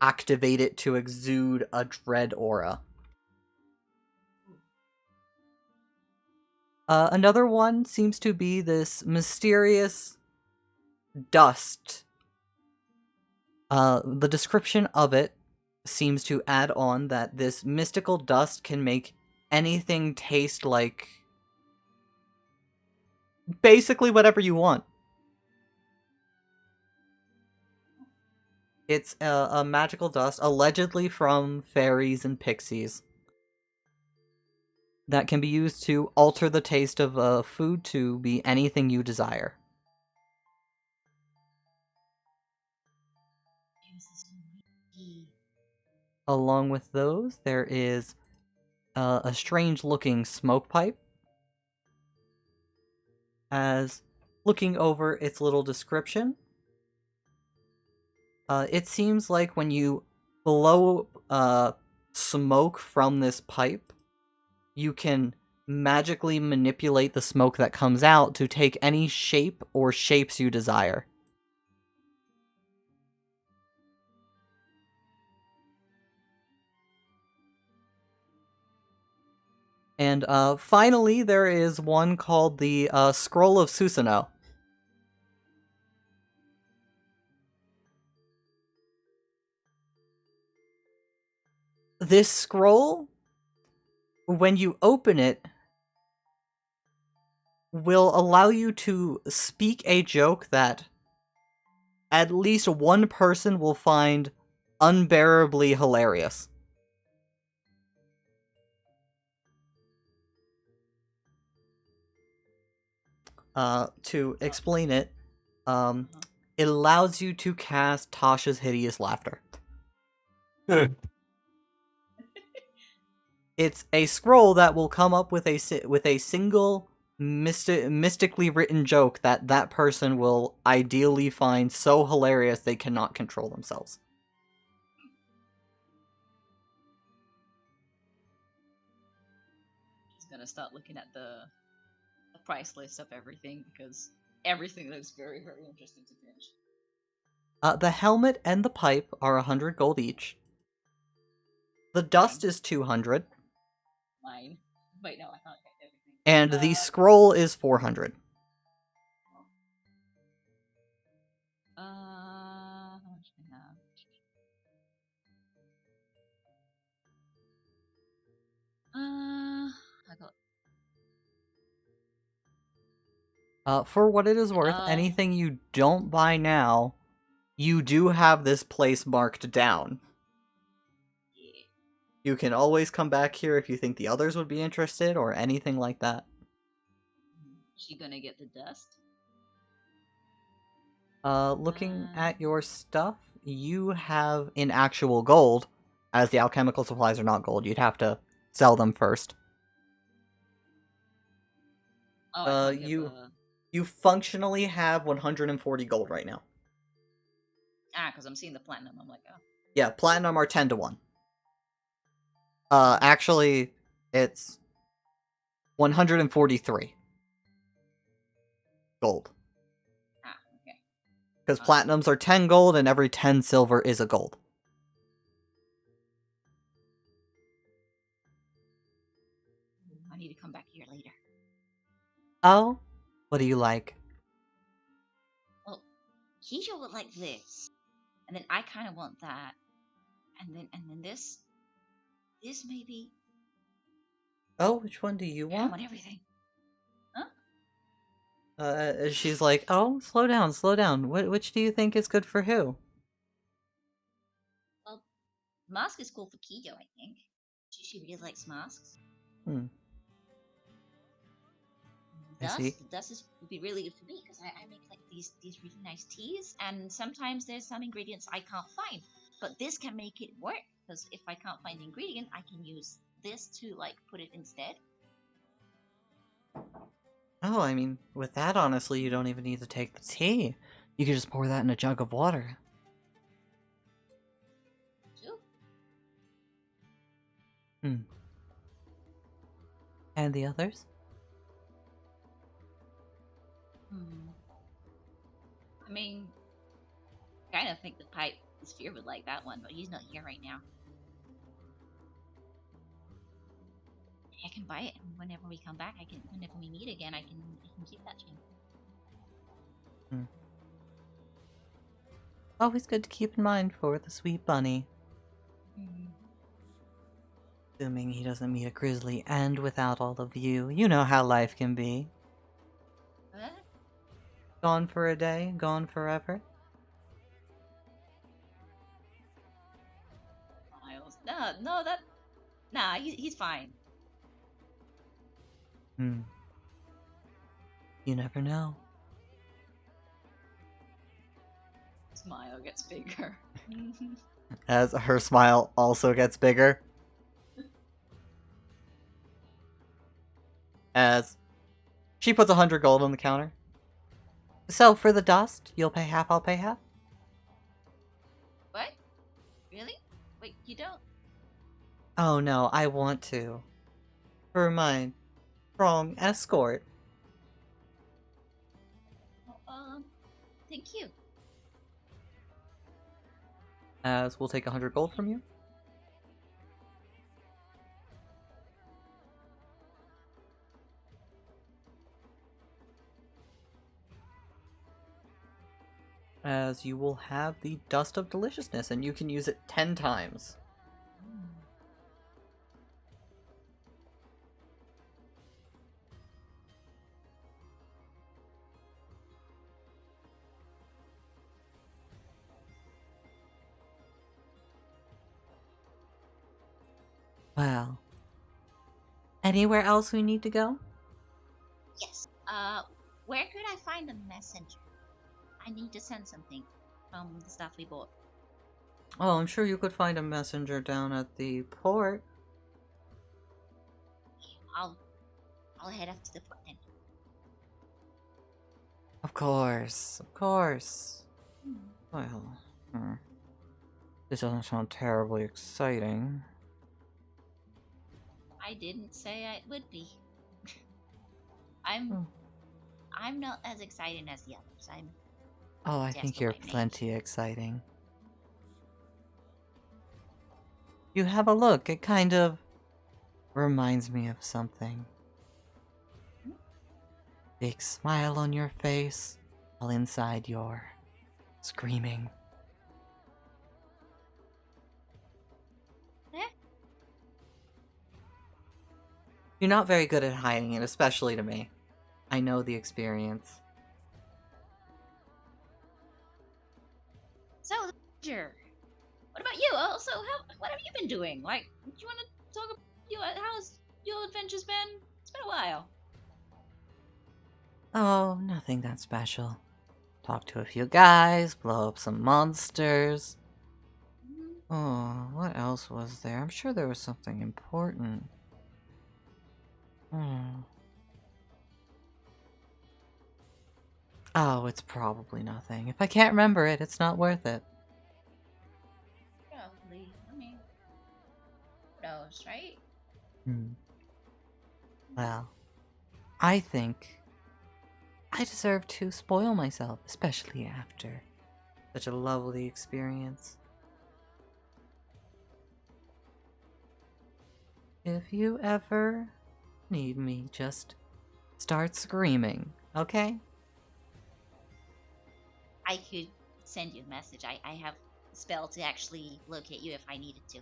activate it to exude a dread aura. Another one seems to be this mysterious dust. The description of it seems to add on that this mystical dust can make anything taste like basically whatever you want. It's a magical dust, allegedly from fairies and pixies, that can be used to alter the taste of food to be anything you desire. Along with those, there is a strange-looking smoke pipe. As looking over its little description, It seems like when you blow smoke from this pipe, you can magically manipulate the smoke that comes out to take any shape or shapes you desire. And finally, there is one called the Scroll of Susanoo. This scroll, when you open it, will allow you to speak a joke that at least one person will find unbearably hilarious. To explain it, it allows you to cast Tasha's Hideous Laughter. It's a scroll that will come up with a single mystically written joke that that person will ideally find so hilarious they cannot control themselves. He's gonna start looking at the price list of everything because everything looks very, very interesting to finish. The helmet and the pipe are 100 gold each. The dust is 200. Mine. Wait, no, I can't get everything. And the scroll is 400. How much do I have? I got. For what it is worth, Um. anything you don't buy now, you do have this place marked down. Yeah. You can always come back here if you think the others would be interested or anything like that. She gonna get the dust? Looking at your stuff, you have in actual gold, as the alchemical supplies are not gold. You'd have to sell them first. Oh, I can't get you- the... You functionally have 140 gold right now. because I'm seeing the platinum. I'm like, oh. Yeah, platinum are 10 to 1. Actually, it's 143 gold. Okay. Because platinums are 10 gold and every 10 silver is a gold. I need to come back here later. Oh? What do you like? Well, Kijo would like this, and then I kind of want that, and then this maybe. Oh, which one do you Yeah, I want? want everything. She's like, oh, slow down, slow down. Which do you think is good for who? Well, mask is cool for Kijo, I think. She really likes masks. Hmm. I Dust, see. dust would be really good for me because I make like these really nice teas, and sometimes there's some ingredients I can't find, but this can make it work because if I can't find the ingredient, I can use this to like put it instead. Oh, I mean, with that, honestly, you don't even need to take the tea. You can just pour that in a jug of water. Too. And the others? I mean, I kind of think the pipe sphere would like that one, but he's not here right now. I can buy it, and whenever we come back, whenever we meet again, I can keep that chain. Always good to keep in mind for the sweet bunny. Assuming he doesn't meet a grizzly and without all of you. You know how life can be. What? Gone for a day, gone forever. Miles. Nah, he's fine. You never know. Smile gets bigger. As her smile also gets bigger. As she puts 100 gold on the counter. So, for the dust, you'll pay half, I'll pay half? You don't? Oh no, I want to. For my strong escort. Thank you. As we'll take 100 gold from you. As you will have the Dust of Deliciousness, and you can use it 10 times. Well, anywhere else we need to go? Yes. Where could I find a messenger? I need to send something from the stuff we bought. Oh, I'm sure you could find a messenger down at the port. I'll head up to the port then. Of course, of course. Well, this doesn't sound terribly exciting. I didn't say it would be. Hmm. I'm not as excited as the others. Oh, I Just think the you're white mage. plenty exciting. You have a look, it kind of reminds me of something. Big smile on your face, while inside you're screaming. Eh? You're not very good at hiding it, especially to me. I know the experience. So, messenger. What about you? Also, what have you been doing? Like, do you want to talk about how's your adventures been? It's been a while. Oh, nothing that special. Talk to a few guys, blow up some monsters. Oh, what else was there? I'm sure there was something important. Oh, it's probably nothing. If I can't remember it, it's not worth it. Probably. I mean, who knows, right? Well, I think I deserve to spoil myself, especially after such a lovely experience. If you ever need me, just start screaming, okay? I could send you a message. I have a spell to actually locate you if I needed to.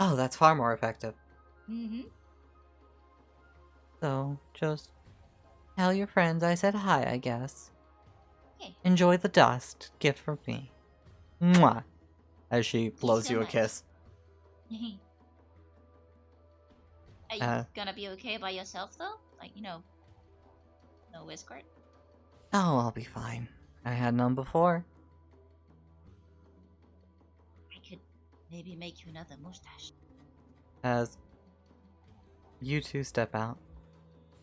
Oh, that's far more effective. Mm-hmm. So, just tell your friends I said hi, I guess. Okay. Enjoy the dust. Gift from me. Mwah! As she blows so you a much. kiss. Are you gonna be okay by yourself though? Like, no escort? Oh, I'll be fine. I had none before. I could maybe make you another mustache. As you two step out.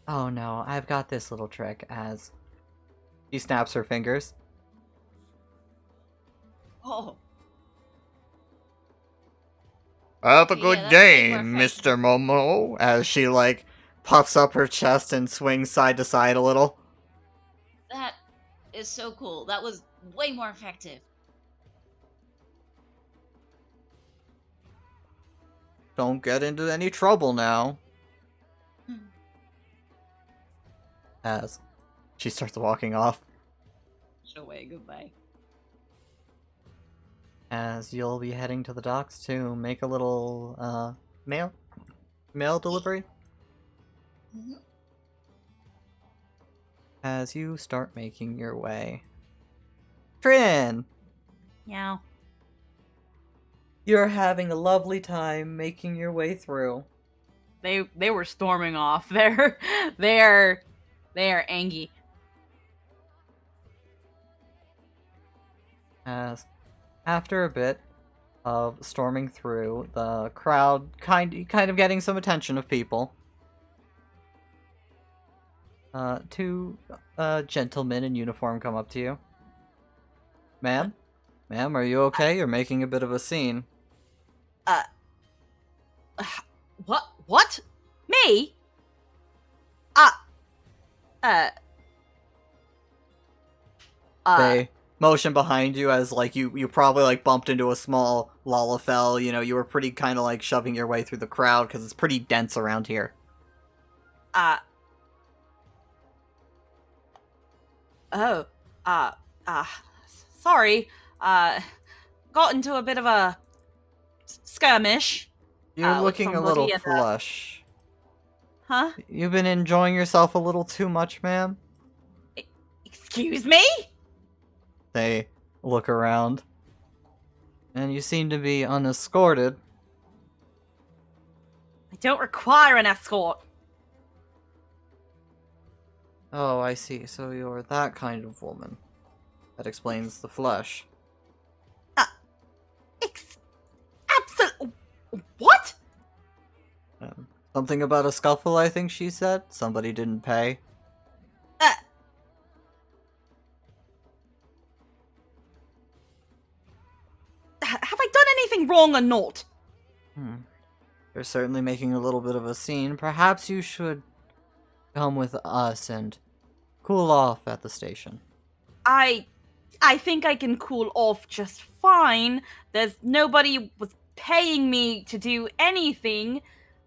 Oh no, I've got this little trick. As she snaps her fingers. Oh. Have a Yeah, good that's day, way more Mr. Momo. As she, like, puffs up her chest and swings side to side a little. That is so cool. That was way more effective. Don't get into any trouble now. As she starts walking off. No way, goodbye. As you'll be heading to the docks to make a little, mail delivery. Mm-hmm. As you start making your way. Trin! Yeah. You're having a lovely time making your way through. They were storming off. They are angry. As after a bit of storming through, the crowd kind of getting some attention of people. Two gentlemen in uniform come up to you. Ma'am? Ma'am, are you okay? You're making a bit of a scene. What? What? Me? Uh. They motion behind you as like you probably like bumped into a small Lalafell. You know, you were pretty kind of like shoving your way through the crowd because it's pretty dense around here. Oh. Sorry. Got into a bit of a skirmish. You're with looking a somebody little and, flush. Huh? You've been enjoying yourself a little too much, ma'am? Excuse me? They look around. And you seem to be unescorted. I don't require an escort. Oh, I see. So you're that kind of woman. That explains the flush. Absolute. What? Something about a scuffle, I think she said. Somebody didn't pay. Have I done anything wrong or not? You're certainly making a little bit of a scene. Perhaps you should come with us and cool off at the station. I think I can cool off just fine. There's nobody was paying me to do anything.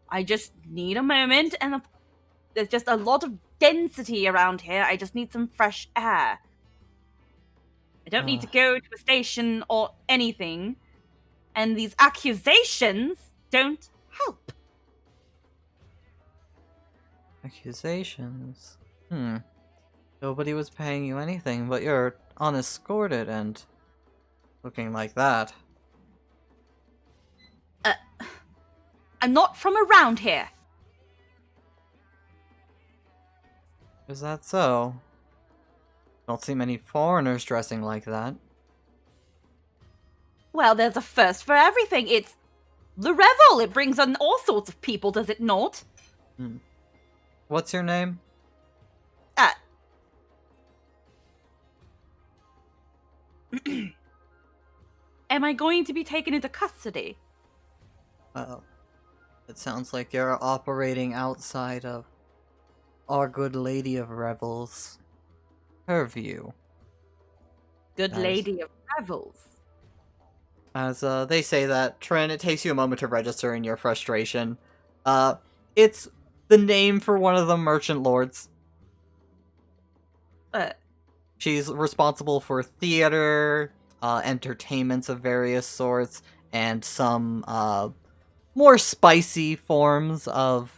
I just need a moment, and there's just a lot of density around here. I just need some fresh air. I don't need to go to a station or anything. And these accusations don't help. Accusations? Nobody was paying you anything, but you're unescorted and looking like that. I'm not from around here. Is that so? Don't see many foreigners dressing like that. Well, there's a first for everything. It's the revel. It brings on all sorts of people, does it not? What's your name? Am I going to be taken into custody? Well, it sounds like you're operating outside of our good lady of revels' purview. Good Nice. lady of revels. As they say that, Trin, it takes you a moment to register in your frustration. It's the name for one of the merchant lords. She's responsible for theater, entertainments of various sorts, and some more spicy forms of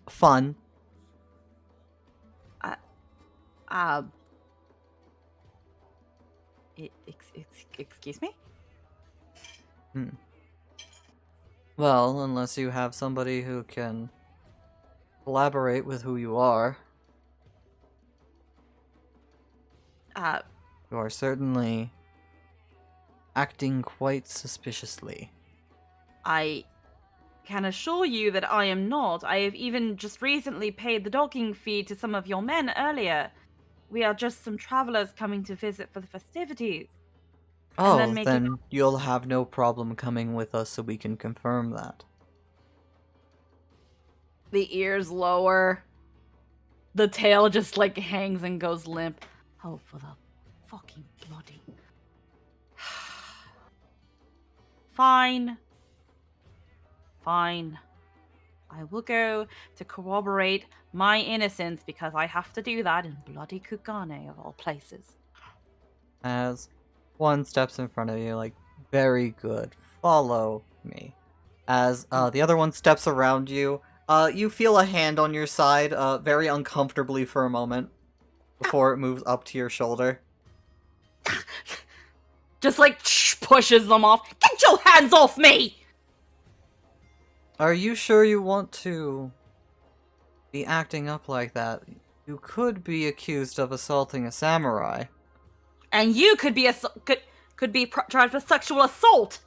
fun. Excuse me? Well, unless you have somebody who can collaborate with who you are. You are certainly acting quite suspiciously. I can assure you that I am not. I have even just recently paid the docking fee to some of your men earlier. We are just some travelers coming to visit for the festivities. Oh, then making- then you'll have no problem coming with us so we can confirm that. The ears lower. The tail just like hangs and goes limp. Oh, for the fucking bloody. Fine. Fine. I will go to corroborate my innocence because I have to do that in bloody Kugane of all places. As one steps in front of you, like, very good, follow me. As the other one steps around you, you feel a hand on your side, very uncomfortably for a moment, before it moves up to your shoulder. Just like pushes them off. Get your hands off me! Are you sure you want to be acting up like that? You could be accused of assaulting a samurai. And you could be tried for sexual assault.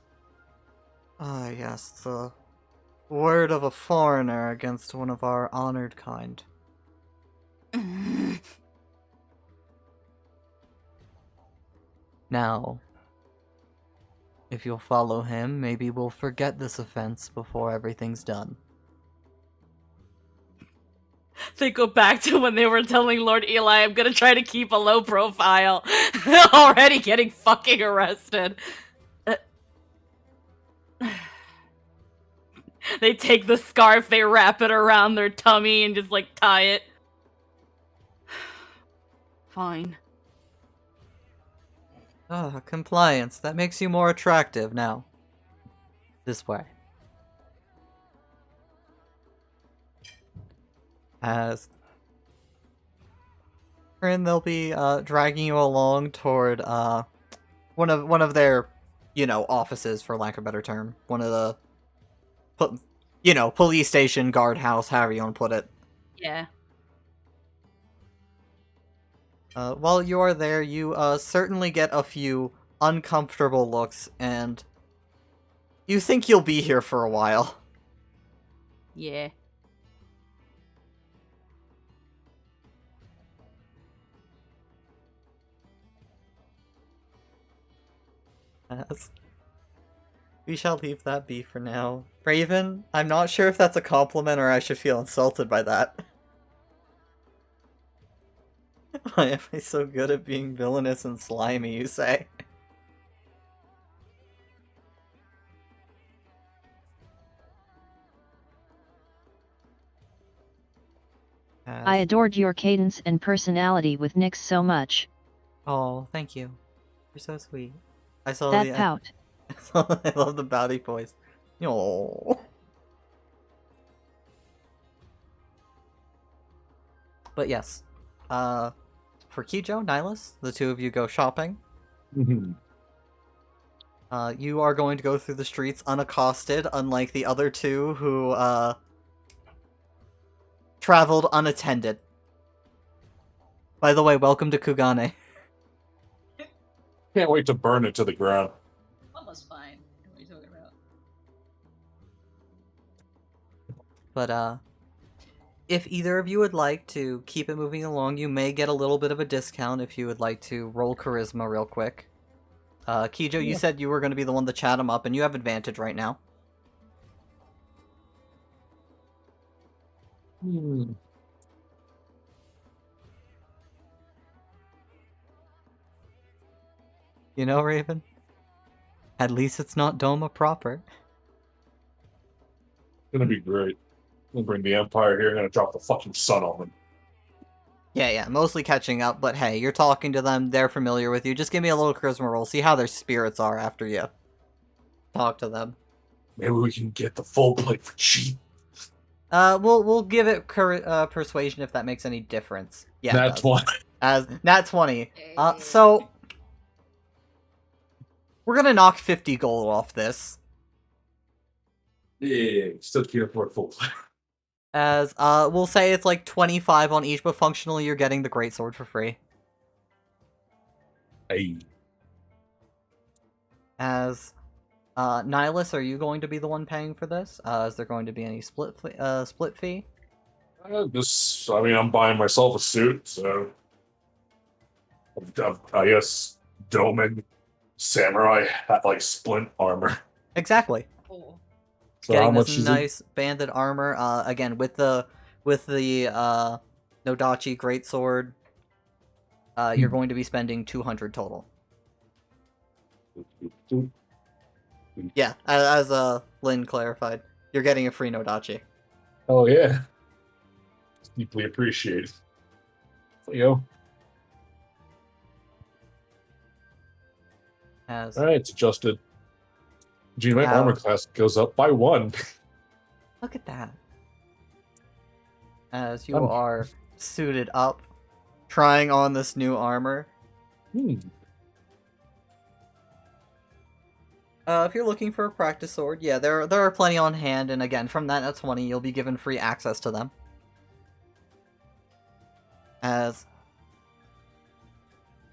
Ah, yes, the word of a foreigner against one of our honored kind. Now, If you'll follow him, maybe we'll forget this offense before everything's done. They go back to when they were telling Lord Eli, I'm gonna try to keep a low profile. They're already getting fucking arrested. They take the scarf, they wrap it around their tummy and just like tie it. Fine. Ah, compliance. That makes you more attractive now. This way. As and they'll be dragging you along toward one of their, offices, for lack of a better term. One of the police station, guardhouse, however you want to put it. Yeah. While you are there, you certainly get a few uncomfortable looks, and you think you'll be here for a while. Yeah. As we shall leave that be for now. Raven, I'm not sure if that's a compliment or I should feel insulted by that. Why am I so good at being villainous and slimy, you say? I adored your cadence and personality with Nyx so much. Oh, thank you. You're so sweet. I saw That the pout. I love the bowdy voice. Oh. But yes, for Kijo, Nihilus, the two of you go shopping. Mhm. You are going to go through the streets unaccosted, unlike the other two who traveled unattended. By the way, welcome to Kugane. Can't wait to burn it to the ground. Almost fine. What are you talking about? But if either of you would like to keep it moving along, you may get a little bit of a discount if you would like to roll charisma real quick. Kijo, you said you were going to be the one to chat him up, and you have advantage right now. Hmm. You know, Raven? At least it's not Doma proper. Gonna be great. We'll bring the Empire here, gonna drop the fucking sun on them. Yeah, mostly catching up, but hey, you're talking to them, they're familiar with you. Just give me a little charisma roll, see how their spirits are after you talk to them. Maybe we can get the full plate for cheap. We'll give it persuasion if that makes any difference. Yeah, it That's does. one. As nat 20. So we're gonna knock 50 gold off this. Yeah, still can't afford full plate. As we'll say it's like 25 on each, but functionally you're getting the greatsword for free. Hey. As Nihilus, are you going to be the one paying for this? Is there going to be any split fee? I'm buying myself a suit, so I guess Doman Samurai had like splint armor. Exactly. Oh. So how Getting much this is nice banded armor. Again with the Nodachi greatsword. You're going to be spending 200 total. it? Yeah, as Lynn clarified, you're getting a free Nodachi. Oh yeah, deeply appreciated. So, yo, As all right, it's adjusted. Gee, my Wow. armor class goes up by 1. look at that. As you Um. are suited up, trying on this new armor. If you're looking for a practice sword, yeah, there are plenty on hand, and again, from that at 20, you'll be given free access to them. As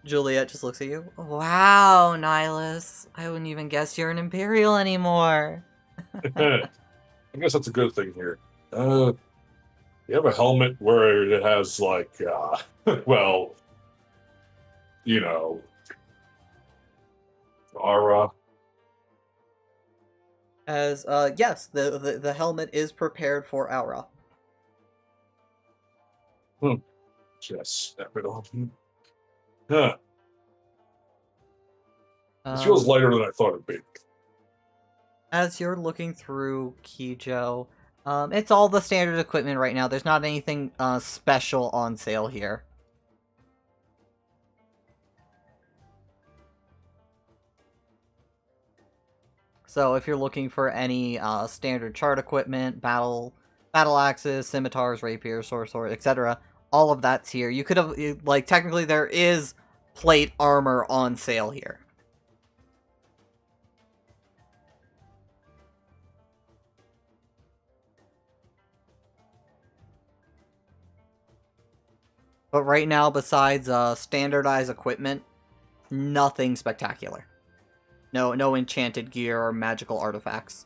Juliet just looks at you. Wow, Nihilus. I wouldn't even guess you're an Imperial anymore. I guess that's a good thing here. You have a helmet where it has like, well, you know, aura As yes, the helmet is prepared for Aura. Just snap it off. Huh. This Um, feels lighter than I thought it'd be. as you're looking through Kijo, it's all the standard equipment right now. There's not anything special on sale here. So if you're looking for any standard chart equipment, battle axes, scimitars, rapiers, sword, etc., all of that's here. You could have, like, technically there is plate armor on sale here. But right now, besides standardized equipment, nothing spectacular. No enchanted gear or magical artifacts.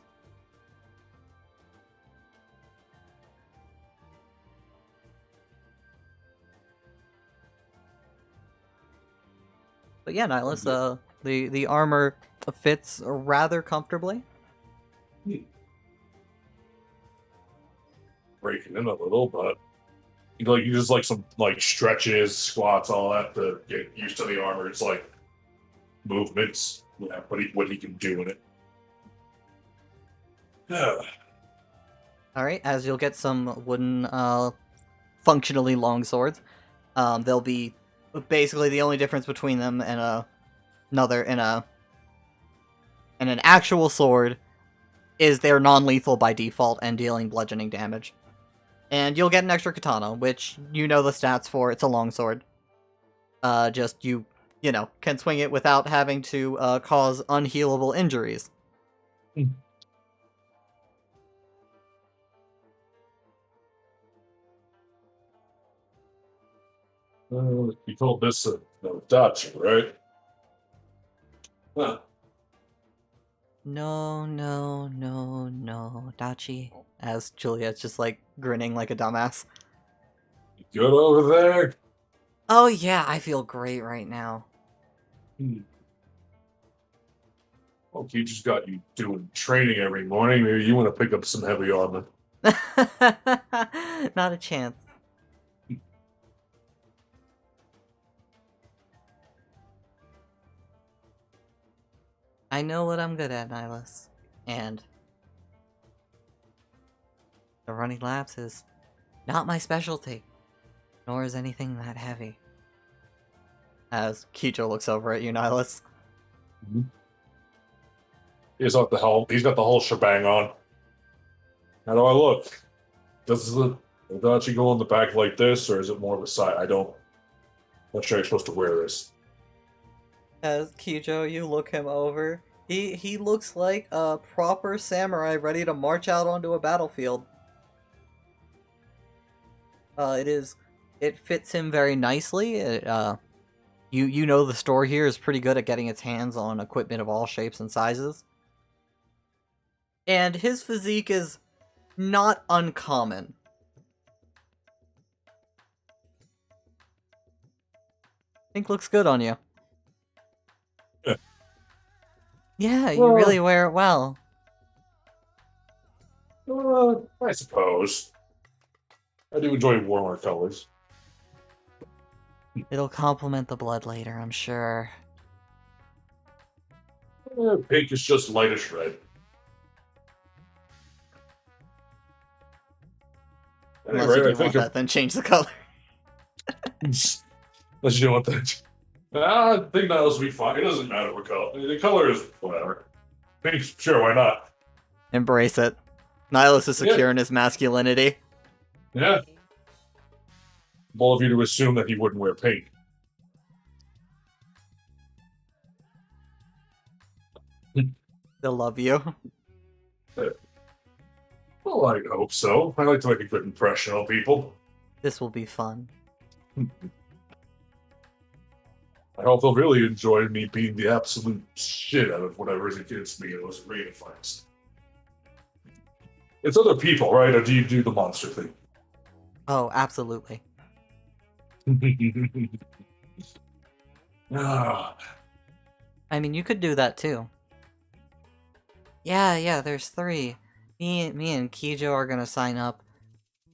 But yeah, Nihilus, the armor fits rather comfortably. Breaking in a little, but you just like some like stretches, squats, all that to get used to the armor. It's like movements, yeah, what he can do in it. Yeah. Alright, as you'll get some wooden, functionally long swords. They'll be basically the only difference between them and an actual sword is they're non-lethal by default and dealing bludgeoning damage. And you'll get an extra katana, which you know the stats for. It's a longsword. Just you know, can swing it without having to cause unhealable injuries. You told this no Dutch, right? Huh. No, Dachi. As Juliet's just like grinning like a dumbass. You good over there? Oh yeah, I feel great right now. Well, he just got you doing training every morning. Maybe you want to pick up some heavy armor. Not a chance. I know what I'm good at, Nihilus. And the running laps is not my specialty, nor is anything that heavy. As Kijo looks over at you, Nihilus. He's got the whole shebang on. How do I look? Does the Adachi go on the back like this, or is it more of a side? Not sure I'm supposed to wear this. As Kijo, you look him over. He looks like a proper samurai ready to march out onto a battlefield. It fits him very nicely. You know the store here is pretty good at getting its hands on equipment of all shapes and sizes. And his physique is not uncommon. I think looks good on you. Yeah, you really wear it well. I suppose. I do enjoy warmer colors. It'll complement the blood later, I'm sure. Pink is just lightish red. Unless Anyway, you do want that, then change the color. Unless you don't want that. I think that'll be fine. It doesn't matter what color. The color is whatever. Pink, sure, why not? Embrace it. Nihilus is secure in his masculinity. Yeah. All of you to assume that he wouldn't wear pink. They'll love you. Well, I hope so. I like to make a good impression on people. This will be fun. I hope they'll really enjoy me beating the absolute shit out of whatever is against me in those arena fights. It's other people, right? Or do you do the monster thing? Oh, absolutely. Ah, I mean, you could do that too. Yeah, there's 3. Me and Kijo are gonna sign up.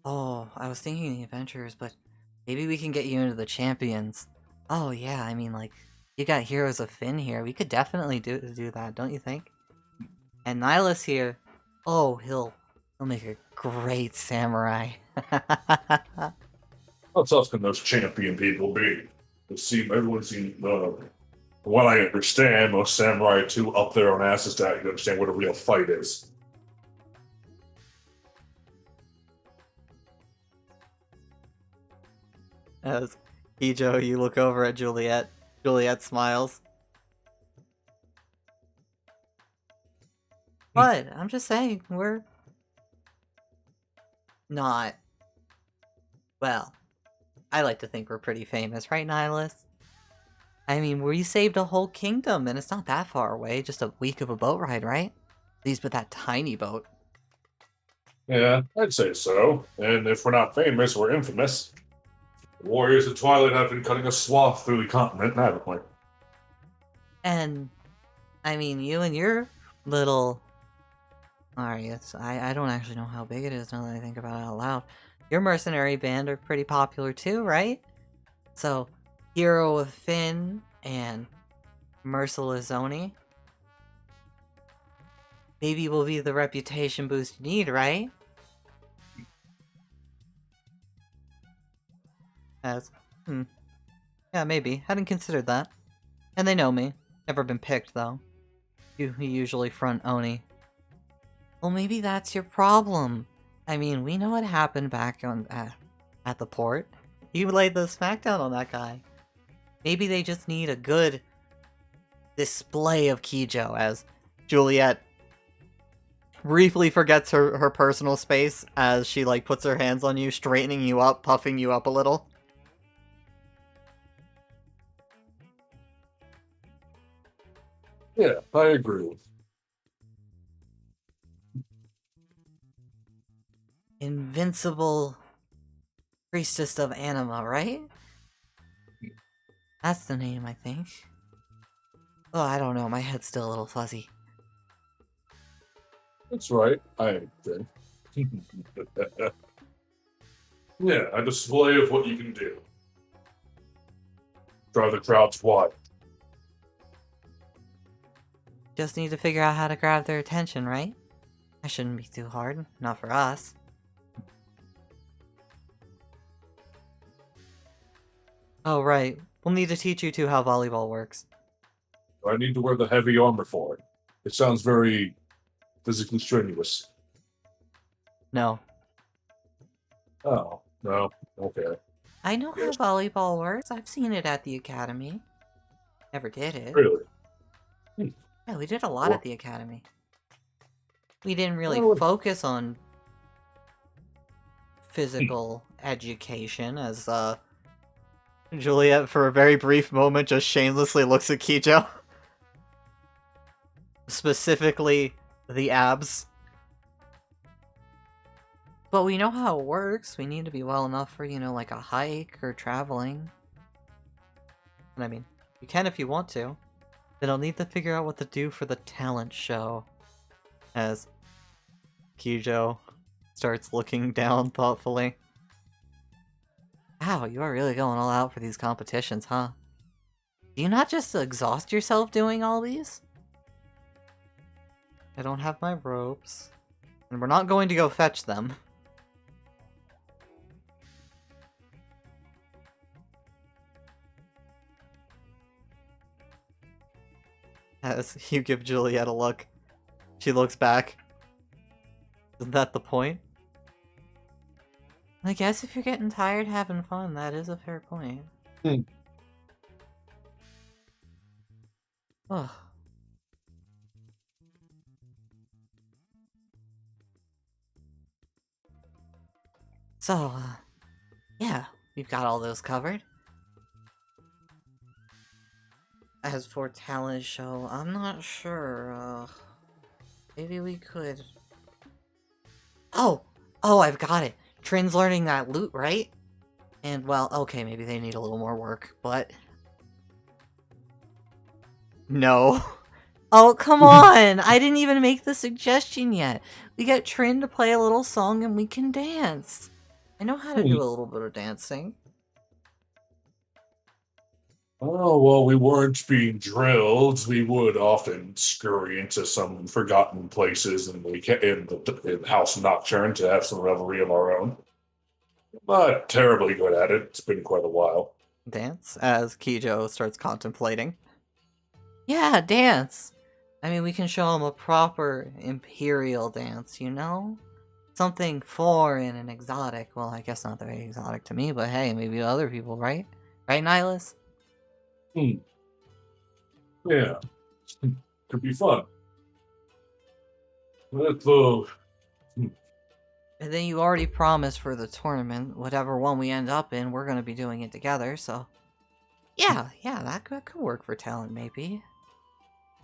Oh, I was thinking the adventurers, but maybe we can get you into the champions. Oh yeah, I mean, like, you got Heroes of Finn here. We could definitely do that, don't you think? And Nihilus here. Oh, he'll make a great samurai. How tough can those champion people be? Everyone seems, from what I understand, most samurai are too up their own asses to actually understand what a real fight is. As Kijo, you look over at Juliet. Juliet smiles. What? I'm just saying, we're not. Well, I like to think we're pretty famous, right, Nihilus? I mean, we saved a whole kingdom, and it's not that far away, just a week of a boat ride, right? At least with that tiny boat. Yeah, I'd say so. And if we're not famous, we're infamous. The warriors of Twilight have been cutting a swath through the continent, haven't we? And, I mean, you and your little... Alright, I don't actually know how big it is now that I think about it out loud. Your mercenary band are pretty popular too, right? So, Hero of Finn and Merciless Oni. Maybe will be the reputation boost you need, right? Yeah, maybe. Hadn't considered that. And they know me. Never been picked, though. You usually front Oni. Well, maybe that's your problem. I mean, we know what happened back on at the port. You laid the smackdown on that guy. Maybe they just need a good display of Kijo, as Juliet briefly forgets her personal space as she, like, puts her hands on you, straightening you up, puffing you up a little. Yeah, I agree. Invincible Priestess of Anima, right? That's the name, I think. Oh, I don't know, my head's still a little fuzzy. That's right, I think. Yeah, a display of what you can do. Drive the crowds wild. Just need to figure out how to grab their attention, right? That shouldn't be too hard, not for us. Oh, right. We'll need to teach you two how volleyball works. Do I need to wear the heavy armor for it? It sounds very physically strenuous. No. Oh, no. Okay. I know Yes. how volleyball works. I've seen it at the academy. Never did it. Really? Yeah, we did a lot Well- at the academy. We didn't really Well- focus on physical education as, Juliet, for a very brief moment, just shamelessly looks at Kijo. Specifically, the abs. But we know how it works. We need to be well enough for, you know, like a hike or traveling. And I mean, you can if you want to. Then I'll need to figure out what to do for the talent show. As Kijo starts looking down thoughtfully. Wow, you are really going all out for these competitions, huh? Do you not just exhaust yourself doing all these? I don't have my ropes. And we're not going to go fetch them. As you give Juliet a look, she looks back. Isn't that the point? I guess if you're getting tired having fun, that is a fair point. Ugh. So, yeah, we've got all those covered. As for talent show, I'm not sure, maybe we could... Oh, I've got it! Trin's learning that loot, right? And, well, okay, maybe they need a little more work, but... No. Oh, come on! I didn't even make the suggestion yet. We get Trin to play a little song and we can dance. I know how to do a little bit of dancing. Oh, well, we weren't being drilled. We would often scurry into some forgotten places in in House Nocturne to have some revelry of our own. Not terribly good at it. It's been quite a while. Dance? As Kijo starts contemplating. Yeah, dance! I mean, we can show him a proper imperial dance, you know? Something foreign and exotic. Well, I guess not very exotic to me, but hey, maybe to other people, right? Right, Nihilus? Hmm. Yeah. Could be fun. But, And then you already promised for the tournament, whatever one we end up in, we're gonna be doing it together, so... Yeah, that could work for talent, maybe.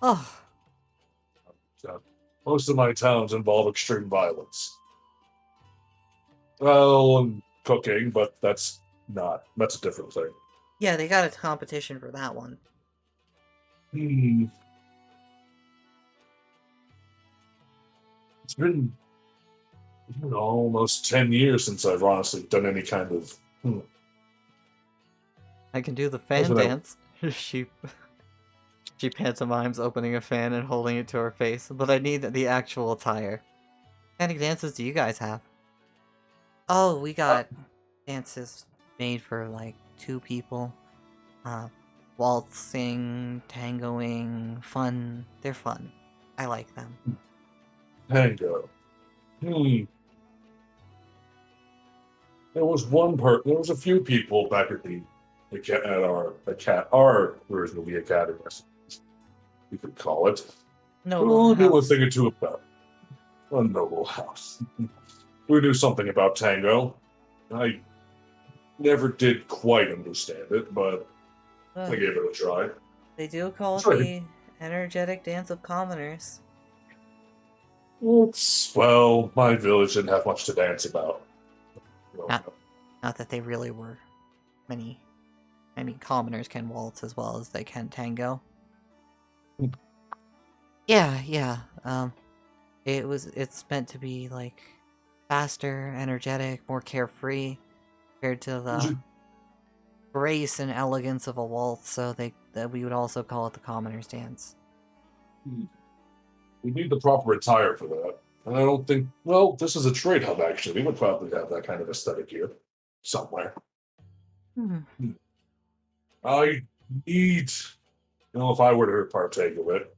Oh, most of my towns involve extreme violence. Well, and cooking, but that's a different thing. yeah, they got a competition for that one. Hmm. It's been almost 10 years since I've honestly done any kind of. I can do the fan what I- dance. She pantomimes opening a fan and holding it to her face, but I need the actual attire. What kind of dances do you guys have? Oh, we got dances made for like 2 people. Waltzing, tangoing, fun. They're fun. I like them. Tango. There was a few people back at our version of the academy, you could call it. No, Who knew a thing or two about a noble house? Who knew something about tango? I never did quite understand it, but I gave it a try. They do call it Sorry. the energetic dance of commoners. My village didn't have much to dance about. Not that they really were many. I mean, commoners can waltz as well as they can tango. Yeah. It's meant to be like faster, energetic, more carefree compared to the grace and elegance of a waltz. So that we would also call it the commoners dance. We need the proper attire for that. And I don't think, well, this is a trade hub, actually. We would probably have that kind of aesthetic here somewhere. I need, if I were to partake of it,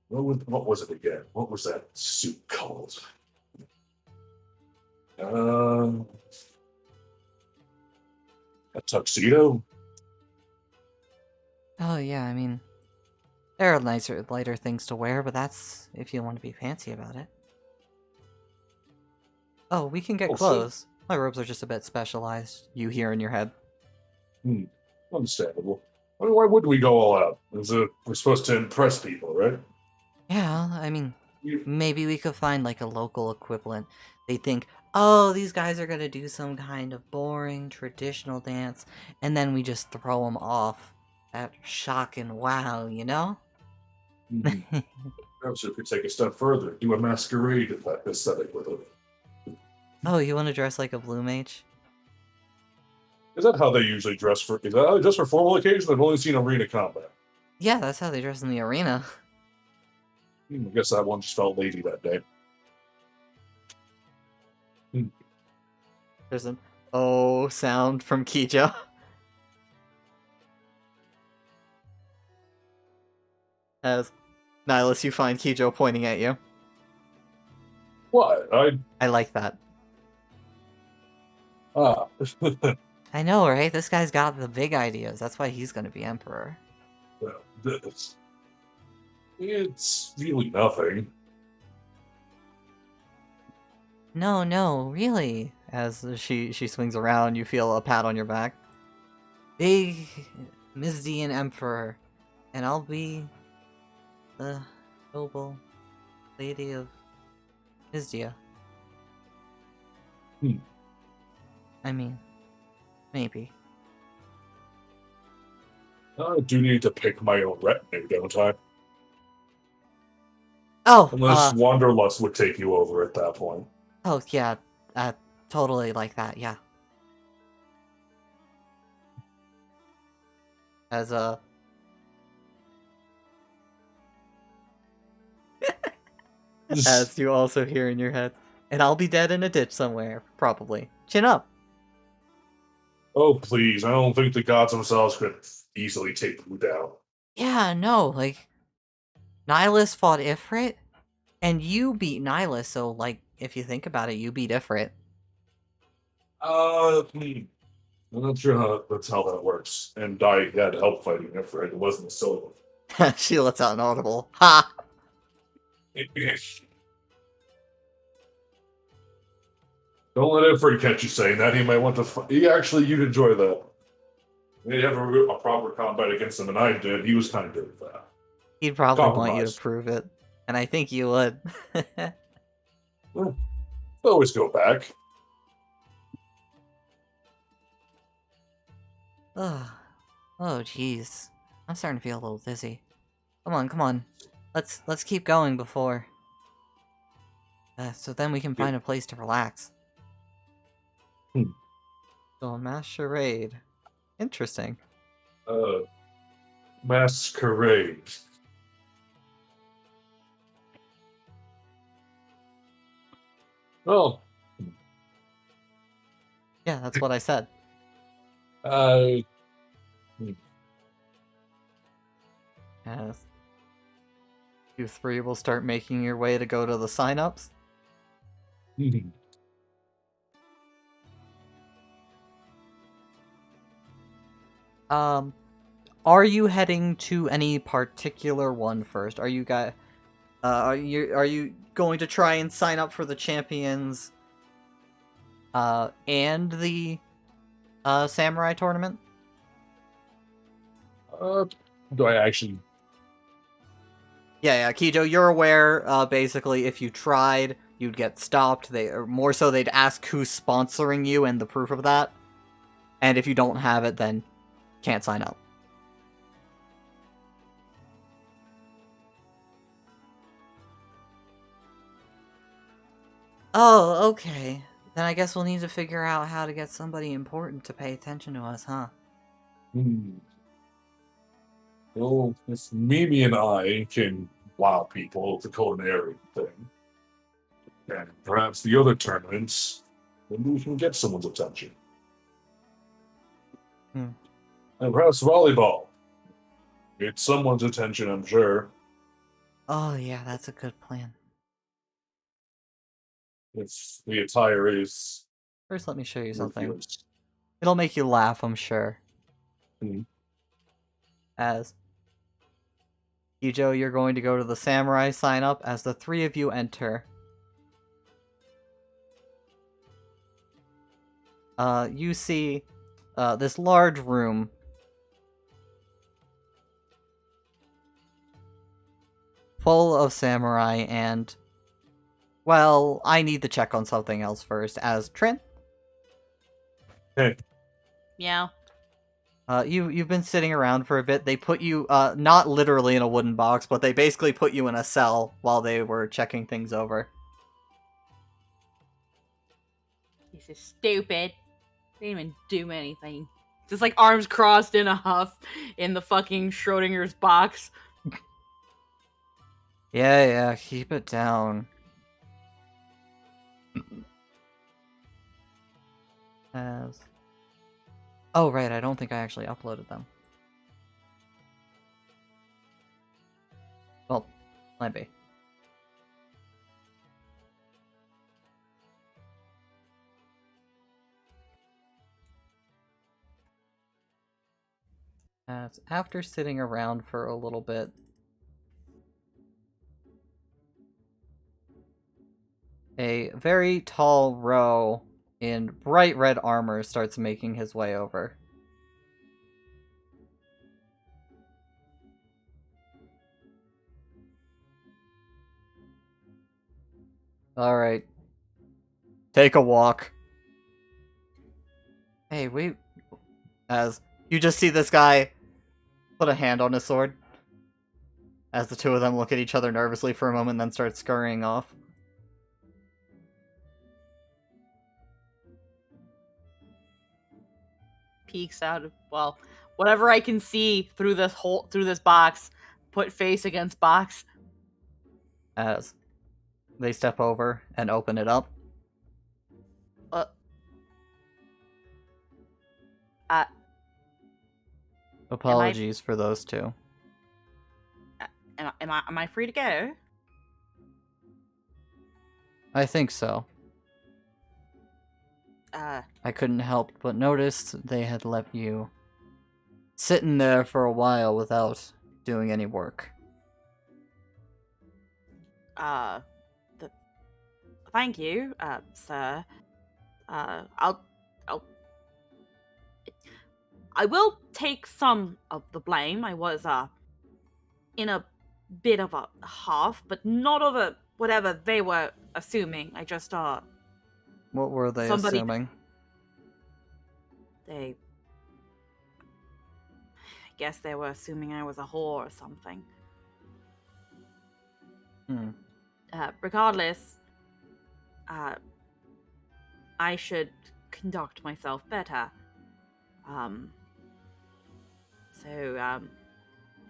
what was it again? What was that suit called? A tuxedo? Oh yeah, I mean, there are lighter things to wear, but that's if you want to be fancy about it. Oh, we can get clothes. My robes are just a bit specialized. You hear in your head. Understandable. Why would we go all out? We're supposed to impress people, right? Yeah, I mean, maybe we could find like a local equivalent. They think, oh, these guys are gonna do some kind of boring traditional dance, and then we just throw them off. That shock and wow, you know? Perhaps we could take a step further, do a masquerade aesthetic with it. Oh, you want to dress like a blue mage? Is that how they usually dress for? Is that how they dress for formal occasions? I've only seen arena combat. Yeah, that's how they dress in the arena. I guess that one just felt lazy that day. There's an oh sound from Kijo. As Nihilus, you find Kijo pointing at you. What? I like that. I know, right? This guy's got the big ideas. That's why he's going to be emperor. Well, it's really nothing. No, really. As she swings around, you feel a pat on your back. Big Mizdian emperor, and I'll be the noble lady of Mizdia. I mean, maybe. I do need to pick my own retinue, don't I? Oh, Unless Wanderlust would take you over at that point. oh yeah, totally like that, yeah. As as you also hear in your head, and I'll be dead in a ditch somewhere, probably. Chin up. Oh, please. I don't think the gods themselves could easily take you down. Yeah, no, like, Nihilus fought Ifrit, and you beat Nihilus, so, like, if you think about it, you beat Ifrit. I'm not sure how that's how that works. And I had help fighting Ifrit. It wasn't a solo. She lets out an audible. Ha! Don't let Ifrit catch you saying that. He might want to. You'd enjoy that. They'd have a proper combat against him, and I did. He was kind of good at that. He'd probably want you to Compromise. prove it, and I think you would. Always go back. Oh, jeez. I'm starting to feel a little dizzy. Come on. Let's keep going before. So then we can find a place to relax. Hmm. So a masquerade. Interesting. Masquerade. Oh, Yeah, that's what I said. uh, As you three will start making your way to go to the sign-ups. Are you heading to any particular one first? Are you guys, are you going to try and sign up for the champions, and the, samurai tournament? do I actually? Yeah, Kijo, you're aware, basically, if you tried, you'd get stopped. Or more so, they'd ask who's sponsoring you and the proof of that. And if you don't have it, then can't sign up. Oh, okay. Then I guess we'll need to figure out how to get somebody important to pay attention to us, huh? Well, if Mimi and I can wow people with the culinary thing, and perhaps the other tournaments, maybe we can get someone's attention. Hmm. And perhaps volleyball. Get someone's attention, I'm sure. Oh, yeah, that's a good plan. If the attire is First, let me show you something. refused. It'll make you laugh, I'm sure. Hmm. As Kijo, you're going to go to the samurai sign up as the three of you enter. You see this large room. Full of samurai and, well, I need to check on something else first. As Trent, Hey, Meow. you've been sitting around for a bit. They put you, not literally in a wooden box, but they basically put you in a cell while they were checking things over. This is stupid. They didn't even do anything. Just like arms crossed in a huff in the fucking Schrodinger's box. Yeah, keep it down. As... Oh, right, I don't think I actually uploaded them. Well, might be. As after sitting around for a little bit, a very tall Ro in bright red armor starts making his way over. Alright. Take a walk. Hey, wait. As you just see this guy put a hand on his sword. As the two of them look at each other nervously for a moment, then start scurrying off. Peeks out of, well, whatever I can see through this box. Put face against box. As they step over and open it up. Uh. Uh. Apologies for those two. Am I free to go? I think so. I couldn't help but notice they had left you sitting there for a while without doing any work. Thank you, sir. I will take some of the blame. I was, in a bit of a huff, but not over whatever they were assuming. I just, What were they somebody- assuming? I guess they were assuming I was a whore or something. Regardless, I should conduct myself better.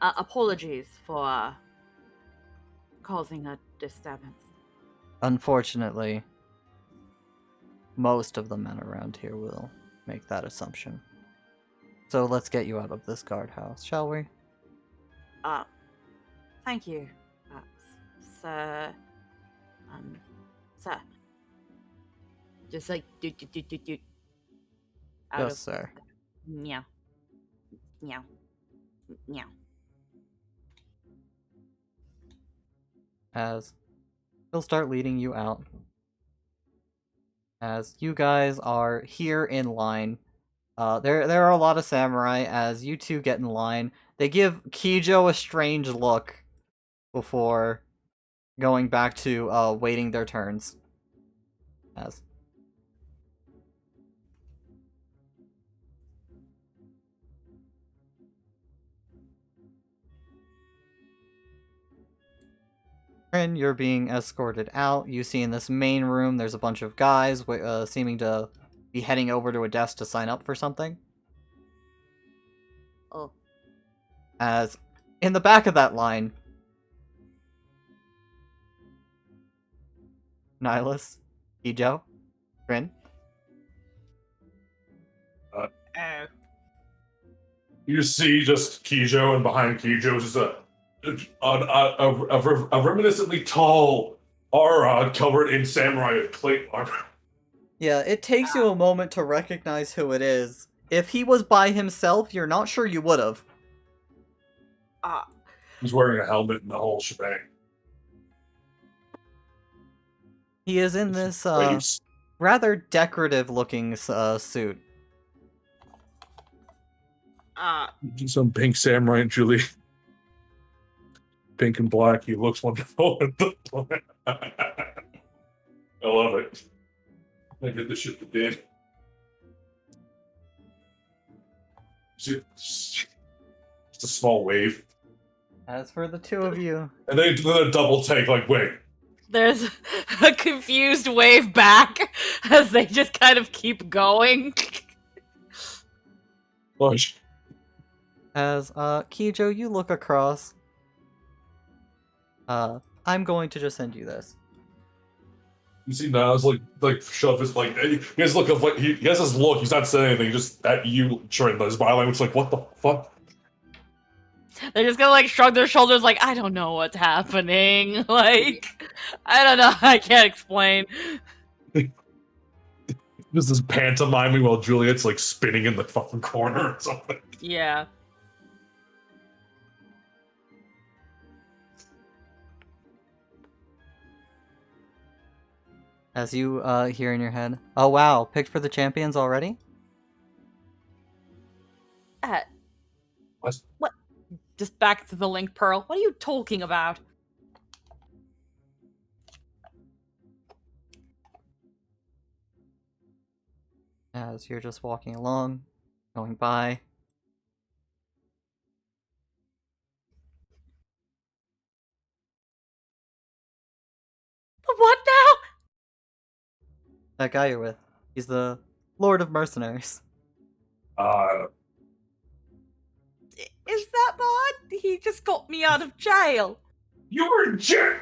Apologies for causing a disturbance. Unfortunately, most of the men around here will make that assumption. So let's get you out of this guardhouse, shall we? Thank you, sir. Sir. Just like do. Yes, sir. Meow. Meow. Meow. As he'll start leading you out. As you guys are here in line, there are a lot of samurai. As you two get in line, they give Kijo a strange look before going back to waiting their turns. As Rin, you're being escorted out. You see in this main room, there's a bunch of guys seeming to be heading over to a desk to sign up for something. Oh. As in the back of that line, Nihilus, Kijo, Rin. Oh. You see just Kijo, and behind Kijo is just a reminiscently tall Aura covered in samurai plate armor. Yeah, it takes you a moment to recognize who it is. If he was by himself, you're not sure you would have. He's wearing a helmet and the whole shebang. He is in this Waves. rather decorative-looking suit. Some pink samurai and Julie. Pink and black. He looks wonderful. I love it. I get this shit to Dan. Just a small wave. As for the two of you, And then a double take, like, wait. There's a confused wave back as they just kind of keep going. Watch. as Kijo, you look across. I'm going to just send you this. You see Niles like shove his he has look of like he has his look. He's not saying anything. Just at you, trying his body language. Like what the fuck? They're just gonna like shrug their shoulders, like I don't know what's happening. Like I don't know. I can't explain. This is pantomiming while Juliet's like spinning in the fucking corner or something. Yeah. As you hear in your head, oh wow, picked for the champions already? What? Just back to the link, Pearl. What are you talking about? As you're just walking along, going by. That guy you're with. He's the Lord of Mercenaries. Is that bad? He just got me out of jail. You were in jail.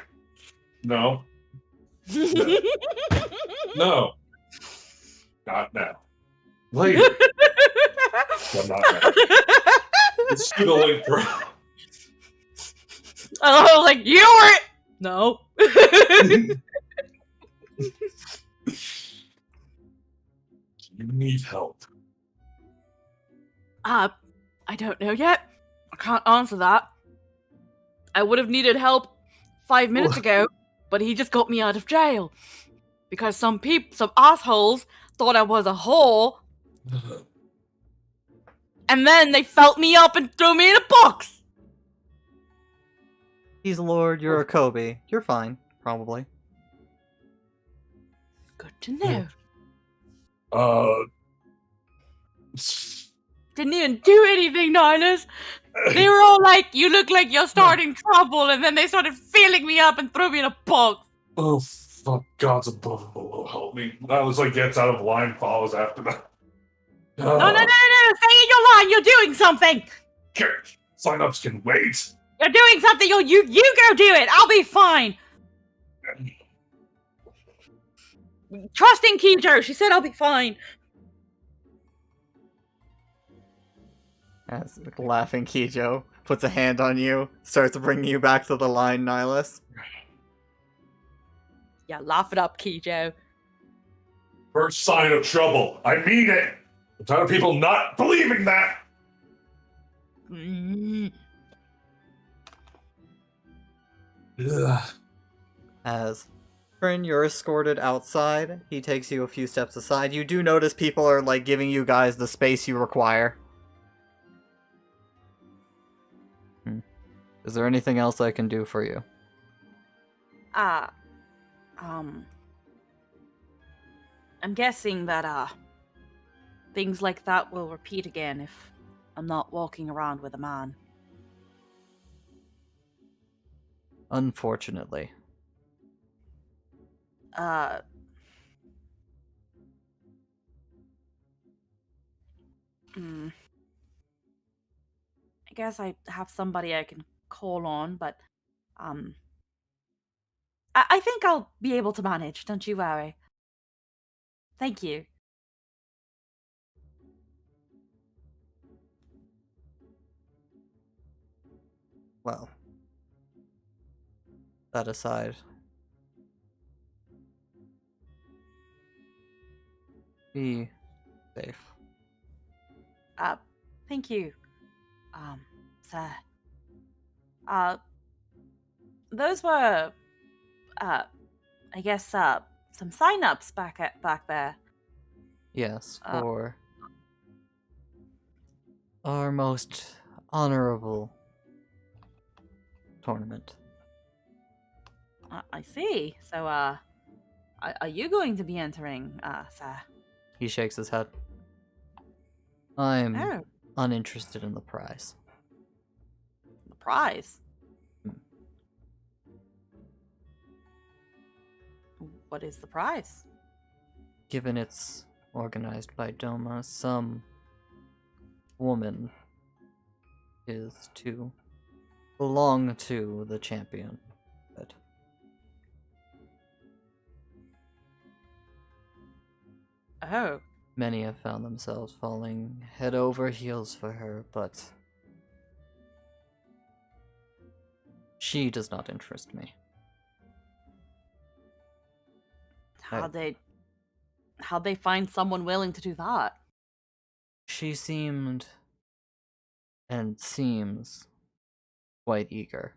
No, no, not now. Later, but not now. It's too late for. I was like, you were. No. You need help. I don't know yet. I can't answer that. I would have needed help 5 minutes ago, but he just got me out of jail. Because some assholes thought I was a whore, and then they felt me up and threw me in a box. He's Lord, you're a Kobe. You're fine, probably. Good to know. Didn't even do anything, Nihilus. They were all like, you look like you're starting trouble, and then they started feeling me up and threw me in a box. Oh, fuck, God's above and below, help me. I was like, gets out of line, follows after that. No, stay in your line, you're doing something. Okay, sign-ups can wait. You're doing something, you go do it, I'll be fine. Trusting Kijo, she said I'll be fine. As laughing Kijo puts a hand on you, starts bringing you back to the line, Nihilus. Yeah, laugh it up, Kijo. First sign of trouble. I mean it. I'm tired of people not believing that. Ugh. As Prin, you're escorted outside. He takes you a few steps aside. You do notice people are like giving you guys the space you require. Is there anything else I can do for you? I'm guessing that, things like that will repeat again if I'm not walking around with a man. Unfortunately. I guess I have somebody I can call on, but, I think I'll be able to manage, don't you worry. Thank you. Well, that aside, be safe. Thank you, sir. Those were, I guess, some sign-ups back there. Yes, for our most honorable tournament. I see. So, are you going to be entering, sir? He shakes his head. I'm Oh, uninterested in the prize. the prize. What is the prize? Given it's organized by Doma, some woman is to belong to the champion. But Oh, many have found themselves falling head over heels for her, but she does not interest me. how'd they find someone willing to do that? She seemed and seems quite eager.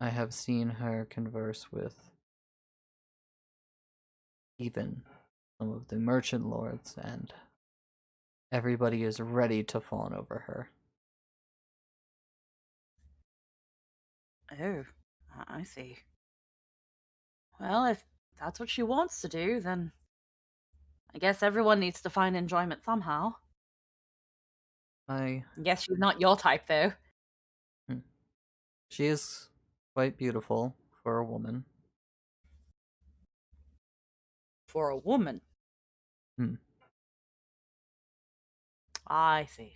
I have seen her converse with even some of the merchant lords, and everybody is ready to fawn over her. Oh, I see. Well, if that's what she wants to do, then I guess everyone needs to find enjoyment somehow. I Guess she's not your type, though. She is quite beautiful for a woman. for a woman. Hmm. I see.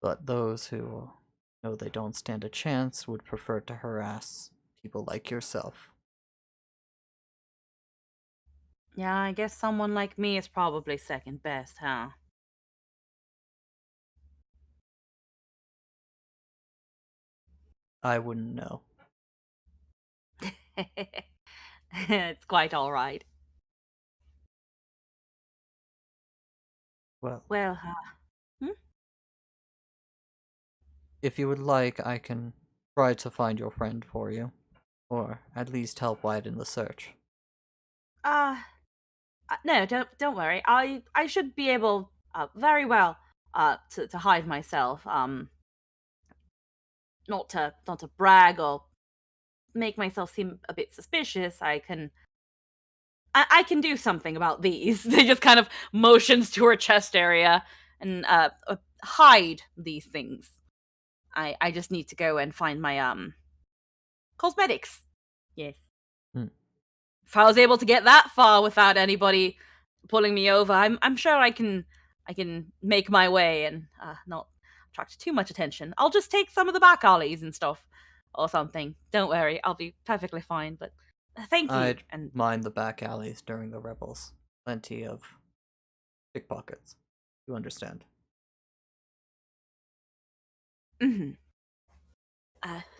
But those who know they don't stand a chance would prefer to harass people like yourself. Yeah, I guess someone like me is probably second best, huh? I wouldn't know. It's quite all right. Well, Well, if you would like, I can try to find your friend for you. Or at least help widen the search. no, don't worry. I should be able, very well, to hide myself. Not to brag or make myself seem a bit suspicious. I can do something about these. They just kind of motions to her chest area and hide these things. I just need to go and find my cosmetics. Yes. Hmm. If I was able to get that far without anybody pulling me over, I'm sure I can make my way and not attract too much attention. I'll just take some of the back alleys and stuff or something. Don't worry, I'll be perfectly fine. But thank you. I'd And mind the back alleys during the rebels. Plenty of pickpockets. You understand. mhm.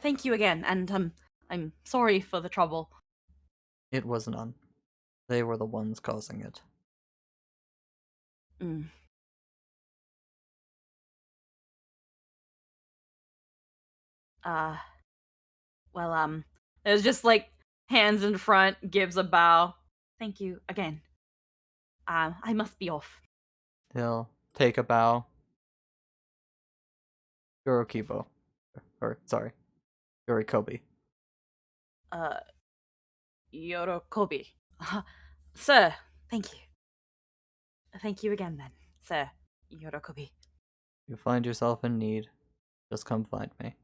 Thank you again, and I'm sorry for the trouble. It was none. They were the ones causing it. Mm. Uh, well, there's just like hands in front, gives a bow. Thank you again. I must be off. He'll take a bow. Yorokibo. Or, sorry, Yorikobi. Uh, Yorokobi. Sir, thank you. Thank you again, then, Sir Yorokobi. You find yourself in need, just come find me.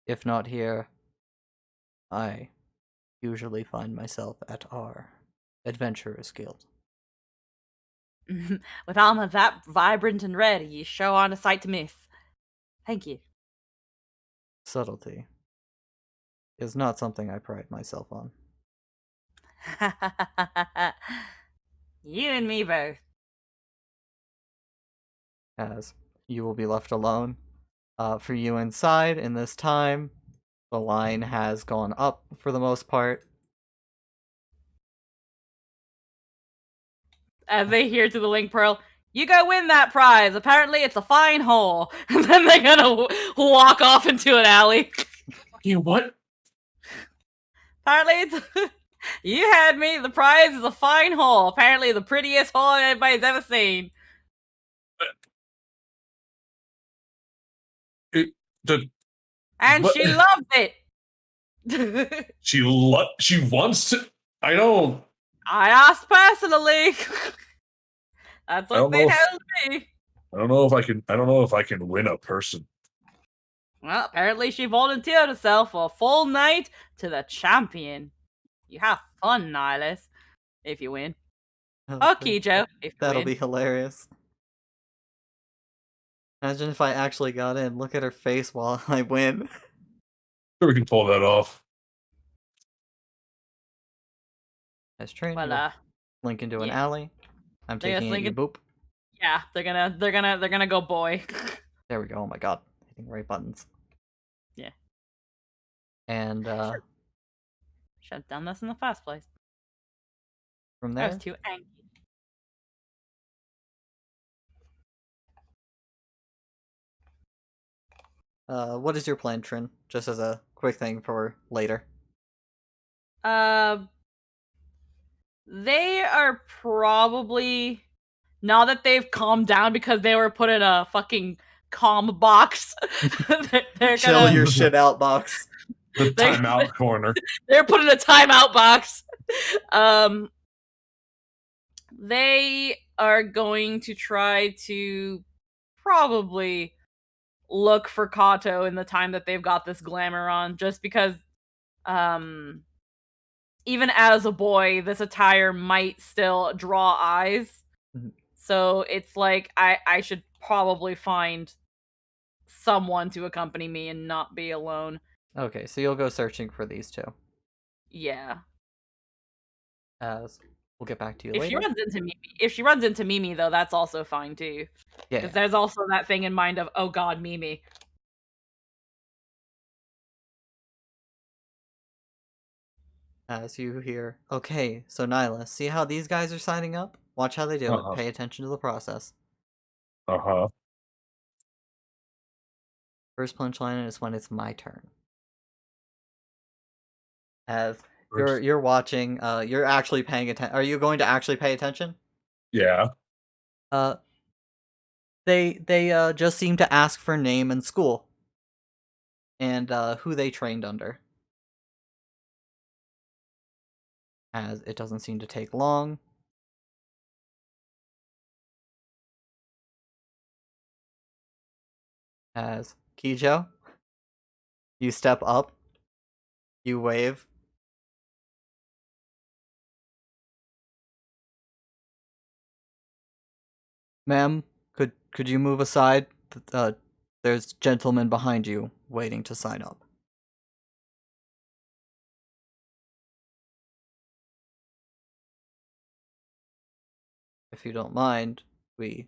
If not here, I usually find myself at our Adventurers Guild. With armor that vibrant and red, you show on a sight to miss. Thank you. Subtlety is not something I pride myself on. You and me both. As you will be left alone. For you inside, in this time, the line has gone up for the most part. As they hear through the link pearl, you go win that prize. Apparently, it's a fine hole. And then they're gonna walk off into an alley. You what? Apparently, it's. You had me. The prize is a fine hole. Apparently, the prettiest hole anybody's ever seen. The And What? she loved it. she wants to. I don't. I asked personally. That's I what don't they know if- told me. I don't know if I can. I don't know if I can win a person. Well, apparently she volunteered herself for a full night to the champion. You have fun, Nihilus, if you win. Okay, Joe, if you That'll win. be hilarious. Imagine if I actually got in. Look at her face while I win. Sure, we can pull that off. As trained, Well, you link into an yeah. alley. I'm They're taking it, you thinking- boop. yeah, they're gonna go boy. There we go. Oh my god. Hitting the right buttons. Yeah. And Should have done this in the first place. from I there, was too angry. what is your plan, Trin? Just as a quick thing for later. They are probably, now that they've calmed down because they were put in a fucking calm box. they're Chill gonna, your shit out, box. The They- timeout corner. They're put in a timeout box. They are going to try to probably look for Kato in the time that they've got this glamour on, just because even as a boy, this attire might still draw eyes. Mhm. So it's like I should probably find someone to accompany me and not be alone. Okay, so you'll go searching for these two. Yeah. As we'll get back to you If she later. runs into Mimi though, that's also fine too. Yeah. Because there's also that thing in mind of, oh god, Mimi. As you hear, okay, so Nyla, see how these guys are signing up? Watch how they do it. Uh-huh. Pay attention to the process. Uh-huh. First punchline is when it's my turn. As First- you're watching, you're actually paying attention. Are you going to actually pay attention? Yeah. Uh, they just seem to ask for name and school, and who they trained under. As it doesn't seem to take long. As Kijo, you step up, you wave. Ma'am, could you move aside? There's gentlemen behind you waiting to sign up. If you don't mind, we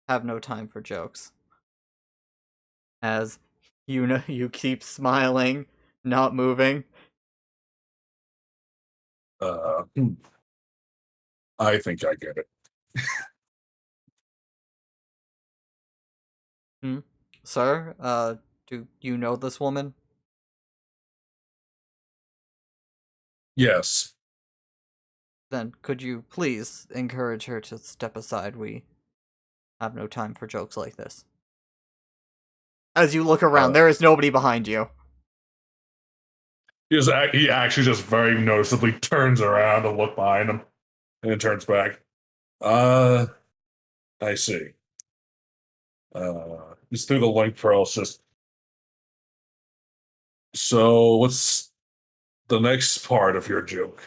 have no time for jokes. As you know, you keep smiling, not moving. Hmm. I think I get it. Sir, do you know this woman? Yes. Then could you please encourage her to step aside? We have no time for jokes like this. As you look around, Uh, there is nobody behind you. He actually just very noticeably turns around to look behind him and then turns back. I see. Just through the link process. So what's the next part of your joke?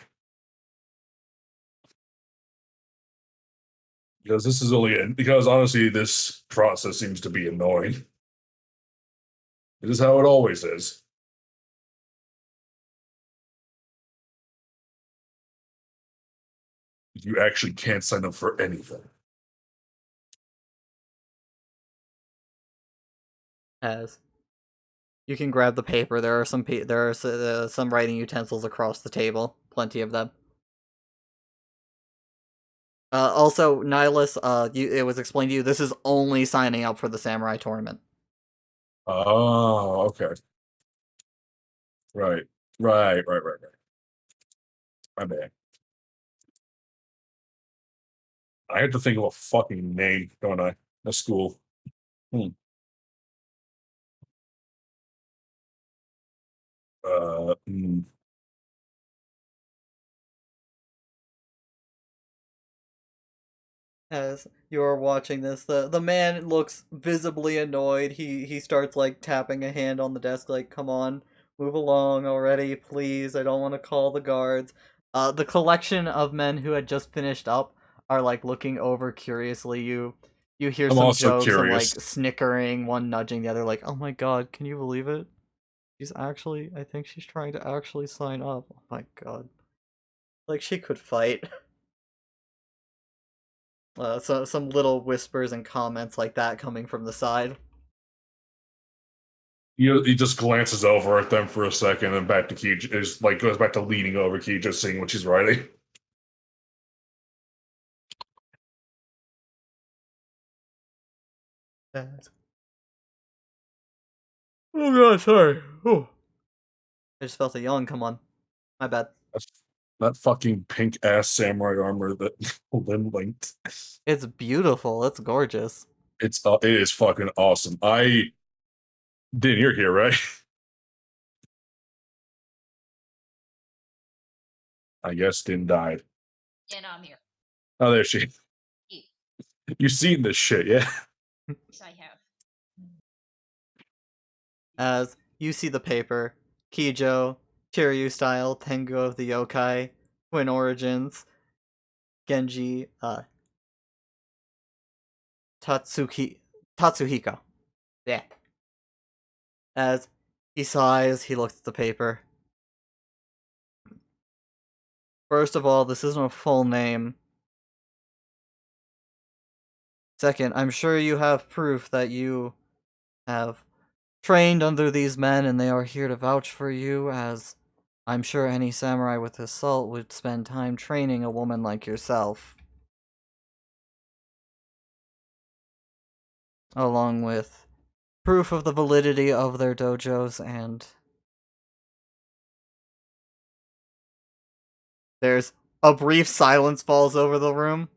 Because this is only because honestly, this process seems to be annoying. It is how it always is. You actually can't sign up for anything. As you can grab the paper, there are some writing utensils across the table, plenty of them. Also, Nihilus, it was explained to you this is only signing up for the samurai tournament. Oh, okay. Right. Right. My bad. I had to think of a fucking name, don't I? A school. Hmm. Hmm. As you're watching this, the man looks visibly annoyed. He starts like tapping a hand on the desk, like, "Come on, move along already, please. I don't want to call the guards." The collection of men who had just finished up are like looking over curiously. You hear I'm some also jokes and curious. like snickering, one nudging the other, like, "Oh my god, can you believe it? I think she's trying to actually sign up. Oh my god, like she could fight." So some little whispers and comments like that coming from the side. He just glances over at them for a second and back to Key is like goes back to leaning over Key, just seeing what she's writing. That. Oh god, sorry. Oh. I just felt a yawn come on. My bad. That's, that fucking pink ass samurai armor that Lynn linked. It's beautiful. It's gorgeous. It is fucking awesome. Din, you're here, right? I guess Din died. Yeah, no, I'm here. Oh, there she. Hey, You've seen this shit, yeah? yes, I have. As you see the paper, Kijo Kiryu style, Tengu of the Yokai, Twin Origins, Genji, Tatsuhiko. Yeah. As he sighs, he looks at the paper. First of all, this isn't a full name. Second, I'm sure you have proof that you have trained under these men and they are here to vouch for you, as I'm sure any samurai with assault would spend time training a woman like yourself. Along with proof of the validity of their dojos, and there's a brief silence falls over the room.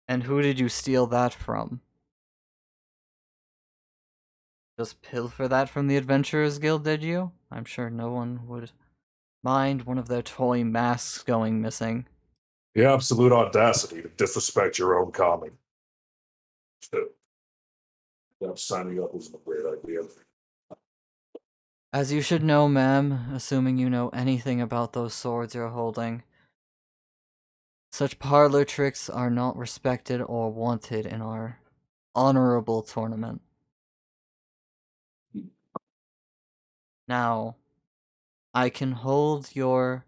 And who did you steal that from? Just pilfer that from the Adventurers Guild, did you? I'm sure no one would mind one of their toy masks going missing. The absolute audacity to disrespect your own comic. Yeah, signing up was a great idea. As you should know, ma'am, assuming you know anything about those swords you're holding, such parlor tricks are not respected or wanted in our honorable tournament. Now, I can hold your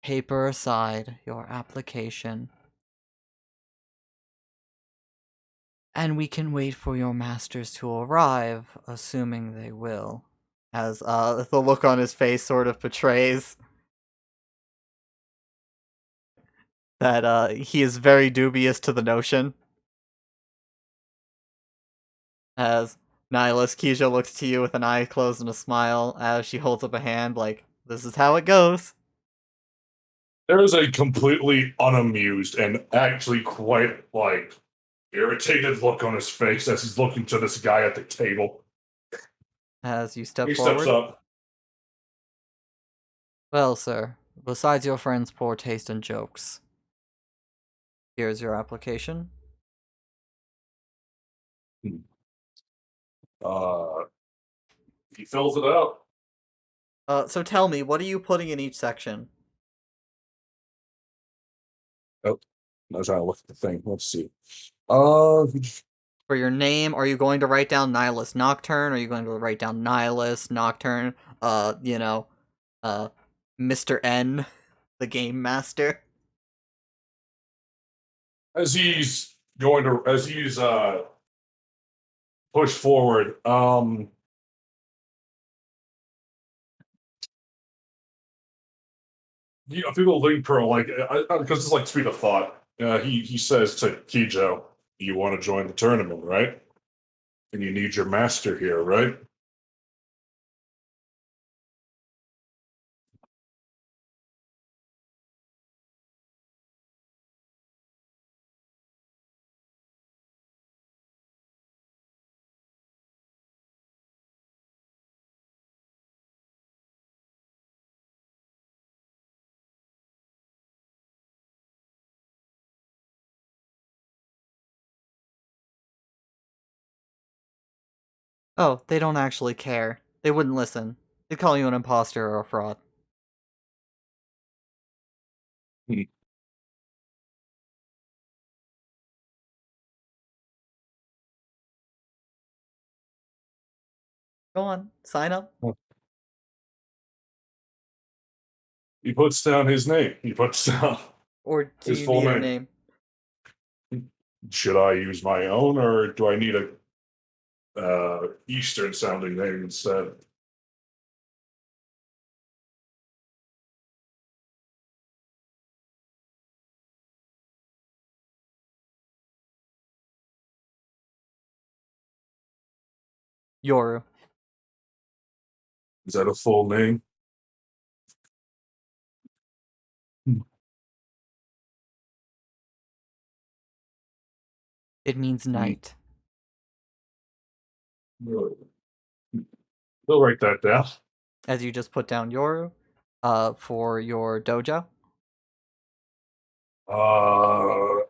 paper aside, your application, and we can wait for your masters to arrive, assuming they will. As the look on his face sort of betrays that he is very dubious to the notion. As Nihilus Keisha looks to you with an eye closed and a smile as she holds up a hand like, this is how it goes. There is a completely unamused and actually quite irritated look on his face as he's looking to this guy at the table. As you step He forward. steps up. Well, sir, besides your friend's poor taste in jokes, here's your application. He fills it out. So tell me, what are you putting in each section? Oh, I was trying to look at the thing. Let's see. For your name, are you going to write down Nihilus Nocturne? Are you going to write down Nihilus Nocturne? Mr. N, the game master. As he's pushed forward, through the link pearl, because it's like speed of thought. He says to Kijo, "You want to join the tournament, right? And you need your master here, right?" Oh, they don't actually care. They wouldn't listen. They'd call you an imposter or a fraud. Hmm. Go on, sign up. He puts down his name. He puts down Or do his you full need a name. name? Should I use my own, or do I need a Eastern sounding name instead? Yoru. Is that a full name? It means night. Really? We'll write that down. As you just put down Yoru, for your dojo. Uh,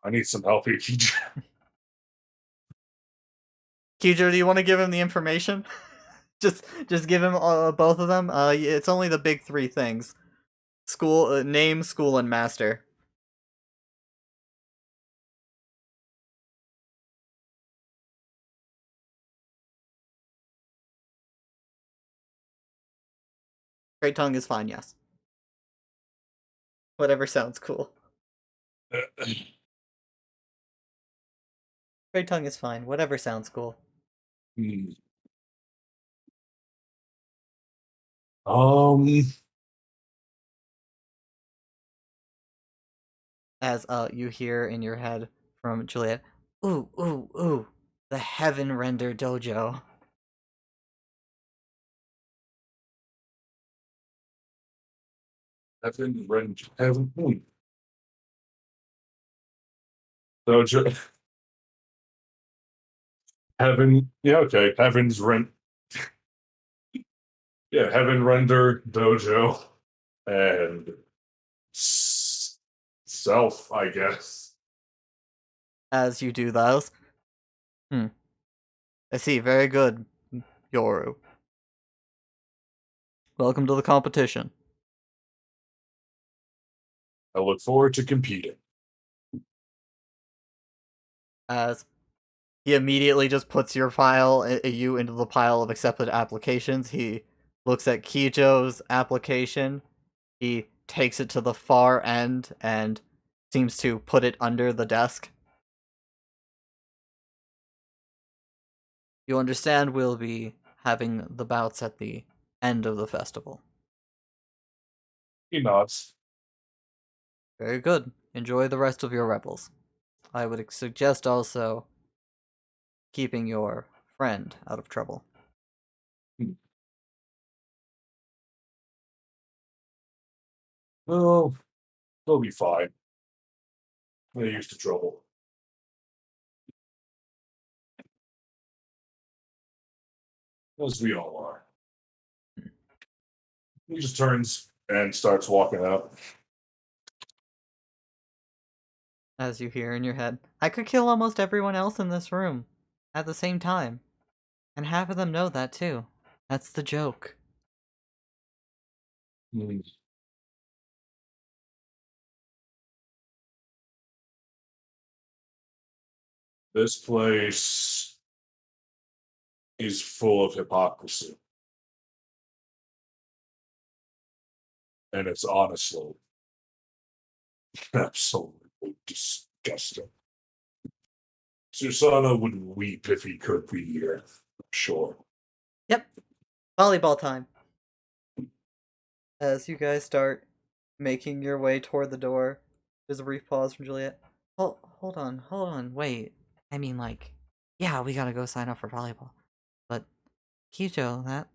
I need some help here. Kijo, do you want to give him the information? just give him both of them. It's only the big three things: school, name, school, and master. Great tongue is fine. Yes. Whatever sounds cool. Great tongue is fine. Whatever sounds cool. Hmm. Um, As you hear in your head from Juliet, ooh, ooh, ooh, the Heaven Render Dojo. Heaven, Rend, Heaven, Dojo, Heaven, yeah, okay, Heaven's Rent, yeah, Heaven Render Dojo, and Self, I guess. As you do those. I see, very good, Yoru. Welcome to the competition. I look forward to competing. As he immediately just puts your file, you into the pile of accepted applications. He looks at Kijo's application. He takes it to the far end and seems to put it under the desk. You understand we'll be having the bouts at the end of the festival. He nods. Very good. Enjoy the rest of your revels. I would suggest also keeping your friend out of trouble. Oh, they'll be fine. They're used to trouble. As we all are. He just turns and starts walking out. As you hear in your head, I could kill almost everyone else in this room at the same time. And half of them know that too. That's the joke. Hmm. This place is full of hypocrisy. And it's honestly absolutely disgusting. Susana would weep if he could be here, I'm sure. Yep. Volleyball time. As you guys start making your way toward the door, there's a brief pause from Juliet. Hold on, wait. I mean, like, yeah, we gotta go sign up for volleyball. But, Kijo, that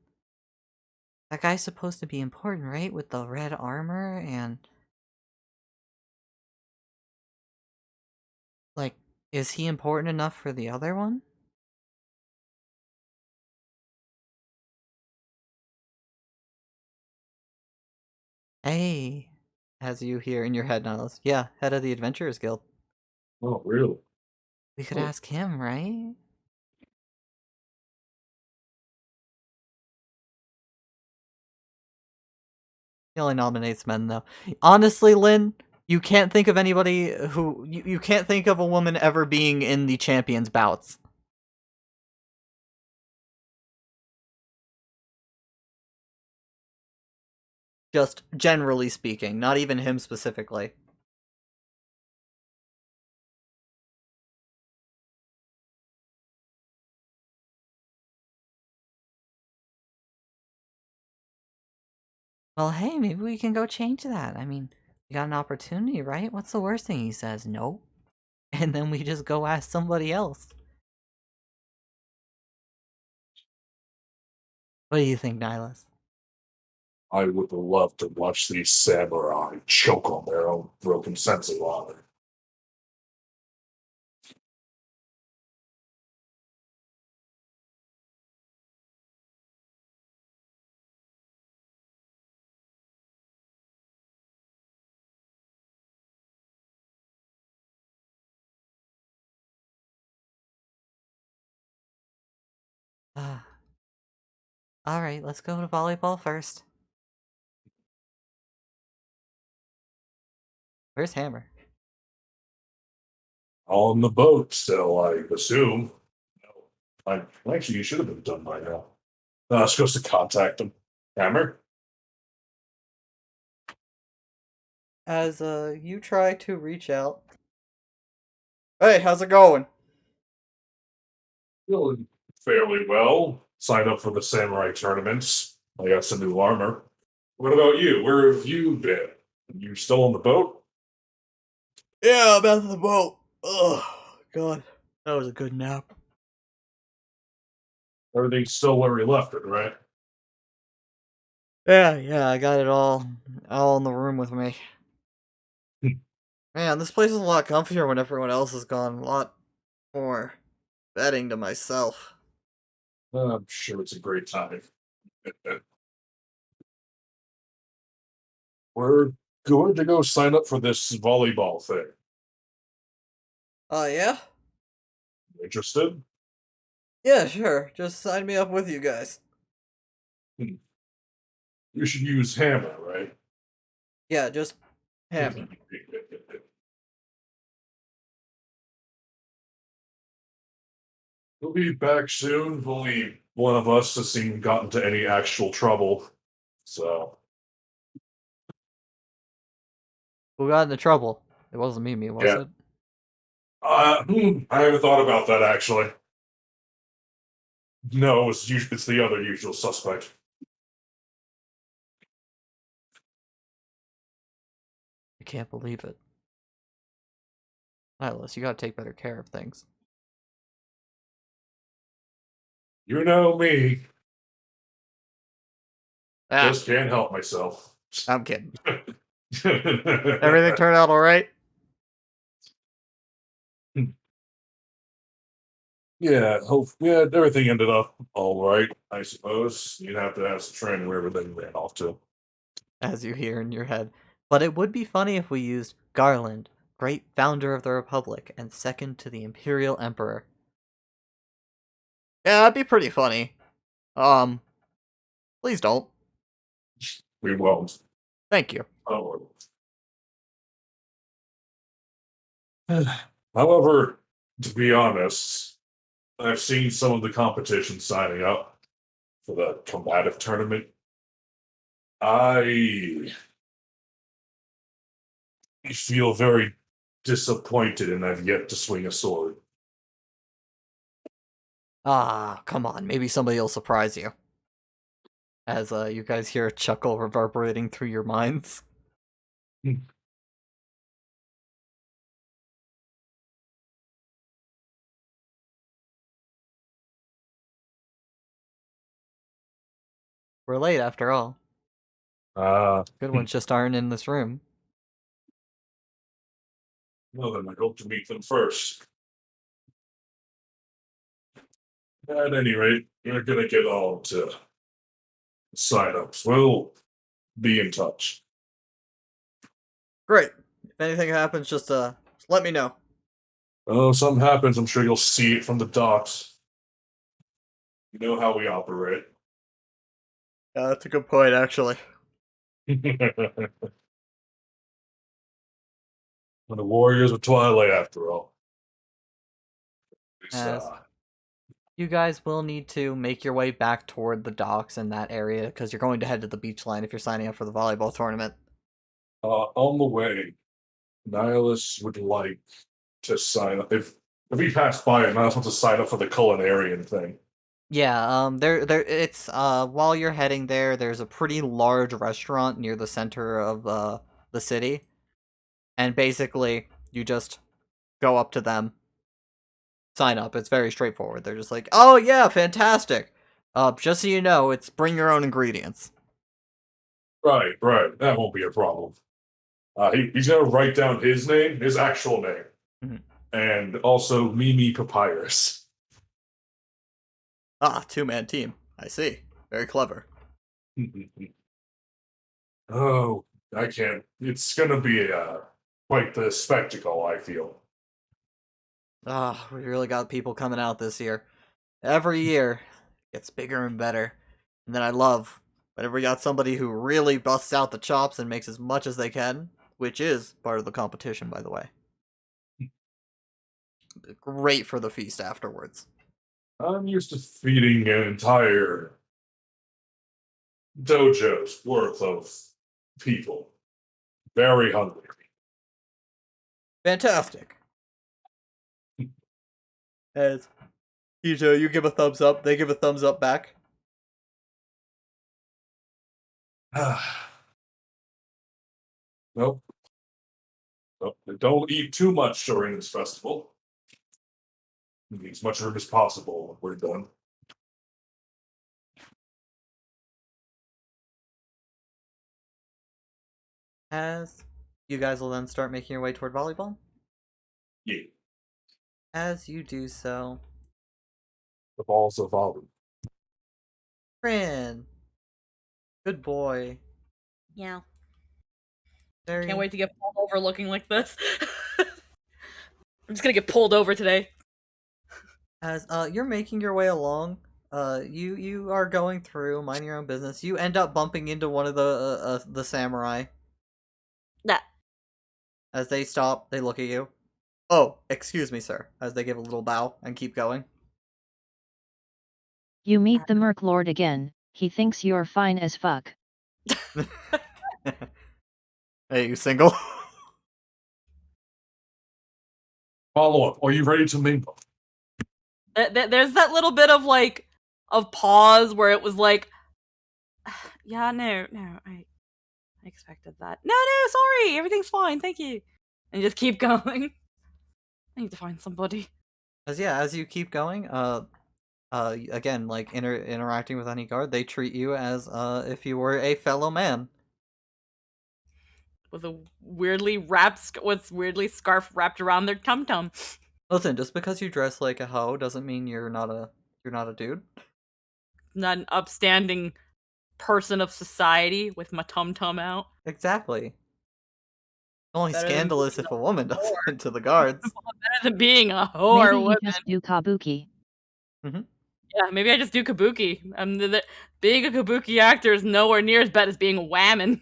guy's supposed to be important, right? With the red armor and... Like, is he important enough for the other one? Hey, as you hear in your head, Nihilus. Yeah, head of the Adventurers Guild. Oh, really? We could Oh. ask him, right? He only nominates men, though. Honestly, Lynn, you can't think of anybody who... You can't think of a woman ever being in the champions bouts. Just generally speaking, not even him specifically. Well, hey, maybe we can go change that. I mean, we got an opportunity, right? What's the worst thing he says? No. And then we just go ask somebody else. What do you think, Nihilus? I would love to watch these samurai choke on their own broken sense of honor. Alright, let's go to volleyball first. Where's Hammer? On the boat still, I assume. Actually, you should have been done by now. I was supposed to contact him. Hammer? As you try to reach out. Hey, how's it going? Feeling fairly well. Signed up for the samurai tournaments. I got some new armor. What about you? Where have you been? You still on the boat? Yeah, I'm at the boat. Oh, God. That was a good nap. Everything's still where we left it, right? Yeah, I got it all in the room with me. Man, this place is a lot comfier when everyone else is gone. A lot more bedding to myself. I'm sure it's a great time. We're going to go sign up for this volleyball thing. Oh, yeah? Interested? Yeah, sure. Just sign me up with you guys. You should use Hammer, right? Yeah, just Hammer. We'll be back soon. Only one of us has seen got into any actual trouble. So Who got into trouble? It wasn't me, was Yeah. it? I haven't thought about that actually. No, it's the other usual suspect. I can't believe it. Silas, you gotta take better care of things. You know me. Ah, Just can't help myself. I'm kidding. Everything turned out alright? Yeah, everything ended up all right, I suppose. You'd have to ask the train where everything ran off to. As you hear in your head. But it would be funny if we used Garland, great founder of the Republic, and second to the Imperial Emperor. Yeah, that'd be pretty funny. Please don't. We won't. Thank you. Oh. However, to be honest, I've seen some of the competition signing up for the combative tournament. I feel very disappointed and I've yet to swing a sword. Ah, come on, maybe somebody will surprise you. As you guys hear a chuckle reverberating through your minds. We're late after all. Good ones just aren't in this room. Well, then I hope to meet them first. At any rate, you're gonna get all to sign-ups. We'll be in touch. Great. If anything happens, just let me know. Oh, if something happens, I'm sure you'll see it from the docks. You know how we operate. Yeah, that's a good point, actually. When the Warriors of Twilight, after all. It's, As you guys will need to make your way back toward the docks in that area, because you're going to head to the beach line if you're signing up for the volleyball tournament. on the way, Nihilus would like to sign up. If he passed by and Nihilus wants to sign up for the culinarian thing. Yeah, it's, while you're heading there, there's a pretty large restaurant near the center of, the city. And basically, you just go up to them, sign up. It's very straightforward. They're just like, oh yeah, fantastic. Just so you know, it's bring your own ingredients. Right. That won't be a problem. He's gonna write down his name, his actual name, Mhm. and also Mimi Papyrus. Ah, two-man team. I see. Very clever. Oh, I can't. It's gonna be quite the spectacle, I feel. Ah, we really got people coming out this year. Every year, gets bigger and better. And then I love whenever we got somebody who really busts out the chops and makes as much as they can, which is part of the competition, by the way. Great for the feast afterwards. I'm used to feeding an entire dojo's worth of people. Very hungry. Fantastic. As Ijo, you give a thumbs up, they give a thumbs up back. Nope. Nope. Don't eat too much during this festival. Eat as much room as possible when we're done. As you guys will then start making your way toward volleyball. Yeah. As you do so, The balls of volley. Fran, good boy. Yeah. Very, Can't wait to get pulled over looking like this. I'm just gonna get pulled over today. As you're making your way along, you are going through, minding your own business. You end up bumping into one of the samurai. Nah. As they stop, they look at you. Oh, excuse me, sir. As they give a little bow and keep going. You meet the Merc Lord again, he thinks you're fine as fuck. Hey, you single? Follow up. Are you ready to mingle? There's that little bit of like of pause where it was like, yeah, no, I expected that. No, sorry, everything's fine, thank you, and just keep going. I need to find somebody. As you keep going, again, like interacting with any guard, they treat you as if you were a fellow man. With a weirdly scarf wrapped around their tum tum. Listen, just because you dress like a hoe doesn't mean you're not a dude. Not an upstanding person of society with my tum tum out. Exactly. Only Better than scandalous being if a woman does it to the guards. Better than being a whore Maybe you woman. just do kabuki. Yeah, maybe I just do kabuki. Being a kabuki actor is nowhere near as bad as being a whammon.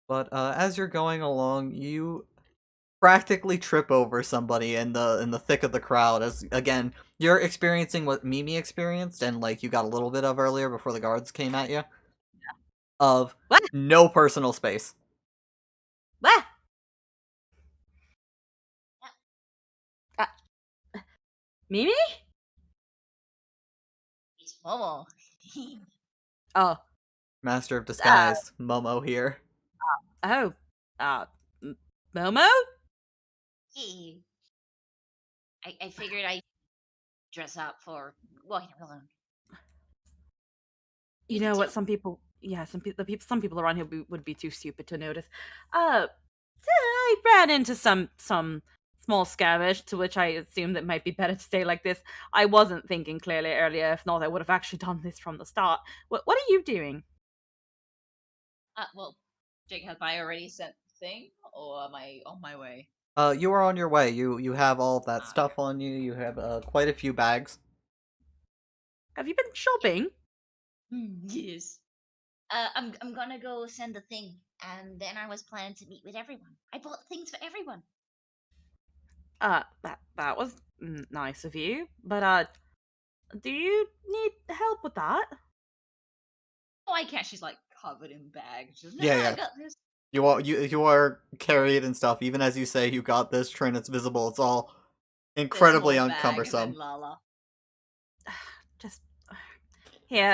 But as you're going along, you practically trip over somebody in the thick of the crowd. As again, you're experiencing what Mimi experienced, and like you got a little bit of earlier before the guards came at you. Of What? no personal space. Ah! Mimi? It's Momo. Oh. Master of Disguise, Momo here. Oh. Momo? Yeah. I figured I'd dress up for walking alone. You know what? Some people around here would be too stupid to notice. I ran into some small skirmish, to which I assumed it might be better to stay like this. I wasn't thinking clearly earlier. If not, I would have actually done this from the start. What are you doing? Well, Jake, have I already sent the thing, or am I on my way? You are on your way. You have all of that stuff on you. You have quite a few bags. Have you been shopping? Yes. I'm gonna go send the thing, and then I was planning to meet with everyone. I bought things for everyone. That was nice of you. But do you need help with that? Oh, I can't. She's like covered in bags. She's, no, Yeah. I got this. You are carried and stuff. Even as you say you got this, Trin, it's visible. It's all incredibly Small bag, and uncumbersome. then Lala. Just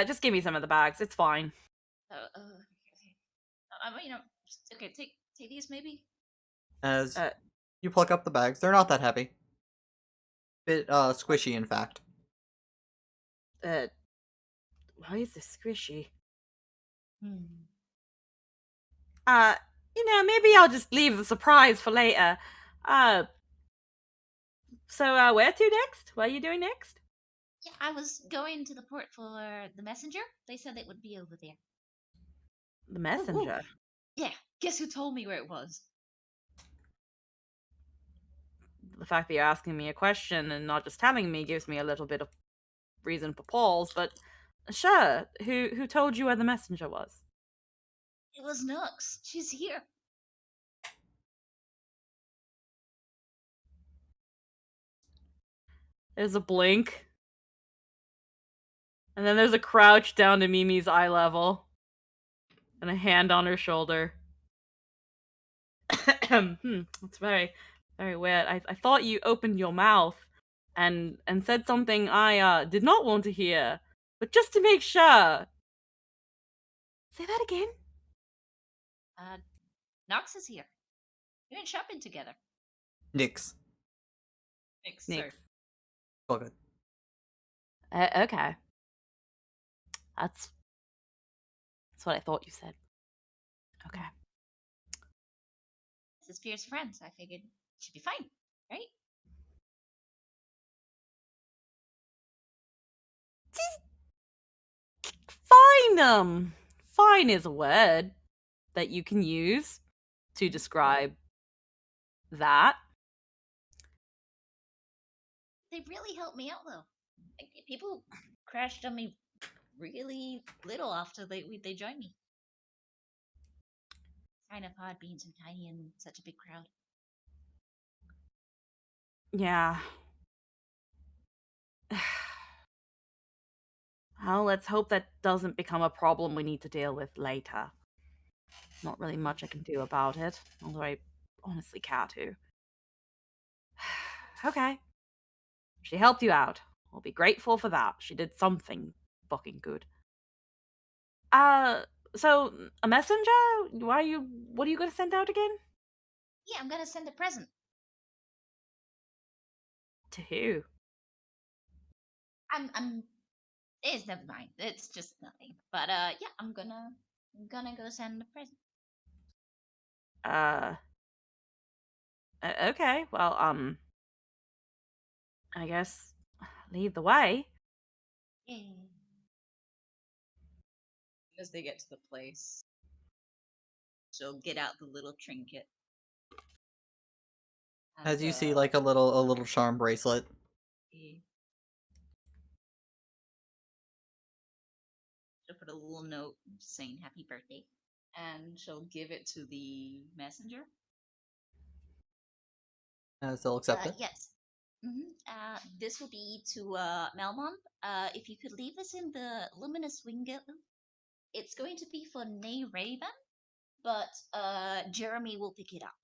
just give me some of the bags. It's fine. Okay. Okay. Take these maybe. As you pluck up the bags, they're not that heavy. Bit squishy, in fact. Why is this squishy? Maybe I'll just leave the surprise for later. So where to next? What are you doing next? Yeah, I was going to the port for the messenger. They said it would be over there. The messenger? Yeah, guess who told me where it was? The fact that you're asking me a question and not just telling me gives me a little bit of reason for pause, but Sure. Who told you where the messenger was? It was Nux. She's here. There's a blink. And then there's a crouch down to Mimi's eye level. And a hand on her shoulder. It's very, very weird. I thought you opened your mouth and said something I did not want to hear. But just to make sure. Say that again? Nox is here. We went shopping together. Nix. Thanks, Nick. sir. All good. Okay. That's what I thought you said. Okay. This is Spear's friends. I figured it should be fine, right? Fine, fine is a word that you can use to describe that. They really helped me out though. Like, people crashed on me really little after they joined me. Kind of odd being so tiny in such a big crowd. Yeah. Well, let's hope that doesn't become a problem we need to deal with later. Not really much I can do about it, although I honestly care to. Okay. She helped you out. I'll be grateful for that. She did something fucking good. So a messenger? What are you gonna send out again? Yeah, I'm gonna send a present. To who? I'm it's never mind. It's just nothing. But yeah, I'm gonna go send a present. Okay, well, I guess lead the way. Yeah. As they get to the place, she'll get out the little trinket. As you see, And, like a little charm bracelet. eh, she'll put a little note saying happy birthday. And she'll give it to the messenger. As they'll accept it. Yes. This will be to Melmond. If you could leave this in the luminous window, it's going to be for Nay Raven, but Jeremy will pick it up.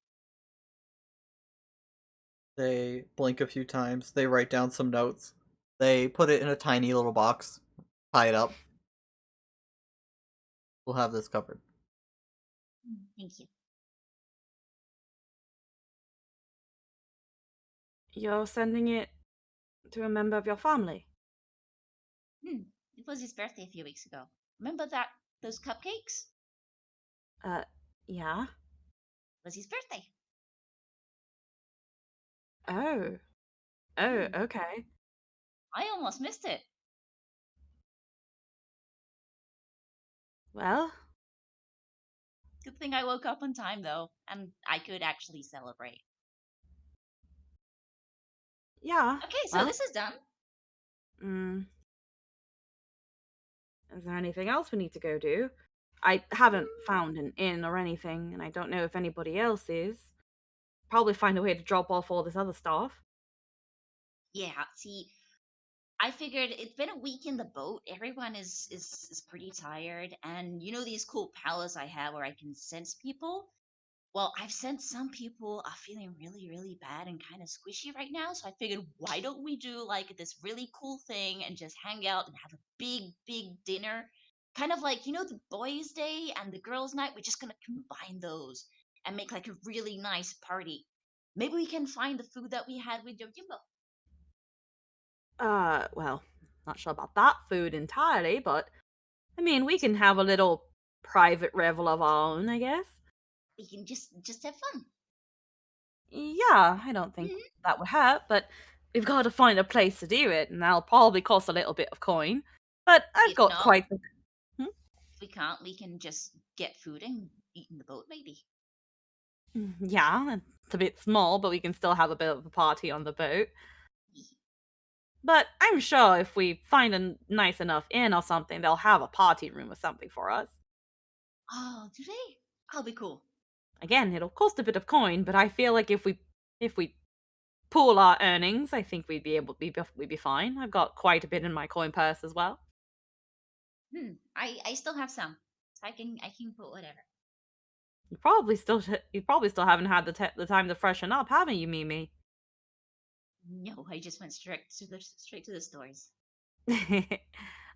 They blink a few times. They write down some notes. They put it in a tiny little box. Tie it up. We'll have this covered. Thank you. You're sending it to a member of your family? It was his birthday a few weeks ago. Remember those cupcakes? Yeah. It was his birthday. Oh. Okay. I almost missed it. Well, Good thing I woke up on time though, and I could actually celebrate. yeah. Okay, so Well, this is done. Is there anything else we need to go do? I haven't found an inn or anything, and I don't know if anybody else is. Probably find a way to drop off all this other stuff. Yeah, see, I figured it's been a week in the boat. Everyone is pretty tired, and you know these cool powers I have where I can sense people. Well, I've sensed some people are feeling really, really bad and kind of squishy right now. So I figured, why don't we do like this really cool thing and just hang out and have a big, big dinner? Kind of like, the boys' day and the girls' night. We're just going to combine those and make like a really nice party. Maybe we can find the food that we had with Yojimbo. Well, not sure about that food entirely, but I mean, we can have a little private revel of our own, I guess. We can just have fun. Yeah, I don't think Mhm. that would hurt, but we've got to find a place to do it, and that'll probably cost a little bit of coin. But I've If got not, quite the. Hmm? if we can't, we can just get food and eat in the boat, maybe. Yeah, it's a bit small, but we can still have a bit of a party on the boat. But But I'm sure if we find a nice enough inn or something, they'll have a party room or something for us. Oh, do they? I'll be cool. Again, it'll cost a bit of coin, but I feel like if we pool our earnings, I think we'd be fine. I've got quite a bit in my coin purse as well. I still have some, so I can put whatever. You probably still haven't had the time to freshen up, haven't you, Mimi? No, I just went straight to the stores. I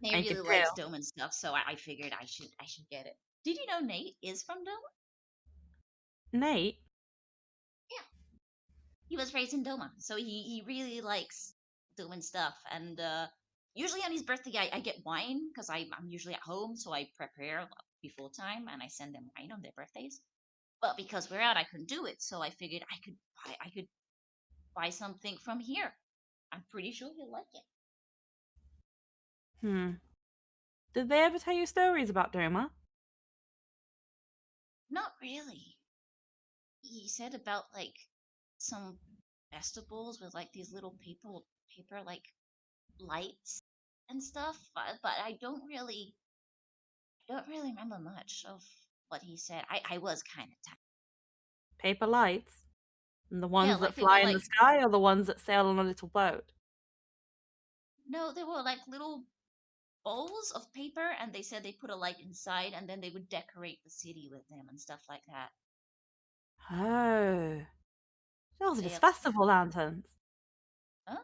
Nate could really likes tell. Dome and stuff, so I figured I should get it. Did you know Nate is from Dome? Nate? Yeah, he was raised in Doma, so he really likes doing stuff. And usually on his birthday, I get wine because I'm usually at home, so I prepare before time and I send them wine on their birthdays. But because we're out, I couldn't do it, so I figured I could buy something from here. I'm pretty sure he'll like it. Hmm. Did they ever tell you stories about Doma? Not really. He said about like some festivals with like these little paper like lights and stuff, but I don't really remember much of what he said. I was kind of tired. Paper lights? And the Yeah, ones that like they were fly in the like sky or the ones that sail on a little boat? no, they were like little bowls of paper, and they said they put a light inside, and then they would decorate the city with them and stuff like that. Oh. Those are They just have, festival lanterns. huh?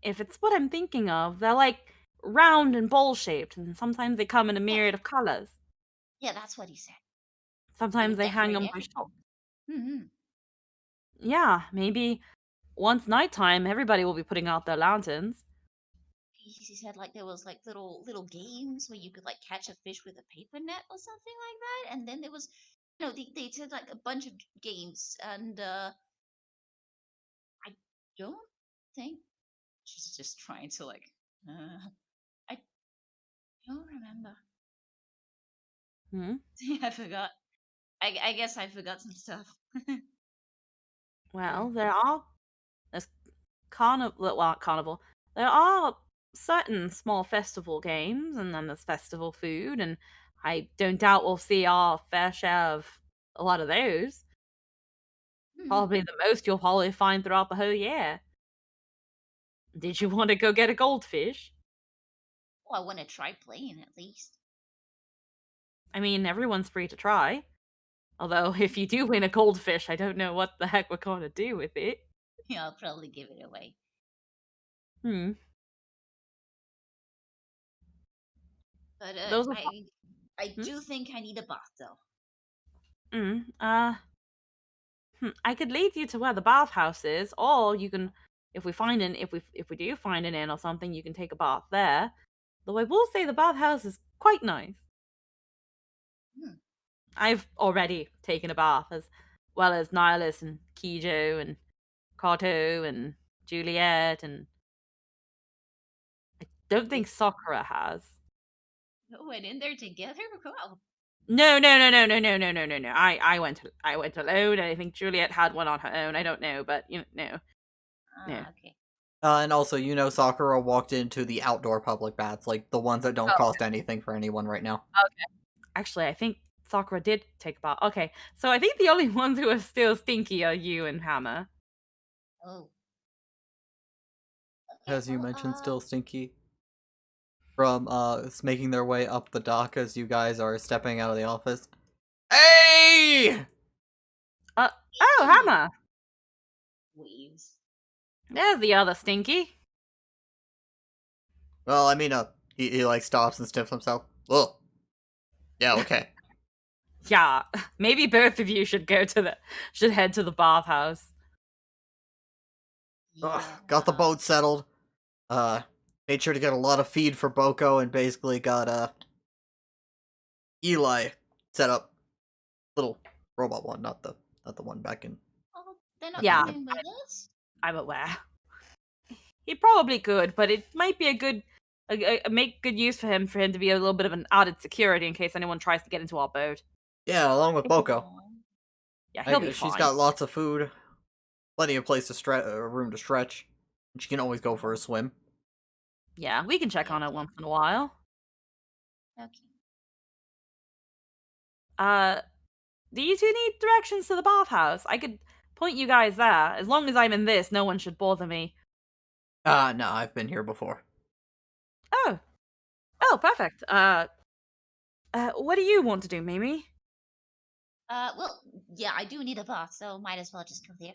If it's what I'm thinking of, they're like round and bowl shaped, and sometimes they come in a Yeah, myriad of colors. yeah, that's what he said. They Sometimes would they hang decorate on by everything. shop. Hmm. Yeah, maybe once nighttime, everybody will be putting out their lanterns. He said like there was like little games where you could like catch a fish with a paper net or something like that, and then there was, they said like a bunch of games, and I don't think she's just trying to like, I don't remember. Hmm? I forgot. I guess I forgot some stuff. Well, there's carnival. There are certain small festival games, and then there's festival food, and I don't doubt we'll see our fair share of a lot of those. Hmm. Probably the most you'll probably find throughout the whole year. Did you want to go get a goldfish? Well, I want to try playing at least. I mean, everyone's free to try. Although, if you do win a goldfish, I don't know what the heck we're going to do with it. Yeah, I'll probably give it away. Hmm. But Those are. I Hmm? do think I need a bath though. I could lead you to where the bathhouse is, or you can, if we do find an inn or something, you can take a bath there. Though I will say the bathhouse is quite nice. Hmm. I've already taken a bath, as well as Nihilus and Kijo and Kato and Juliet, and don't think Sakura has. Oh, went in there together. Wow. No, no, no, no, no, no, no, no, no, no. I went alone. I think Juliet had one on her own. I don't know, but no, no. Ah, okay. And also, Sakura walked into the outdoor public baths, like the ones that don't Oh, cost anything for anyone right now. actually, I think Sakura did take a bath. Okay, so I think the only ones who are still stinky are you and Hammer. Oh. Okay. As you Well. mentioned, still stinky. From making their way up the dock as you guys are stepping out of the office. Hey! Oh, Hammer! Waves. There's the other stinky. Well, I mean, he like stops and sniffs himself. Ugh. Yeah, okay. Yeah, maybe both of you should should head to the bathhouse. Ugh, Yeah. got the boat settled. Made sure to get a lot of feed for Boko and basically got Eli set up. Little robot one, not the one back in. Oh, they're not Yeah, coming with us. I'm aware. He probably could, but it might be make good use for him to be a little bit of an added security in case anyone tries to get into our boat. Yeah, along with Boko. Aw. Yeah, he'll be She's fine. got lots of food, plenty of room to stretch. She can always go for a swim. Yeah, we can check on it once in a while. Okay. Do you two need directions to the bathhouse? I could point you guys there. As long as I'm in this, no one should bother me. No, I've been here before. Oh. Oh, perfect. What do you want to do, Mimi? Well, yeah, I do need a bath, so might as well just go there.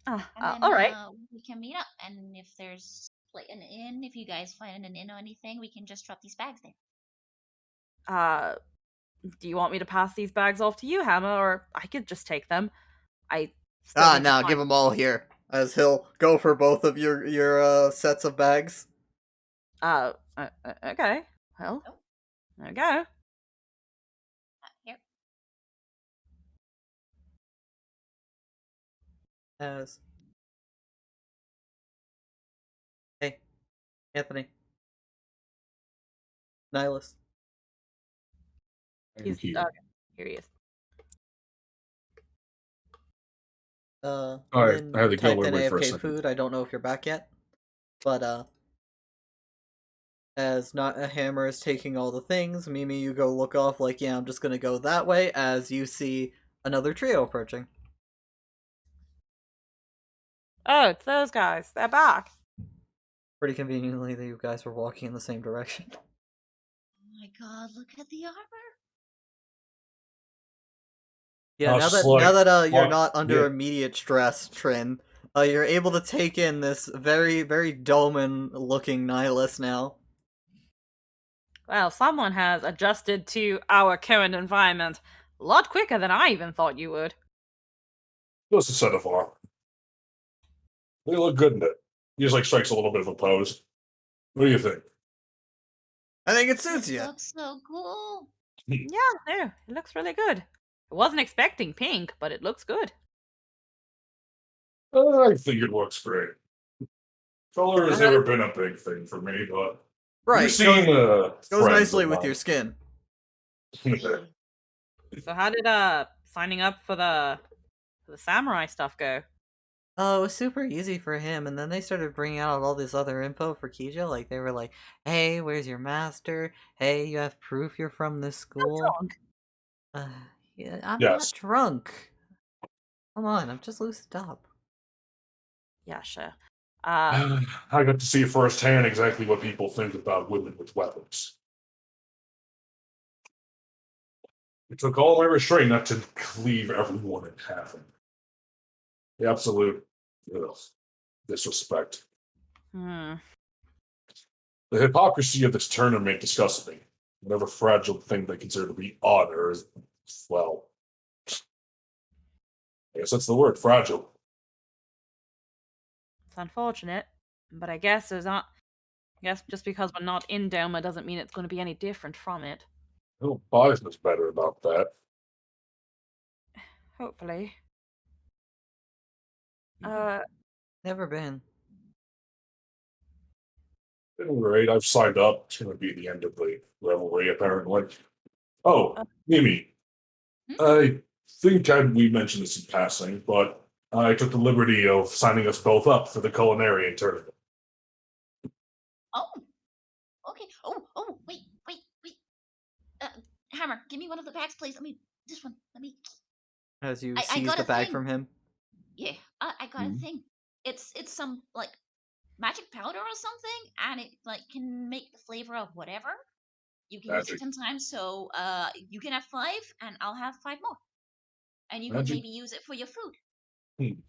And then, All right. we can meet up, and if there's like an inn, if you guys find an inn or anything, we can just drop these bags there. Do you want me to pass these bags off to you, Hammer, or I could just take them? I still need to No, find- give them all here. As he'll go for both of your sets of bags. Okay. Well, Oh. there we go. Here. As hey, Anthony, Nihilus. He's Thank you. okay. Here he is. Alright, Lynn I had to go typed in away for a AFK second. food. I don't know if you're back yet, but as not a hammer is taking all the things, Mimi, you go look off like, yeah, I'm just gonna go that way. As you see another trio approaching. Oh, it's those guys. They're back. Pretty conveniently, that you guys were walking in the same direction. Oh my god, look at the armor. Yeah, now that you're what- not under yeah. immediate stress, Trin, you're able to take in this very, very Dolmen-looking Nihilus now. Well, someone has adjusted to our current environment a lot quicker than I even thought you would. Just a set of armor. They look good in it. He just like strikes a little bit of a pose. What do you think? I think it suits It you. looks so cool. Yeah, no, it looks really good. I wasn't expecting pink, but it looks good. I think it looks great. Color has never been a big thing for me, but Right, you've seen goes friends nicely of with mine. your skin. So how did signing up for the samurai stuff go? Oh, it was super easy for him, and then they started bringing out all this other info for Kija. Like, they were like, hey, where's your master? Hey, you have proof you're from this school? Drunk. Yeah, I'm Yes. not drunk. Come on, I'm just loosened up. Yeah, sure. I got to see firsthand exactly what people think about women with weapons. It took all my restraint not to cleave everyone in half. The absolute disrespect. Hmm. The hypocrisy of this tournament disgusts me. Whatever fragile thing they consider to be honor is, well, I guess that's the word, fragile. It's unfortunate, but I guess there's not. I guess just because we're not in Doma doesn't mean it's going to be any different from it. No, Bison better about that. Hopefully. Never been. At any rate, I've signed up. It's going to be the end of the revelry, apparently. Oh, Mimi. Hmm? I think we mentioned this in passing, but I took the liberty of signing us both up for the culinary tournament. Oh. Okay. Oh, wait. Hammer, give me one of the bags, please. This one. As you I seize got the a bag thing. from him. Yeah, I got a Mhm. thing. It's some like magic powder or something, and it like can make the flavor of whatever. You can use Magic. it 10 times, so you can have 5, and I'll have 5 more. And you can Magic. maybe use it for your food. Hmm.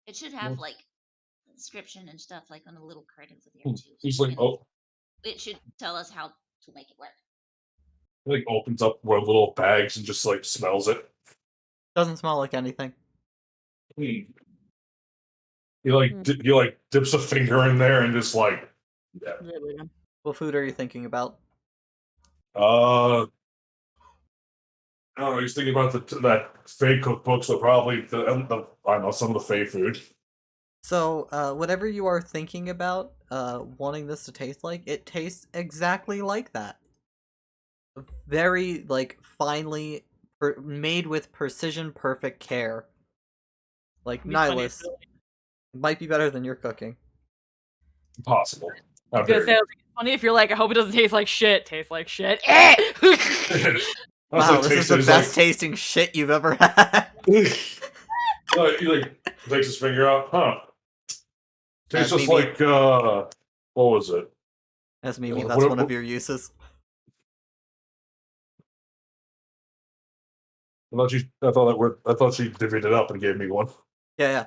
It should have Yes. like a description and stuff like on the little cartons of there too. He's So, like, oh, it should tell us how to make it work. he like opens up one of the little bags and just like smells it. Doesn't smell like anything. He like dips a finger in there and just like, yeah. What food are you thinking about? I don't know. He's thinking about that Fae cookbook, so probably the I don't know, some of the Fae food. So, whatever you are thinking about, wanting this to taste like, it tastes exactly like that. Very, like, finely made with precision, perfect care. Like, It'd be funny if Nihilus might be better than your cooking. Possible. How I was gonna dare say, you. it's funny if you're like, I hope it doesn't taste like shit. Tastes like shit. Eh! Wow, this is the best tasting shit you've ever had. He takes his finger out, huh? Tastes just Mimi- like what was it? As Mimi, What- that's what- one of what- your uses. I thought she divvied it up and gave me one. Yeah.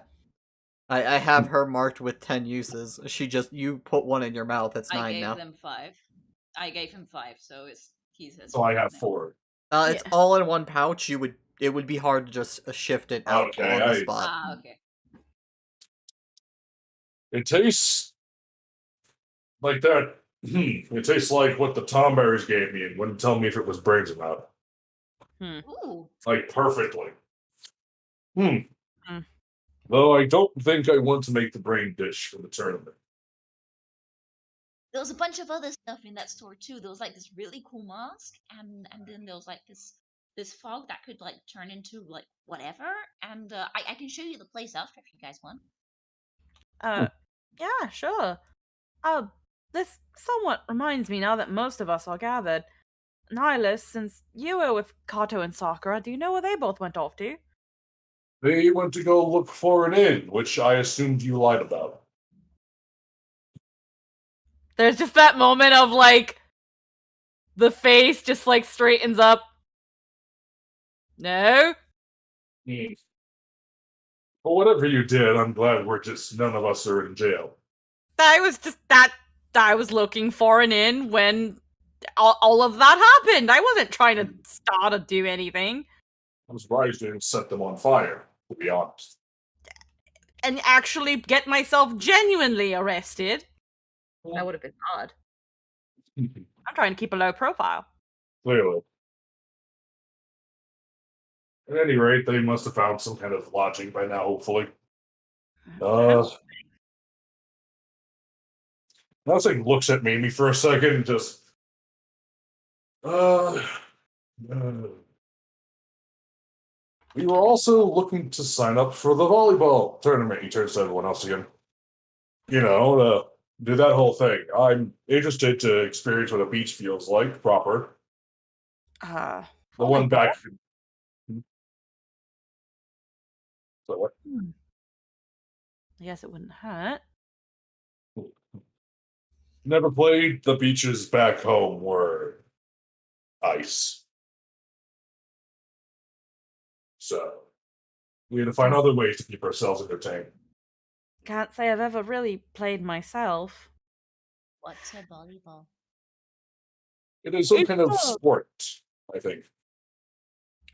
I have her marked with 10 uses. You put one in your mouth. That's I 9 gave now. them 5. I gave him 5, so he's his. So I have now. 4. It's all in one pouch. It would be hard to just shift it out Okay, on the spot. Ah, okay. It tastes like that. It tastes like what the Tomberries gave me and wouldn't tell me if it was brains or not. Ooh. Like perfectly. Hmm. Though I don't think I want to make the brain dish for the tournament. There was a bunch of other stuff in that store too. There was like this really cool mask, and then there was like this fog that could like turn into like whatever. And I can show you the place after if you guys want. Yeah, sure. This somewhat reminds me now that most of us are gathered. Nihilus, since you were with Kato and Sakura, do you know where they both went off to? They went to go look for an inn, which I assumed you lied about. There's just that moment of like the face just like straightens up. No? But whatever you did, I'm glad none of us are in jail. I was just that I was looking for an inn when all of that happened. I wasn't trying to start or do anything. I'm surprised you didn't set them on fire, to be honest. And actually get myself genuinely arrested. That would have been odd. I'm trying to keep a low profile. Clearly. At any rate, they must have found some kind of lodging by now, hopefully. Nothing looks at Mimi for a second and just. We were also looking to sign up for the volleyball tournament. He turns to everyone else again. Do that whole thing. I'm interested to experience what a beach feels like, proper. The one back. So what? I guess it wouldn't hurt. Never played. The beaches back home were ice. So we had to find other ways to keep ourselves entertained. Can't say I've ever really played myself. What's a volleyball? It is some It's kind of a- sport, I think.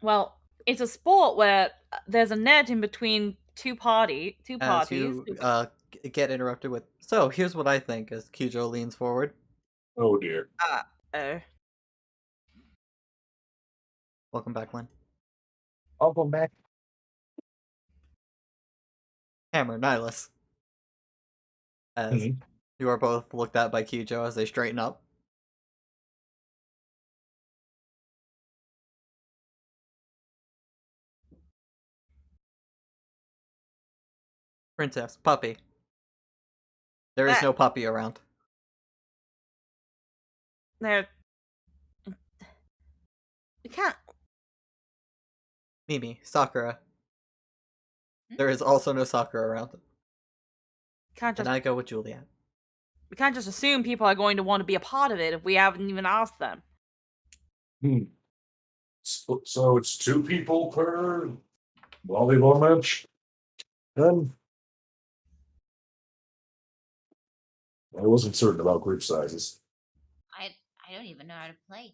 Well, it's a sport where there's a net in between two As parties. you get interrupted with, so here's what I think, as Kijo leans forward. Oh dear. Oh. Welcome back, Lynn. Welcome back. Hammer, Nihilus. As you are both looked at by Kijo as they straighten up. Princess, puppy. There is no puppy around. There. We can't. Mimi, Sakura. There is also no Sakura around. Can't just. And I go with Juliet. We can't just assume people are going to want to be a part of it if we haven't even asked them. So it's 2 people per volleyball match? Then I wasn't certain about group sizes. I don't even know how to play.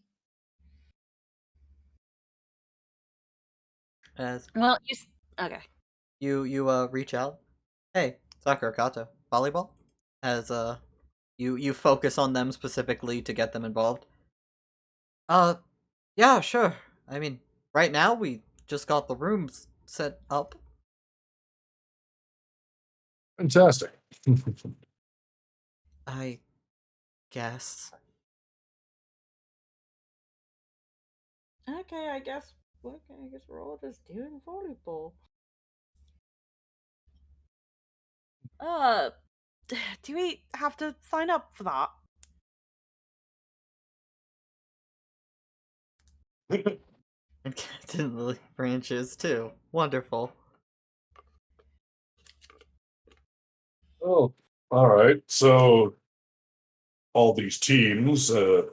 As Well, okay. you reach out. Hey, Sakura, Kato, volleyball? As you focus on them specifically to get them involved. Yeah, sure. I mean, right now we just got the rooms set up. Fantastic. I guess. Okay, I guess we're all just doing volleyball. Uh, do we have to sign up for that? And Captain Lily Branches too. Wonderful. Oh, all right. So all these teams, now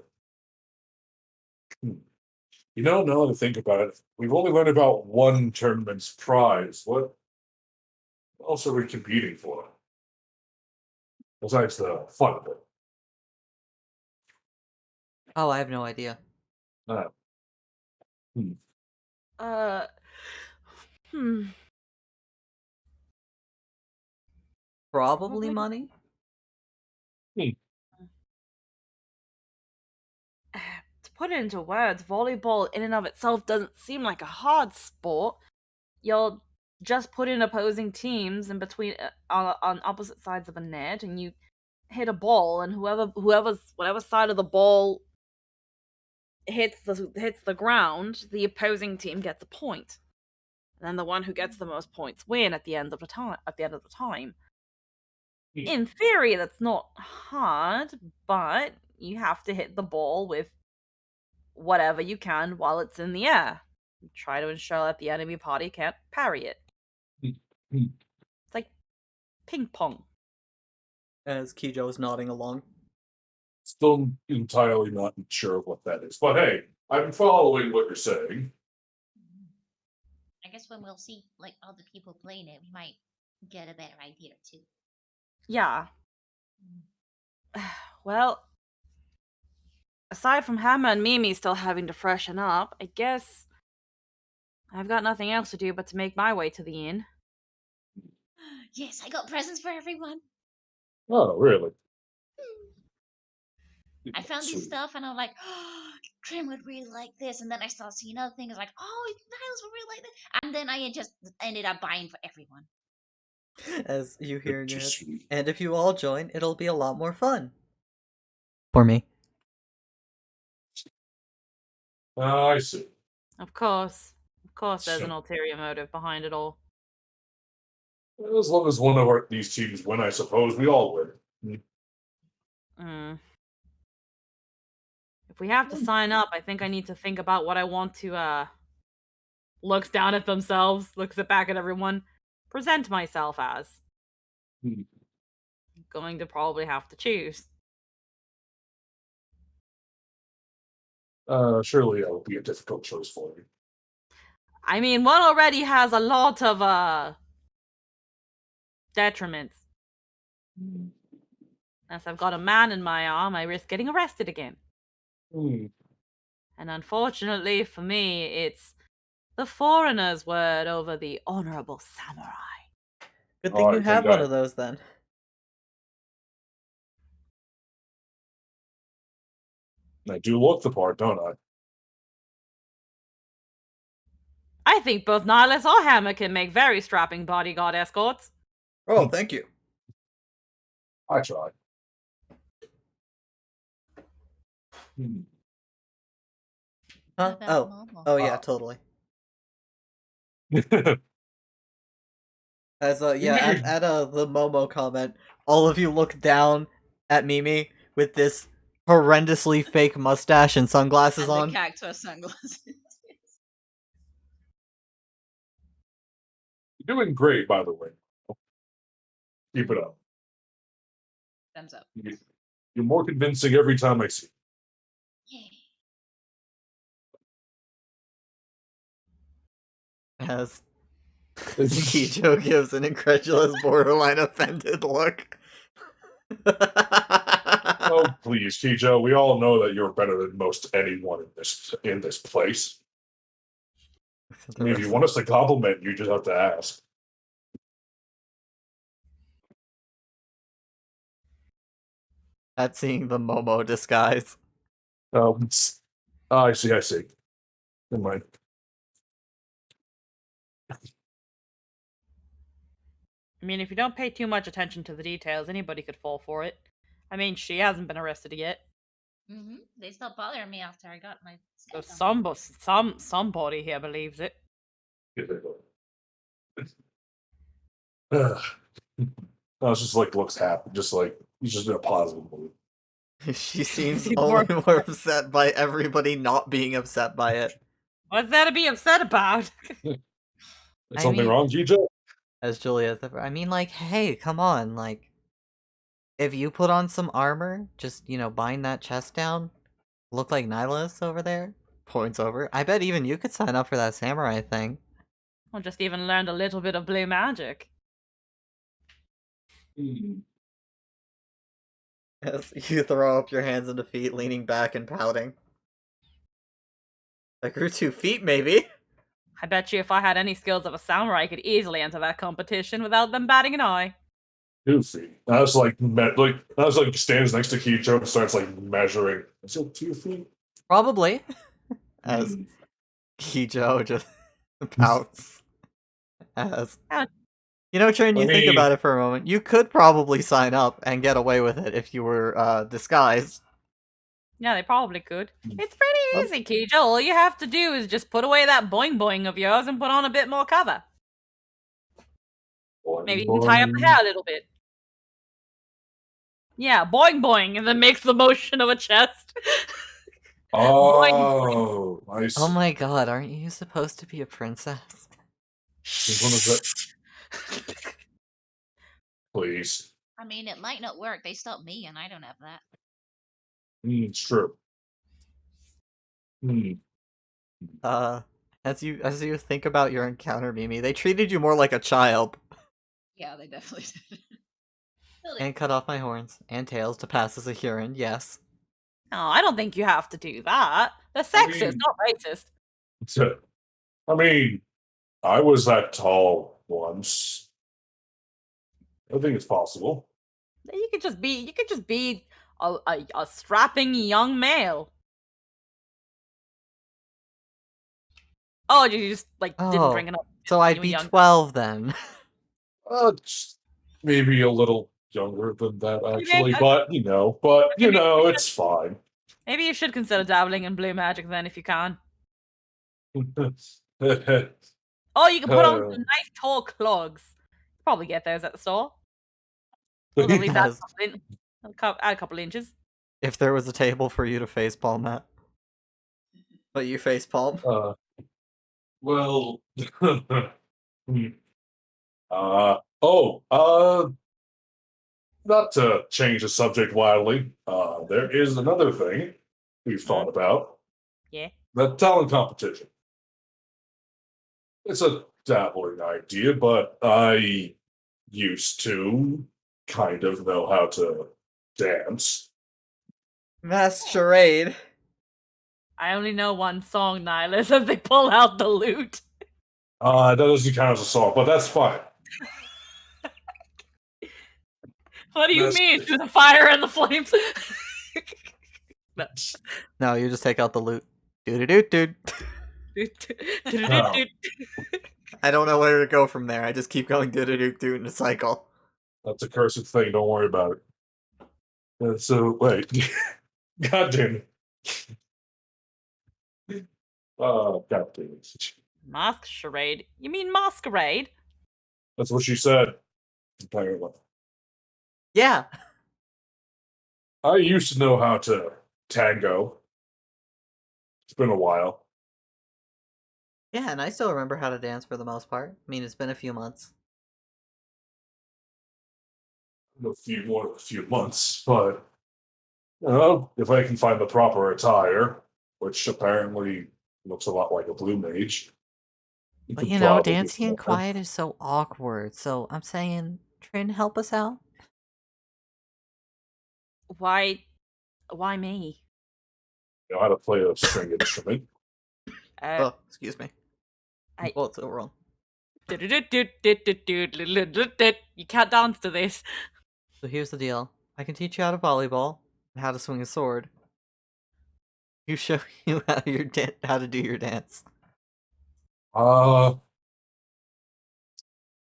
that I think about it, we've only learned about one tournament's prize. What else are we competing for? Besides the fun of it. Oh, I have no idea. Uh, Uh, hmm. Probably Probably. money? To put it into words, volleyball in and of itself doesn't seem like a hard sport. You'll just put in opposing teams in between on opposite sides of a net, and you hit a ball, and whatever side of the ball hits the ground, the opposing team gets a point. And then the one who gets the most points win at the end of the time. In theory, that's not hard, but you have to hit the ball with whatever you can while it's in the air. Try to ensure that the enemy party can't parry it. It's like ping pong. As Kijo is nodding along. Still entirely not sure of what that is. But hey, I'm following what you're saying. I guess when we'll see like other people playing it, we might get a better idea too. Yeah. Well, aside from Hammer and Mimi still having to freshen up, I guess I've got nothing else to do but to make my way to the inn. Yes, I got presents for everyone. Oh, really? I found this Sweet. stuff and I'm like, oh, Trim would really like this. And then I started seeing other things like, oh, Niles would really like this. And then I just ended up buying for everyone. As you hear in your head. Just sweet. And if you all join, it'll be a lot more fun. For me. Ah, I see. Of course. There's Sure. an ulterior motive behind it all. As long as one of these teams win, I suppose we all win. Mm. If we have to sign up, I think I need to think about what I want to, looks down at themselves, looks back at everyone, present myself as. Hmm. Going to probably have to choose. Surely that would be a difficult choice for you. I mean, one already has a lot of, detriments. As I've got a man in my arm, I risk getting arrested again. Hmm. And unfortunately for me, it's the foreigner's word over the honorable samurai. Good thing you I have think one of those then. I do look the part, don't I? I think both Nihilus or Hammer can make very strapping bodyguard escorts. Oh, thank you. I try. Hmm. Huh? What about Oh. Momo? Oh yeah, Ah. totally. As the Momo comment, all of you look down at Mimi with this horrendously fake mustache and sunglasses And on. the cactus sunglasses. You're doing great, by the way. Keep it up. Thumbs up. You're more convincing every time I see Yay. As you. Kijo gives an incredulous, borderline offended look. Oh, please, Kijo. We all know that you're better than most anyone in this place. I mean, if you want us to compliment, you just have to ask. At seeing the Momo disguise. I see. Never mind. I mean, if you don't pay too much attention to the details, anybody could fall for it. I mean, she hasn't been arrested yet. Mm-hmm. They stopped bothering me after I got my So stuff done. somebody here believes it. Ugh. No, it's just like looks happy, just like he's just in a positive mood. She seems Seems only more- more upset by everybody not being upset by it. What's there to be upset about? Is I something mean- wrong, Gijo? As Julia, I mean, like, hey, come on, like, if you put on some armor, just bind that chest down, look like Nihilus over there, points over. I bet even you could sign up for that samurai thing. Or just even learned a little bit of blue magic. As you throw up your hands in defeat, leaning back and pouting. I grew 2 feet, maybe. I bet you if I had any skills of a samurai, I could easily enter that competition without them batting an eye. 2 feet. I was like, stands next to Kijo and starts like measuring. Is it 2 feet? Probably. As Kijo just pouts. As Ouch. Trin, you I think mean- about it for a moment. You could probably sign up and get away with it if you were disguised. Yeah, they probably could. Hmm. It's pretty easy, Kijo. All you have to do is just put away that boing boing of yours and put on a bit more cover. Maybe even tie up the hair a little bit. Yeah, boing boing, and then makes the motion of a chest. Oh, I see. Oh my god, aren't you supposed to be a princess? Which one is that? Please. I mean, it might not work. They stopped me, and I don't have that. It's true. As you think about your encounter, Mimi, they treated you more like a child. Yeah, they definitely did. Really? And cut off my horns and tails to pass as a Huron, yes. No, I don't think you have to do that. They're sexist, mean- not racist. I mean, I was that tall once. I think it's possible. You could just be a strapping young male. Oh, you just didn't Oh, bring it up. So I'd You were be young. 12 then. Just maybe a little younger than that, Okay, actually. I- But Maybe you it's fine. Maybe you should consider dabbling in blue magic then, if you can. Oh, you can put on some nice tall clogs. Probably get those at the store. Well, at least Yes. add a couple inches. If there was a table for you to facepalm at. But you facepalm? Well, not to change the subject wildly, there is another thing we've thought about. Yeah. The talent competition. It's a dabbling idea, but I used to kind of know how to dance. Mass charade. I only know one song, Nihilus, as they pull out the loot. That doesn't count as a song, but that's fine. What do you That's- mean? Through the fire and the flames? No, you just take out the loot. Doo-doo-doo-doo. I don't know where to go from there. I just keep going doo-doo-doo-doo in a cycle. That's a cursed thing. Don't worry about it. So wait, God damn it! God damn it! Mask charade? You mean masquerade? That's what she said. Apparently, Yeah. I used to know how to tango. It's been a while. Yeah, and I still remember how to dance for the most part. I mean, it's been a few months. A few months, but if I can find the proper attire, which apparently looks a lot like a blue mage. But could probably dancing in get quiet is so awkward. So I'm saying, Trin, help us out. Why me? know how to play a string instrument. Oh, excuse me. I- Well, it's so wrong. You can't dance to this. So here's the deal. I can teach you how to volleyball and how to swing a sword. You show you how to do your dance.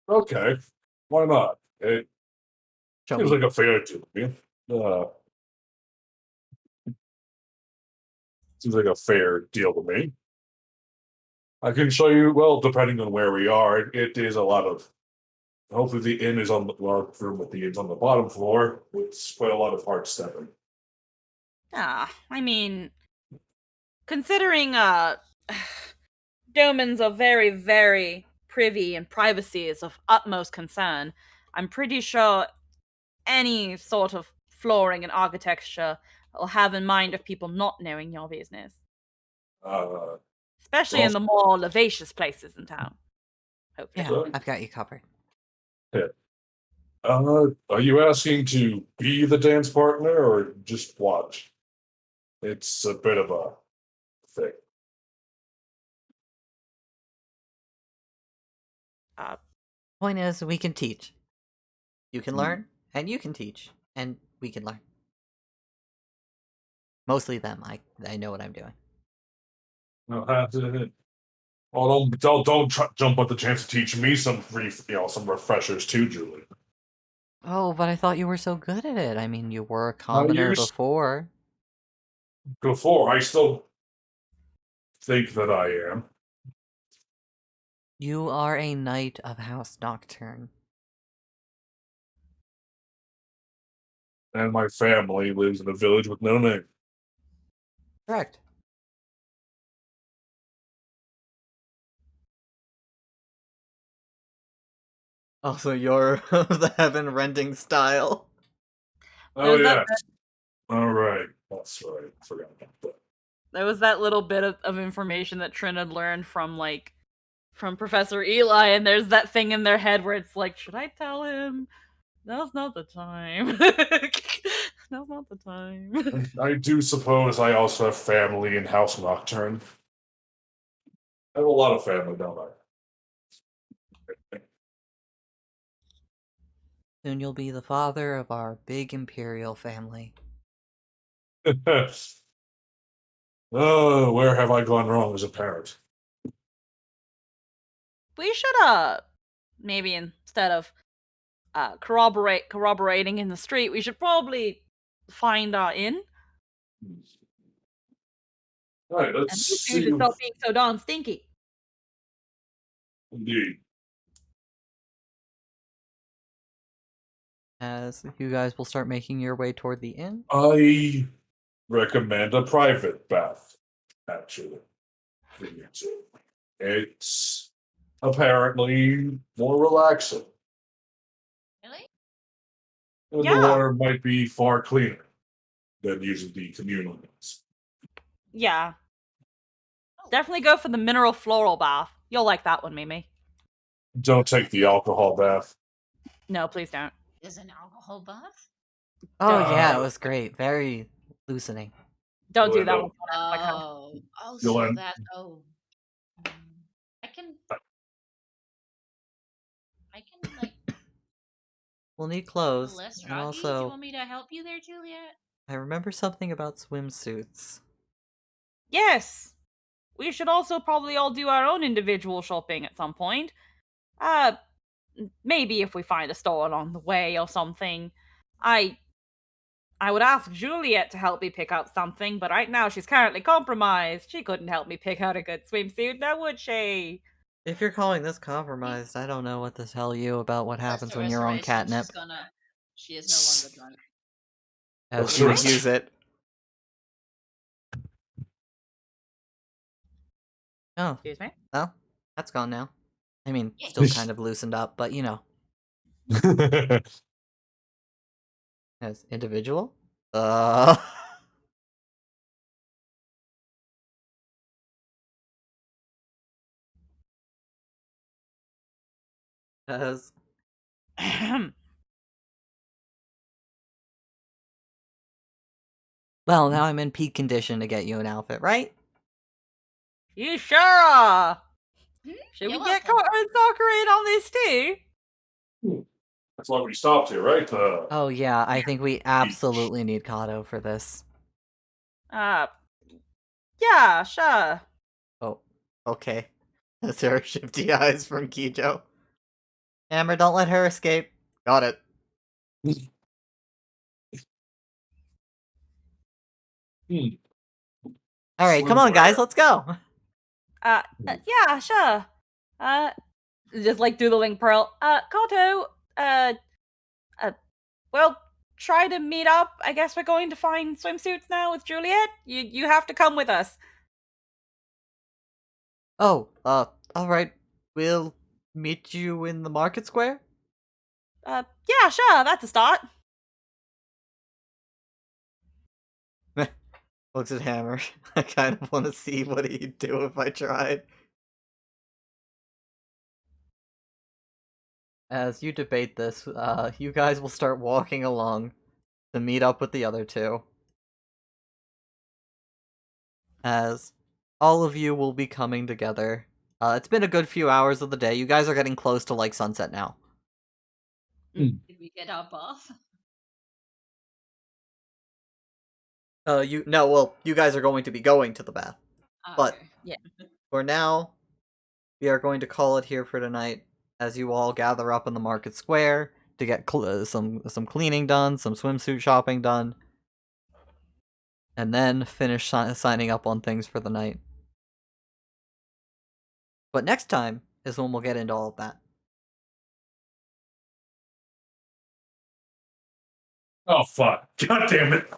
Okay. Why not? It Show seems me. like a fair deal to me. Seems like a fair deal to me. I can show you, well, depending on where we are, it is a lot of hopefully the inn is on our room with the inn's on the bottom floor. It's quite a lot of hard stepping. I mean, considering domens are very, very privy and privacy is of utmost concern, I'm pretty sure any sort of flooring and architecture will have in mind of people not knowing your business. Uh, Especially in the more vivacious places in town. Hopefully. Yeah, Sorry? I've got you covered. are you asking to be the dance partner or just watch? It's a bit of a thing. Point is, we can teach. You can Hmm. learn, and you can teach, and we can learn. Mostly them. I know what I'm doing. No, that's it. Oh, don't jump at the chance to teach me some some refreshers too, Julie. Oh, but I thought you were so good at it. I mean, you were a I commoner used- before. Before, I still think that I am. You are a knight of House Nocturne. And my family lives in a village with no name. Correct. Also, you're of the heaven-rending style. Oh, There's that yes. All right. That's right. I forgot about that. There was that little bit of information that Trin had learned from Professor Eli, and there's that thing in their head where it's like, should I tell him? Now's not the time. Now's not the time. I do suppose I also have family in House Nocturne. I have a lot of family, don't I? Soon you'll be the father of our big imperial family. Oh, where have I gone wrong as a parent? We should maybe instead of corroborating in the street, we should probably find our inn. All right, And let's you see. to stop being so darn stinky. Indeed. As you guys will start making your way toward the inn. I recommend a private bath, actually. For you two. It's apparently more relaxing. Really? And Yeah. the water might be far cleaner than using the communal ones. Yeah. Definitely go for the mineral floral bath. You'll like that one, Mimi. Don't take the alcohol bath. No, please don't. Is an alcohol bath? Oh Uh, yeah, it was great. Very loosening. Don't do Well, that no. one. Like her. Oh, You'll so end- that. Oh, Mm, I can like We'll need feel clothes. less And groggy. Do you also, want me to help you there, Juliet? I remember something about swimsuits. Yes. We should also probably all do our own individual shopping at some point. Uh, maybe if we find a store along the way or something. I would ask Juliet to help me pick out something, but right now she's currently compromised. She couldn't help me pick out a good swimsuit, now would she? If you're calling this compromised, I don't know what to tell you about what happens when you're on Restoration, catnip. She is no longer drunk. As you Restoration. use it. Oh, Excuse me? well, that's gone now. I mean, Yay. still kind of loosened up, but you know, as individual. As well, now I'm in peak condition to get you an outfit, right? You sure are! Should You're we get welcome. soccer in on this too? That's why we stopped here, right? Oh yeah, I think we absolutely need Kato for this. Yeah, sure. Oh, okay. As there are shifty eyes from Kijo. Amber, don't let her escape. Got it. Alright, come on guys, let's go! Yeah, sure. just like do the link pearl. Koto, well, try to meet up. I guess we're going to find swimsuits now with Juliet. You have to come with us. Oh, alright. We'll meet you in the market square? Yeah, sure, that's a start. Looks at Hammer. I kind of want to see what he'd do if I tried. As you debate this, you guys will start walking along to meet up with the other two. As all of you will be coming together. It's been a good few hours of the day. You guys are getting close to like sunset now. Did we get our bath? You guys are going to be going to the bath. But- Okay. For now, we are going to call it here for tonight, as you all gather up in the market square to get some cleaning done, some swimsuit shopping done, and then finish signing up on things for the night. But next time is when we'll get into all of that. Oh fuck! God damn it!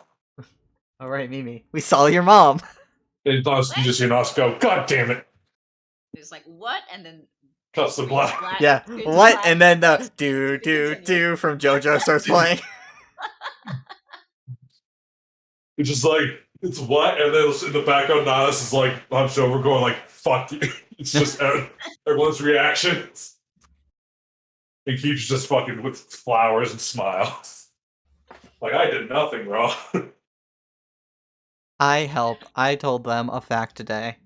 All right, Mimi, we saw your mom. You just hear us go. God damn it! It's like what, and then Cuts the black. Yeah, Good to what? black. And then the do from JoJo starts playing. It's just like it's what, and then in the background, Nihilus is like hunched over, going like "fuck you." It's just everyone's reactions. And Keith's just fucking with flowers and smiles. Like I did nothing wrong. I told them a fact today.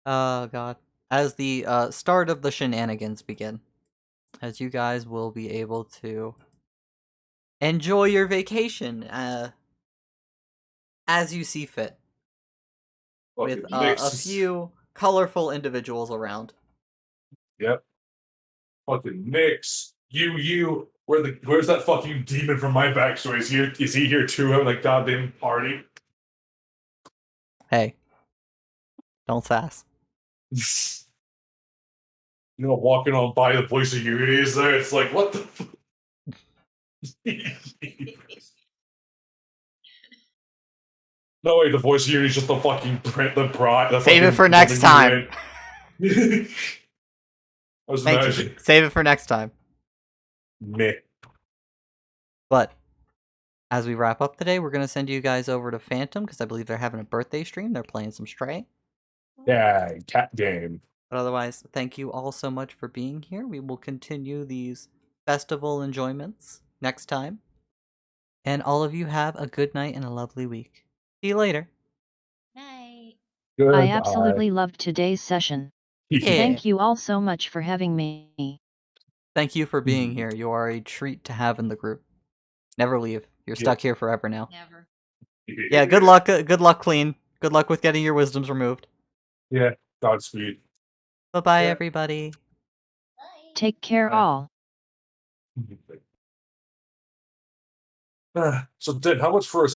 Oh god. As the start of the shenanigans begin, as you guys will be able to enjoy your vacation as you see fit, with Fucking a Nyx. few colorful individuals around. Yep. Fucking Nyx. You. Where's that fucking demon from my backstory? Is he here too? Having a goddamn party? Hey, don't sass. You know, walking on by the voice of Unity is there. It's like, what the fuck? No way, the voice of Unity is just the fucking print, the bride. The Save it fucking for next time. I was Thank imagining. you. Save it for next time. Meh. But as we wrap up today, we're gonna send you guys over to Phantom because I believe they're having a birthday stream. They're playing some Stray. Yeah, cat game. But otherwise, thank you all so much for being here. We will continue these festival enjoyments next time. And all of you have a good night and a lovely week. See you later. Night. Good. I absolutely loved today's session. Yeah. Thank you all so much for having me. Thank you for being here. You are a treat to have in the group. Never leave. You're Yeah. stuck here forever now. Never. Yeah, good luck. Good luck, Clean. Good luck with getting your wisdoms removed. Yeah, Godspeed. Bye-bye, Yeah. everybody. Bye. Take care Bye. all. So, Dan, how much for a